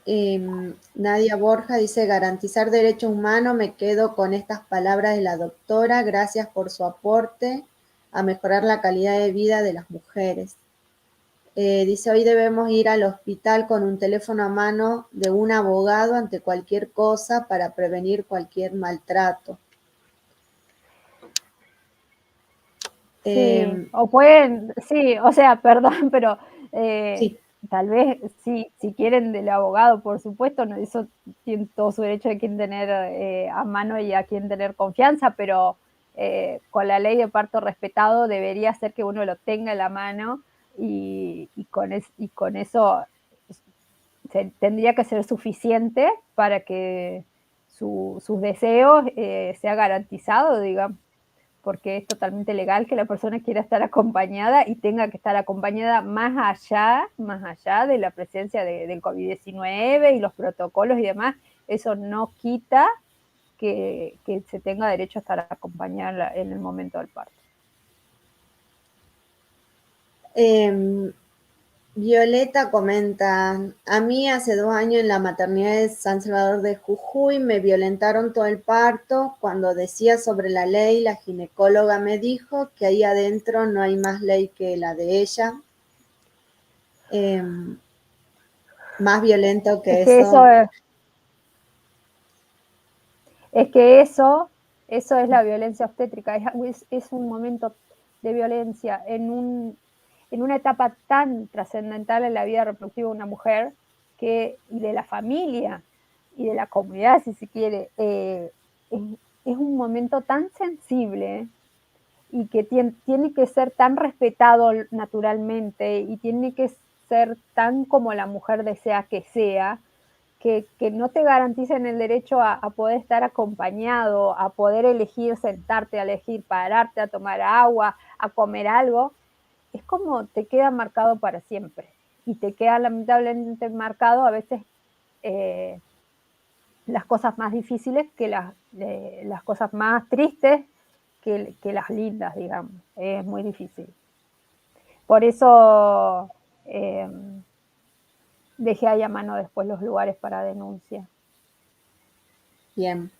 Nadia Borja dice, garantizar derechos humanos, me quedo con estas palabras de la doctora, gracias por su aporte a mejorar la calidad de vida de las mujeres. Dice, hoy debemos ir al hospital con un teléfono a mano de un abogado ante cualquier cosa para prevenir cualquier maltrato. Sí, o pueden, sí, o sea, perdón, pero sí. Tal vez si quieren del abogado, por supuesto, no, eso tiene todo su derecho de quien tener a mano y a quien tener confianza, pero con la ley de parto respetado debería ser que uno lo tenga en la mano y con eso tendría que ser suficiente para que sus deseos sea garantizado, digamos, porque es totalmente legal que la persona quiera estar acompañada y tenga que estar acompañada más allá de la presencia del COVID-19 y los protocolos y demás. Eso no quita que se tenga derecho a estar acompañada en el momento del parto. Violeta comenta, a mí hace 2 años en la maternidad de San Salvador de Jujuy me violentaron todo el parto. Cuando decía sobre la ley, la ginecóloga me dijo que ahí adentro no hay más ley que la de ella. Más violento que eso. Es que eso es la violencia obstétrica, es un momento de violencia en una etapa tan trascendental en la vida reproductiva de una mujer y de la familia y de la comunidad, si se quiere, es un momento tan sensible y que tiene que ser tan respetado naturalmente y tiene que ser tan como la mujer desea que sea, que no te garanticen el derecho a poder estar acompañado, a poder elegir sentarte, a elegir pararte, a tomar agua, a comer algo, es como te queda marcado para siempre. Y te queda lamentablemente marcado a veces las cosas más difíciles que las cosas más tristes que las lindas, digamos. Es muy difícil. Por eso dejé ahí a mano después los lugares para denuncia. Bien.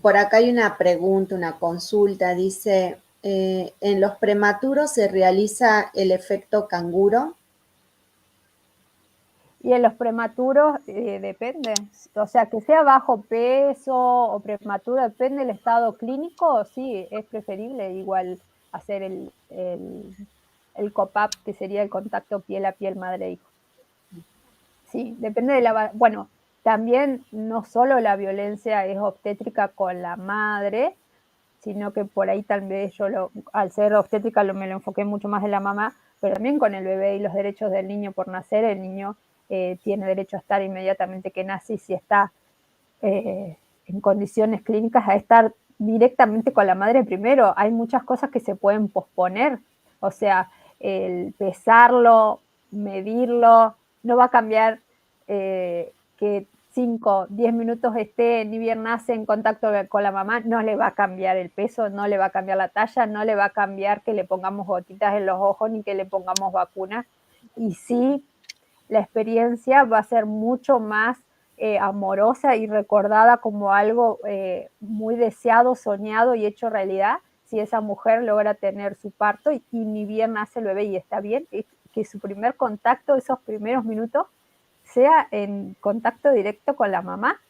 Por acá hay una pregunta, una consulta. Dice, ¿en los prematuros se realiza el efecto canguro? Y en los prematuros depende, o sea, que sea bajo peso o prematuro, depende del estado clínico, sí, es preferible igual hacer el COPAP, que sería el contacto piel a piel madre-hijo. Sí, depende de la... Bueno, también no solo la violencia es obstétrica con la madre, sino que por ahí tal vez yo, al ser obstétrica, me lo enfoqué mucho más en la mamá, pero también con el bebé y los derechos del niño por nacer. El niño tiene derecho a estar inmediatamente que nace, y si está en condiciones clínicas, a estar directamente con la madre primero. Hay muchas cosas que se pueden posponer, o sea, el pesarlo, medirlo, no va a cambiar que 5, 10 minutos esté ni bien nace en contacto con la mamá, no le va a cambiar el peso, no le va a cambiar la talla, no le va a cambiar que le pongamos gotitas en los ojos ni que le pongamos vacunas. Y sí, la experiencia va a ser mucho más amorosa y recordada como algo muy deseado, soñado y hecho realidad, si esa mujer logra tener su parto y ni bien nace el bebé y está bien, que su primer contacto, esos primeros minutos, sea en contacto directo con la mamá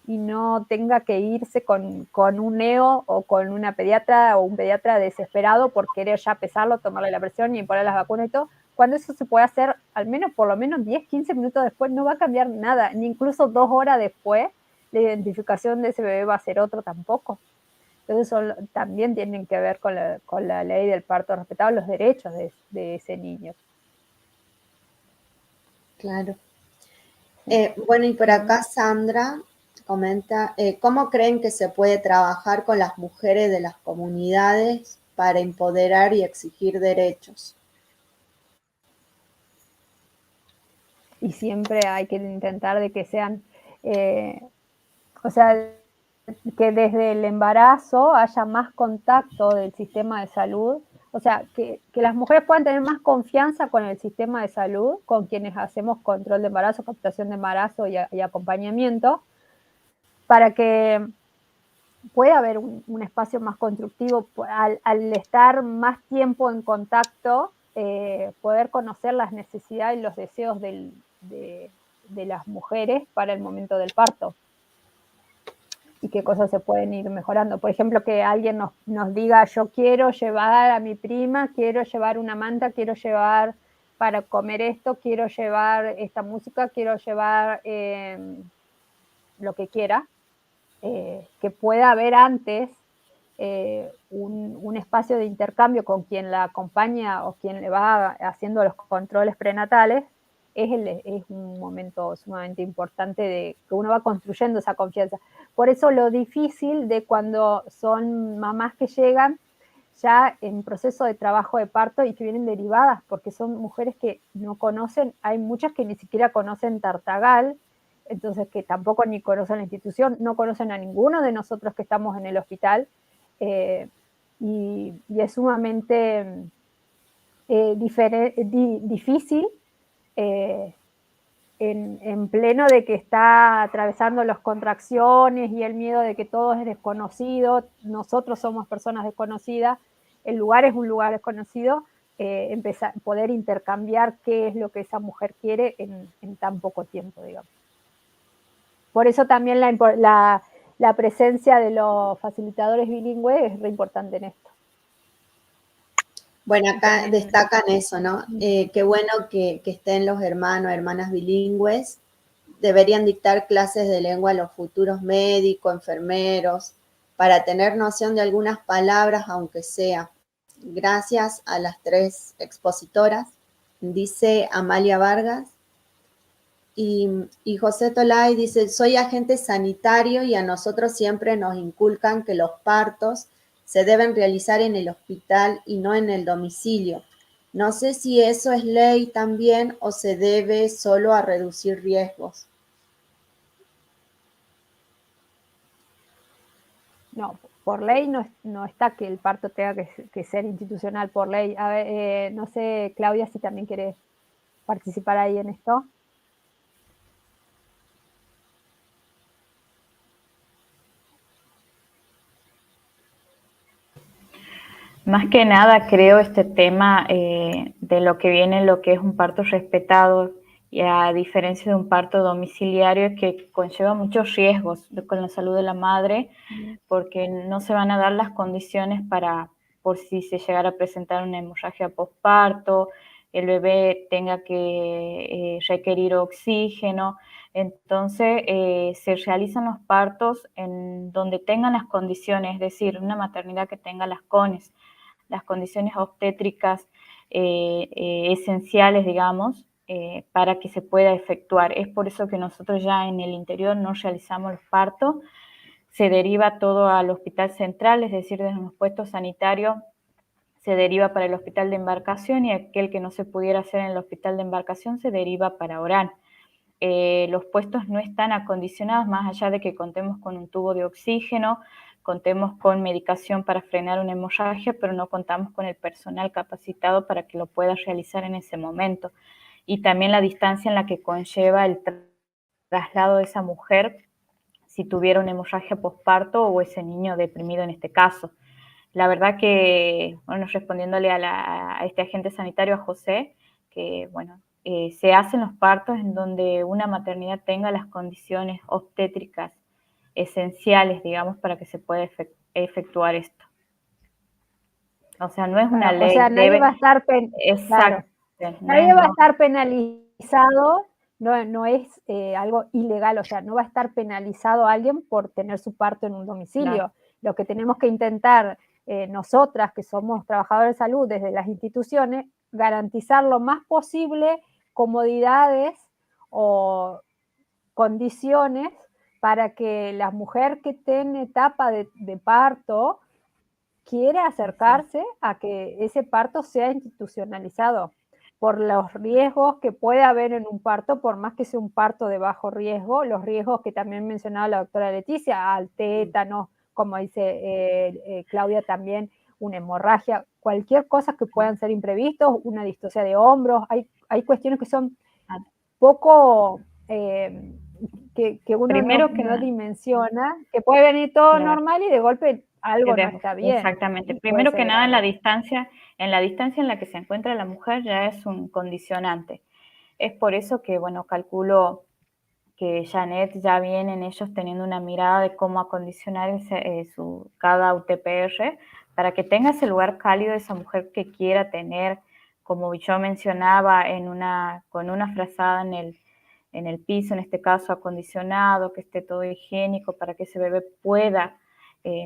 y no tenga que irse con un neo o con una pediatra o un pediatra desesperado por querer ya pesarlo, tomarle la presión y poner las vacunas y todo. Cuando eso se puede hacer al menos, por lo menos 10, 15 minutos después, no va a cambiar nada, ni incluso 2 horas después, la identificación de ese bebé va a ser otro tampoco. Entonces también tienen que ver con la ley del parto respetado, los derechos de ese niño. Claro. Bueno, y por acá Sandra comenta, ¿cómo creen que se puede trabajar con las mujeres de las comunidades para empoderar y exigir derechos? Y siempre hay que intentar de que sean, o sea, que desde el embarazo haya más contacto del sistema de salud, o sea, que las mujeres puedan tener más confianza con el sistema de salud, con quienes hacemos control de embarazo, captación de embarazo y acompañamiento, para que pueda haber un espacio más constructivo, al estar más tiempo en contacto, poder conocer las necesidades y los deseos de las mujeres para el momento del parto y qué cosas se pueden ir mejorando. Por ejemplo, que alguien nos diga, yo quiero llevar a mi prima, quiero llevar una manta, quiero llevar para comer esto, quiero llevar esta música, quiero llevar lo que quiera, que pueda haber antes un espacio de intercambio con quien la acompaña o quien le va haciendo los controles prenatales, es un momento sumamente importante de que uno va construyendo esa confianza. Por eso lo difícil de cuando son mamás que llegan ya en proceso de trabajo de parto y que vienen derivadas, porque son mujeres que no conocen, hay muchas que ni siquiera conocen Tartagal, entonces que tampoco ni conocen la institución, no conocen a ninguno de nosotros que estamos en el hospital, y es sumamente difícil en pleno de que está atravesando las contracciones y el miedo de que todo es desconocido, nosotros somos personas desconocidas, el lugar es un lugar desconocido, poder intercambiar qué es lo que esa mujer quiere en tan poco tiempo, digamos. Por eso también la presencia de los facilitadores bilingües es re importante en esto. Bueno, acá destacan eso, ¿no? Qué bueno que estén los hermanos, hermanas bilingües. Deberían dictar clases de lengua a los futuros médicos, enfermeros, para tener noción de algunas palabras, aunque sea. Gracias a las 3 expositoras. dice Amalia Vargas. Y José Tolay dice, soy agente sanitario y a nosotros siempre nos inculcan que los partos se deben realizar en el hospital y no en el domicilio. No sé si eso es ley también o se debe solo a reducir riesgos. No, por ley no está que el parto tenga que ser institucional por ley. A ver, no sé, Claudia, si también quieres participar ahí en esto. Más que nada creo este tema de lo que viene, lo que es un parto respetado, y a diferencia de un parto domiciliario que conlleva muchos riesgos con la salud de la madre, porque no se van a dar las condiciones por si se llegara a presentar una hemorragia postparto, el bebé tenga que requerir oxígeno. Entonces se realizan los partos en donde tengan las condiciones, es decir, una maternidad que tenga las condiciones obstétricas esenciales, digamos, para que se pueda efectuar. Es por eso que nosotros ya en el interior no realizamos los partos, se deriva todo al hospital central, es decir, desde los puestos sanitarios se deriva para el hospital de embarcación y aquel que no se pudiera hacer en el hospital de embarcación se deriva para Orán. Los puestos no están acondicionados, más allá de que contemos con un tubo de oxígeno, contemos con medicación para frenar una hemorragia, pero no contamos con el personal capacitado para que lo pueda realizar en ese momento. Y también la distancia en la que conlleva el traslado de esa mujer si tuviera una hemorragia postparto o ese niño deprimido en este caso. La verdad que, bueno, respondiéndole a este agente sanitario, a José, que, bueno, se hacen los partos en donde una maternidad tenga las condiciones obstétricas esenciales, digamos, para que se pueda efectuar esto. O sea, no es una ley. O sea, nadie va a estar exacto. Nadie va a estar penalizado, no es algo ilegal, o sea, no va a estar penalizado alguien por tener su parto en un domicilio. Claro. Lo que tenemos que intentar nosotras, que somos trabajadores de salud desde las instituciones, garantizar lo más posible comodidades o condiciones para que la mujer que esté en etapa de parto quiera acercarse a que ese parto sea institucionalizado por los riesgos que puede haber en un parto, por más que sea un parto de bajo riesgo, los riesgos que también mencionaba la doctora Leticia, al tétano, como dice Claudia también, una hemorragia, cualquier cosa que puedan ser imprevistos, una distocia de hombros, hay cuestiones que son poco, que uno no dimensiona, que puede venir todo normal y de golpe algo no está bien. Exactamente. Primero que nada, en la distancia en la que se encuentra la mujer ya es un condicionante. Es por eso que, bueno, calculo que Janet ya vienen ellos teniendo una mirada de cómo acondicionar cada UTPR para que tenga ese lugar cálido esa mujer que quiera tener, como yo mencionaba, con una frazada en el piso, en este caso acondicionado, que esté todo higiénico para que ese bebé pueda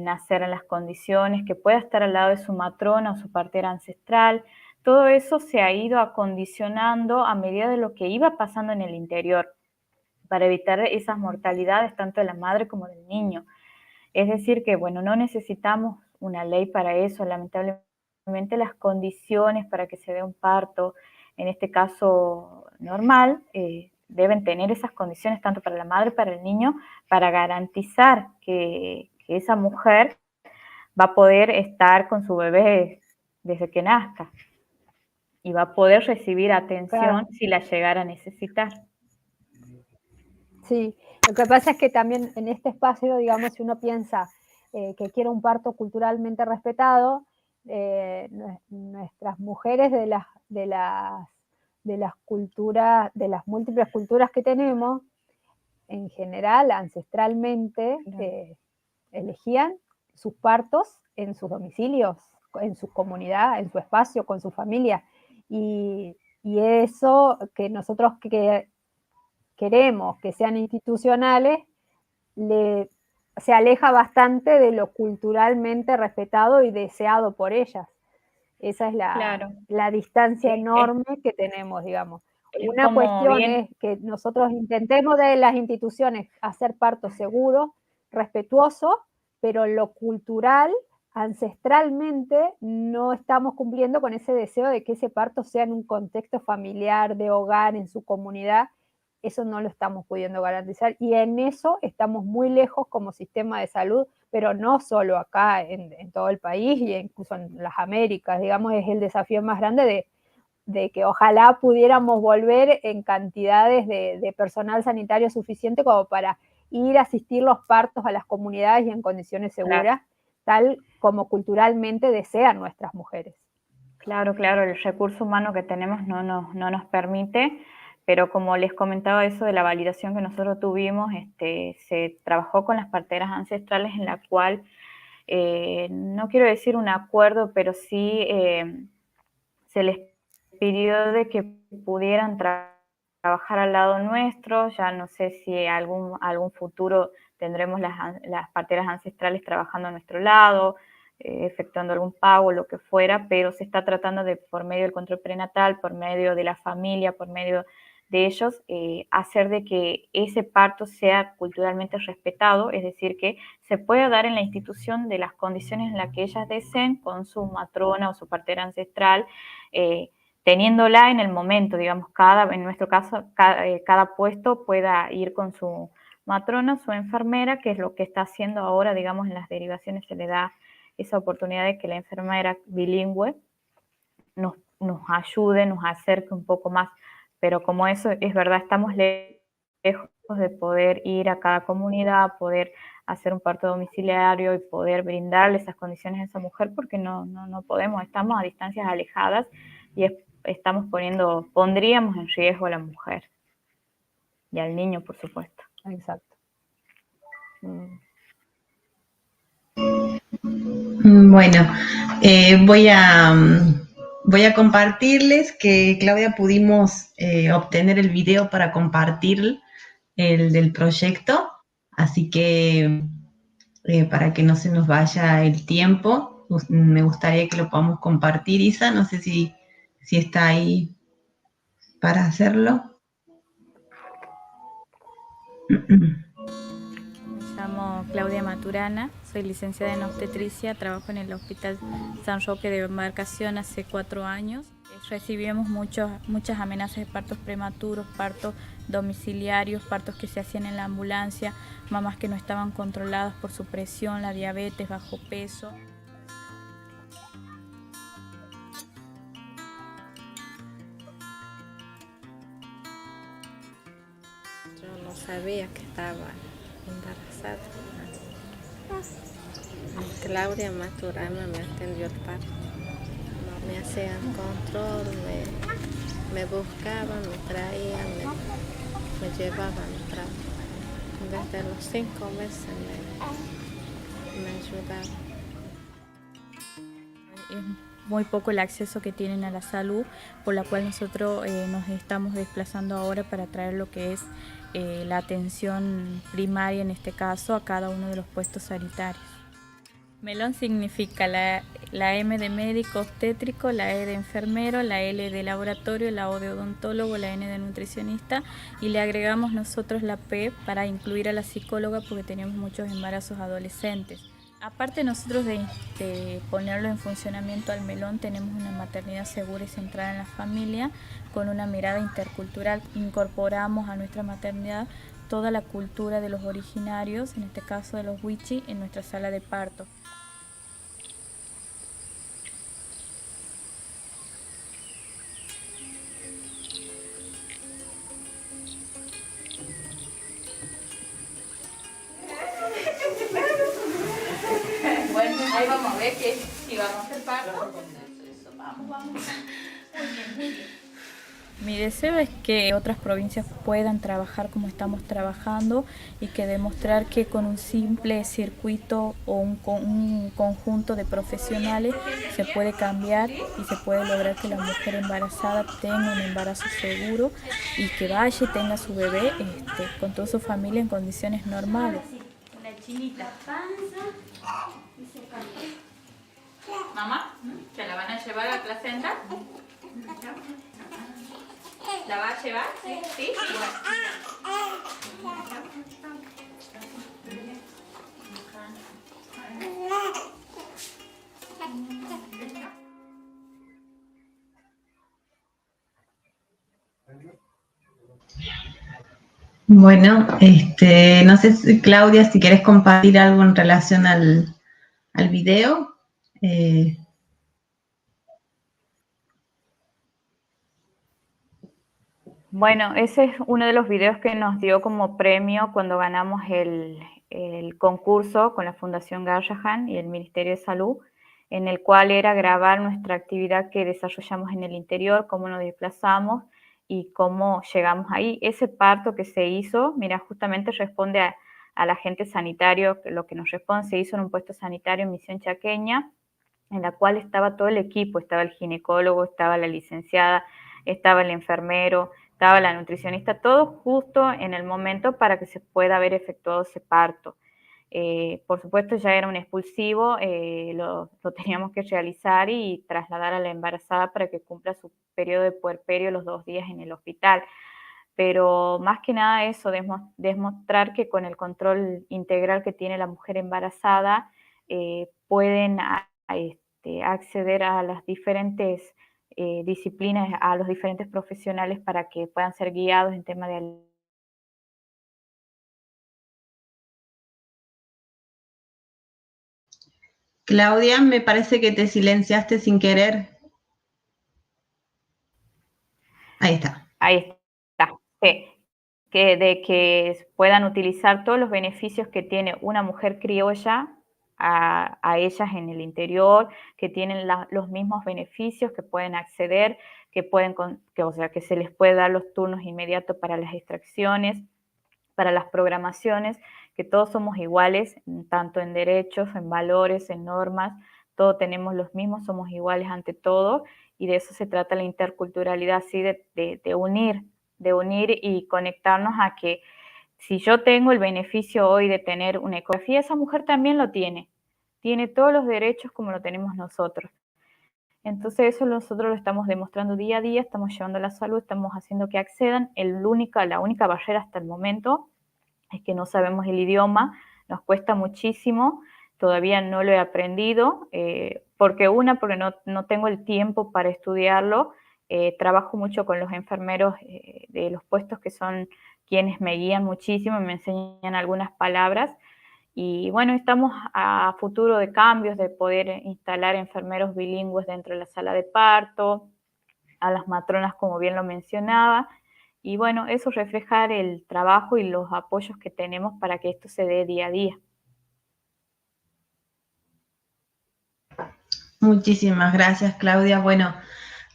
nacer en las condiciones, que pueda estar al lado de su matrona o su partera ancestral. Todo eso se ha ido acondicionando a medida de lo que iba pasando en el interior, para evitar esas mortalidades tanto de la madre como del niño. Es decir que, bueno, no necesitamos una ley para eso, lamentablemente las condiciones para que se dé un parto, en este caso normal, deben tener esas condiciones tanto para la madre como para el niño, para garantizar que esa mujer va a poder estar con su bebé desde que nazca y va a poder recibir atención si la llegara a necesitar. Sí, lo que pasa es que también en este espacio, digamos, si uno piensa que quiere un parto culturalmente respetado, nuestras mujeres de las culturas, de las múltiples culturas que tenemos, en general, ancestralmente, elegían sus partos en sus domicilios, en su comunidad, en su espacio, con su familia. Y eso que nosotros queremos que sean institucionales, se aleja bastante de lo culturalmente respetado y deseado por ellas. Esa es Claro. la distancia enorme que tenemos, digamos. Una como cuestión bien- es que nosotros intentemos de las instituciones hacer partos seguros, respetuosos, pero lo cultural, ancestralmente, no estamos cumpliendo con ese deseo de que ese parto sea en un contexto familiar, de hogar, en su comunidad. Eso no lo estamos pudiendo garantizar y en eso estamos muy lejos como sistema de salud, pero no solo acá en todo el país y incluso en las Américas, digamos, es el desafío más grande de que ojalá pudiéramos volver en cantidades de personal sanitario suficiente como para ir a asistir los partos a las comunidades y en condiciones seguras, tal como culturalmente desean nuestras mujeres. Claro, el recurso humano que tenemos no nos permite, pero como les comentaba eso de la validación que nosotros tuvimos, se trabajó con las parteras ancestrales en la cual, no quiero decir un acuerdo, pero sí se les pidió de que pudieran trabajar al lado nuestro. Ya no sé si algún futuro tendremos las parteras ancestrales trabajando a nuestro lado, efectuando algún pago, lo que fuera, pero se está tratando de, por medio del control prenatal, por medio de la familia, por medio de ellos, hacer de que ese parto sea culturalmente respetado, es decir, que se pueda dar en la institución de las condiciones en las que ellas deseen, con su matrona o su partera ancestral, teniéndola en el momento, digamos, en nuestro caso, cada puesto pueda ir con su matrona, su enfermera, que es lo que está haciendo ahora, digamos, en las derivaciones se le da esa oportunidad de que la enfermera bilingüe nos ayude, nos acerque un poco más, pero como eso es verdad, estamos lejos de poder ir a cada comunidad, poder hacer un parto domiciliario y poder brindarle esas condiciones a esa mujer, porque no podemos, estamos a distancias alejadas y pondríamos en riesgo a la mujer y al niño, por supuesto. Exacto. Bueno, voy a compartirles que, Claudia, pudimos obtener el video para compartir el del proyecto, así que para que no se nos vaya el tiempo, me gustaría que lo podamos compartir. Isa, no sé si está ahí para hacerlo. Me llamo Claudia Maturana, soy licenciada en obstetricia, trabajo en el Hospital San Roque de Embarcación hace 4 años. Recibimos muchas amenazas de partos prematuros, partos domiciliarios, partos que se hacían en la ambulancia, mamás que no estaban controladas por su presión, la diabetes, bajo peso. Yo no sabía que estaba embarazada. Claudia Maturana me atendió el parto. No me hacían control, me buscaban, me traían, me llevaban. Desde los 5 meses me ayudaban. Es muy poco el acceso que tienen a la salud, por la cual nosotros nos estamos desplazando ahora para traer lo que es la atención primaria, en este caso, a cada uno de los puestos sanitarios. Melón significa la M de médico obstétrico, la E de enfermero, la L de laboratorio, la O de odontólogo, la N de nutricionista, y le agregamos nosotros la P para incluir a la psicóloga porque tenemos muchos embarazos adolescentes. Aparte nosotros de ponerlo en funcionamiento al Melón, tenemos una maternidad segura y centrada en la familia con una mirada intercultural. Incorporamos a nuestra maternidad toda la cultura de los originarios, en este caso de los wichí, en nuestra sala de parto. Bueno, ahí vamos a ver que si vamos a hacer parto. Vamos. Muy bien. Mi deseo es que otras provincias puedan trabajar como estamos trabajando y que demostrar que con un simple circuito o un conjunto de profesionales se puede cambiar y se puede lograr que la mujer embarazada tenga un embarazo seguro y que vaya y tenga su bebé con toda su familia en condiciones normales. Una chinita. Mamá, ¿se la van a llevar a la placenta? ¿La va a llevar? Sí. ¿Sí? Bueno, no sé, Claudia, si querés compartir algo en relación al video. Bueno, ese es uno de los videos que nos dio como premio cuando ganamos el concurso con la Fundación Garrahan y el Ministerio de Salud, en el cual era grabar nuestra actividad que desarrollamos en el interior, cómo nos desplazamos y cómo llegamos ahí. Ese parto que se hizo, mira, justamente responde al agente sanitario, que lo que nos responde se hizo en un puesto sanitario en Misión Chaqueña, en la cual estaba todo el equipo, estaba el ginecólogo, estaba la licenciada, estaba el enfermero, estaba la nutricionista, todo justo en el momento para que se pueda haber efectuado ese parto. Por supuesto ya era un expulsivo, lo teníamos que realizar y trasladar a la embarazada para que cumpla su periodo de puerperio los 2 días en el hospital. Pero más que nada eso, demostrar que con el control integral que tiene la mujer embarazada, pueden acceder a las diferentes disciplinas, a los diferentes profesionales para que puedan ser guiados en tema de... Claudia, me parece que te silenciaste sin querer. Ahí está. Ahí está, sí. De que puedan utilizar todos los beneficios que tiene una mujer criolla a ellas en el interior, que tienen los mismos beneficios, que pueden acceder, o sea, que se les puede dar los turnos inmediatos para las extracciones, para las programaciones, que todos somos iguales, tanto en derechos, en valores, en normas, todos tenemos los mismos, somos iguales ante todo, y de eso se trata la interculturalidad, así de unir y conectarnos a que si yo tengo el beneficio hoy de tener una ecografía, esa mujer también lo tiene todos los derechos como lo tenemos nosotros. Entonces eso nosotros lo estamos demostrando día a día, estamos llevando la salud, estamos haciendo que accedan. La única barrera hasta el momento es que no sabemos el idioma, nos cuesta muchísimo, todavía no lo he aprendido, porque no tengo el tiempo para estudiarlo, trabajo mucho con los enfermeros de los puestos que son quienes me guían muchísimo, me enseñan algunas palabras, y bueno, estamos a futuro de cambios, de poder instalar enfermeros bilingües dentro de la sala de parto, a las matronas como bien lo mencionaba, y bueno, eso reflejar el trabajo y los apoyos que tenemos para que esto se dé día a día. Muchísimas gracias, Claudia. Bueno,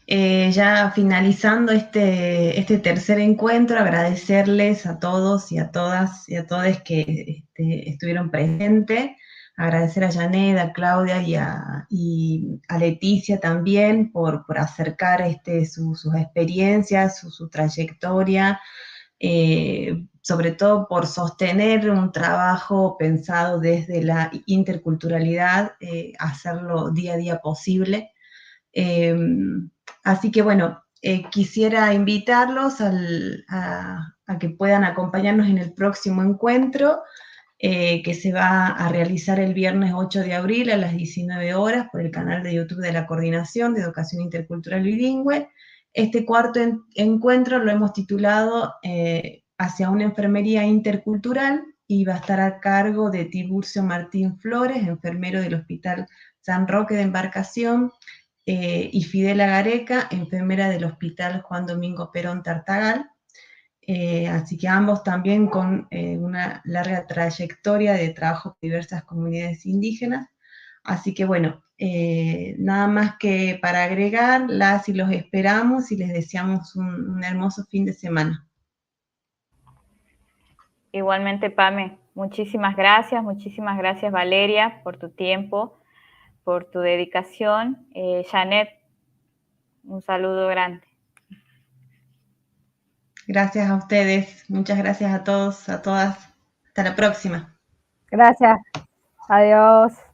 ya finalizando este tercer encuentro, agradecerles a todos y a todas y a todos que estuvieron presentes, agradecer a Janet, a Claudia y a Leticia también por acercar sus experiencias, su trayectoria, sobre todo por sostener un trabajo pensado desde la interculturalidad, hacerlo día a día posible. Así que bueno, quisiera invitarlos a que puedan acompañarnos en el próximo encuentro, que se va a realizar el viernes 8 de abril a las 19 horas por el canal de YouTube de la Coordinación de Educación Intercultural Bilingüe. Este cuarto encuentro lo hemos titulado Hacia una enfermería intercultural, y va a estar a cargo de Tiburcio Martín Flores, enfermero del Hospital San Roque de Embarcación, y Fidela Gareca, enfermera del Hospital Juan Domingo Perón Tartagal. Así que ambos también con una larga trayectoria de trabajo con diversas comunidades indígenas. Así que bueno, nada más que para agregar, las y los esperamos y les deseamos un hermoso fin de semana. Igualmente, Pame, muchísimas gracias Valeria por tu tiempo, por tu dedicación. Janet, un saludo grande. Gracias a ustedes, muchas gracias a todos, a todas. Hasta la próxima. Gracias. Adiós.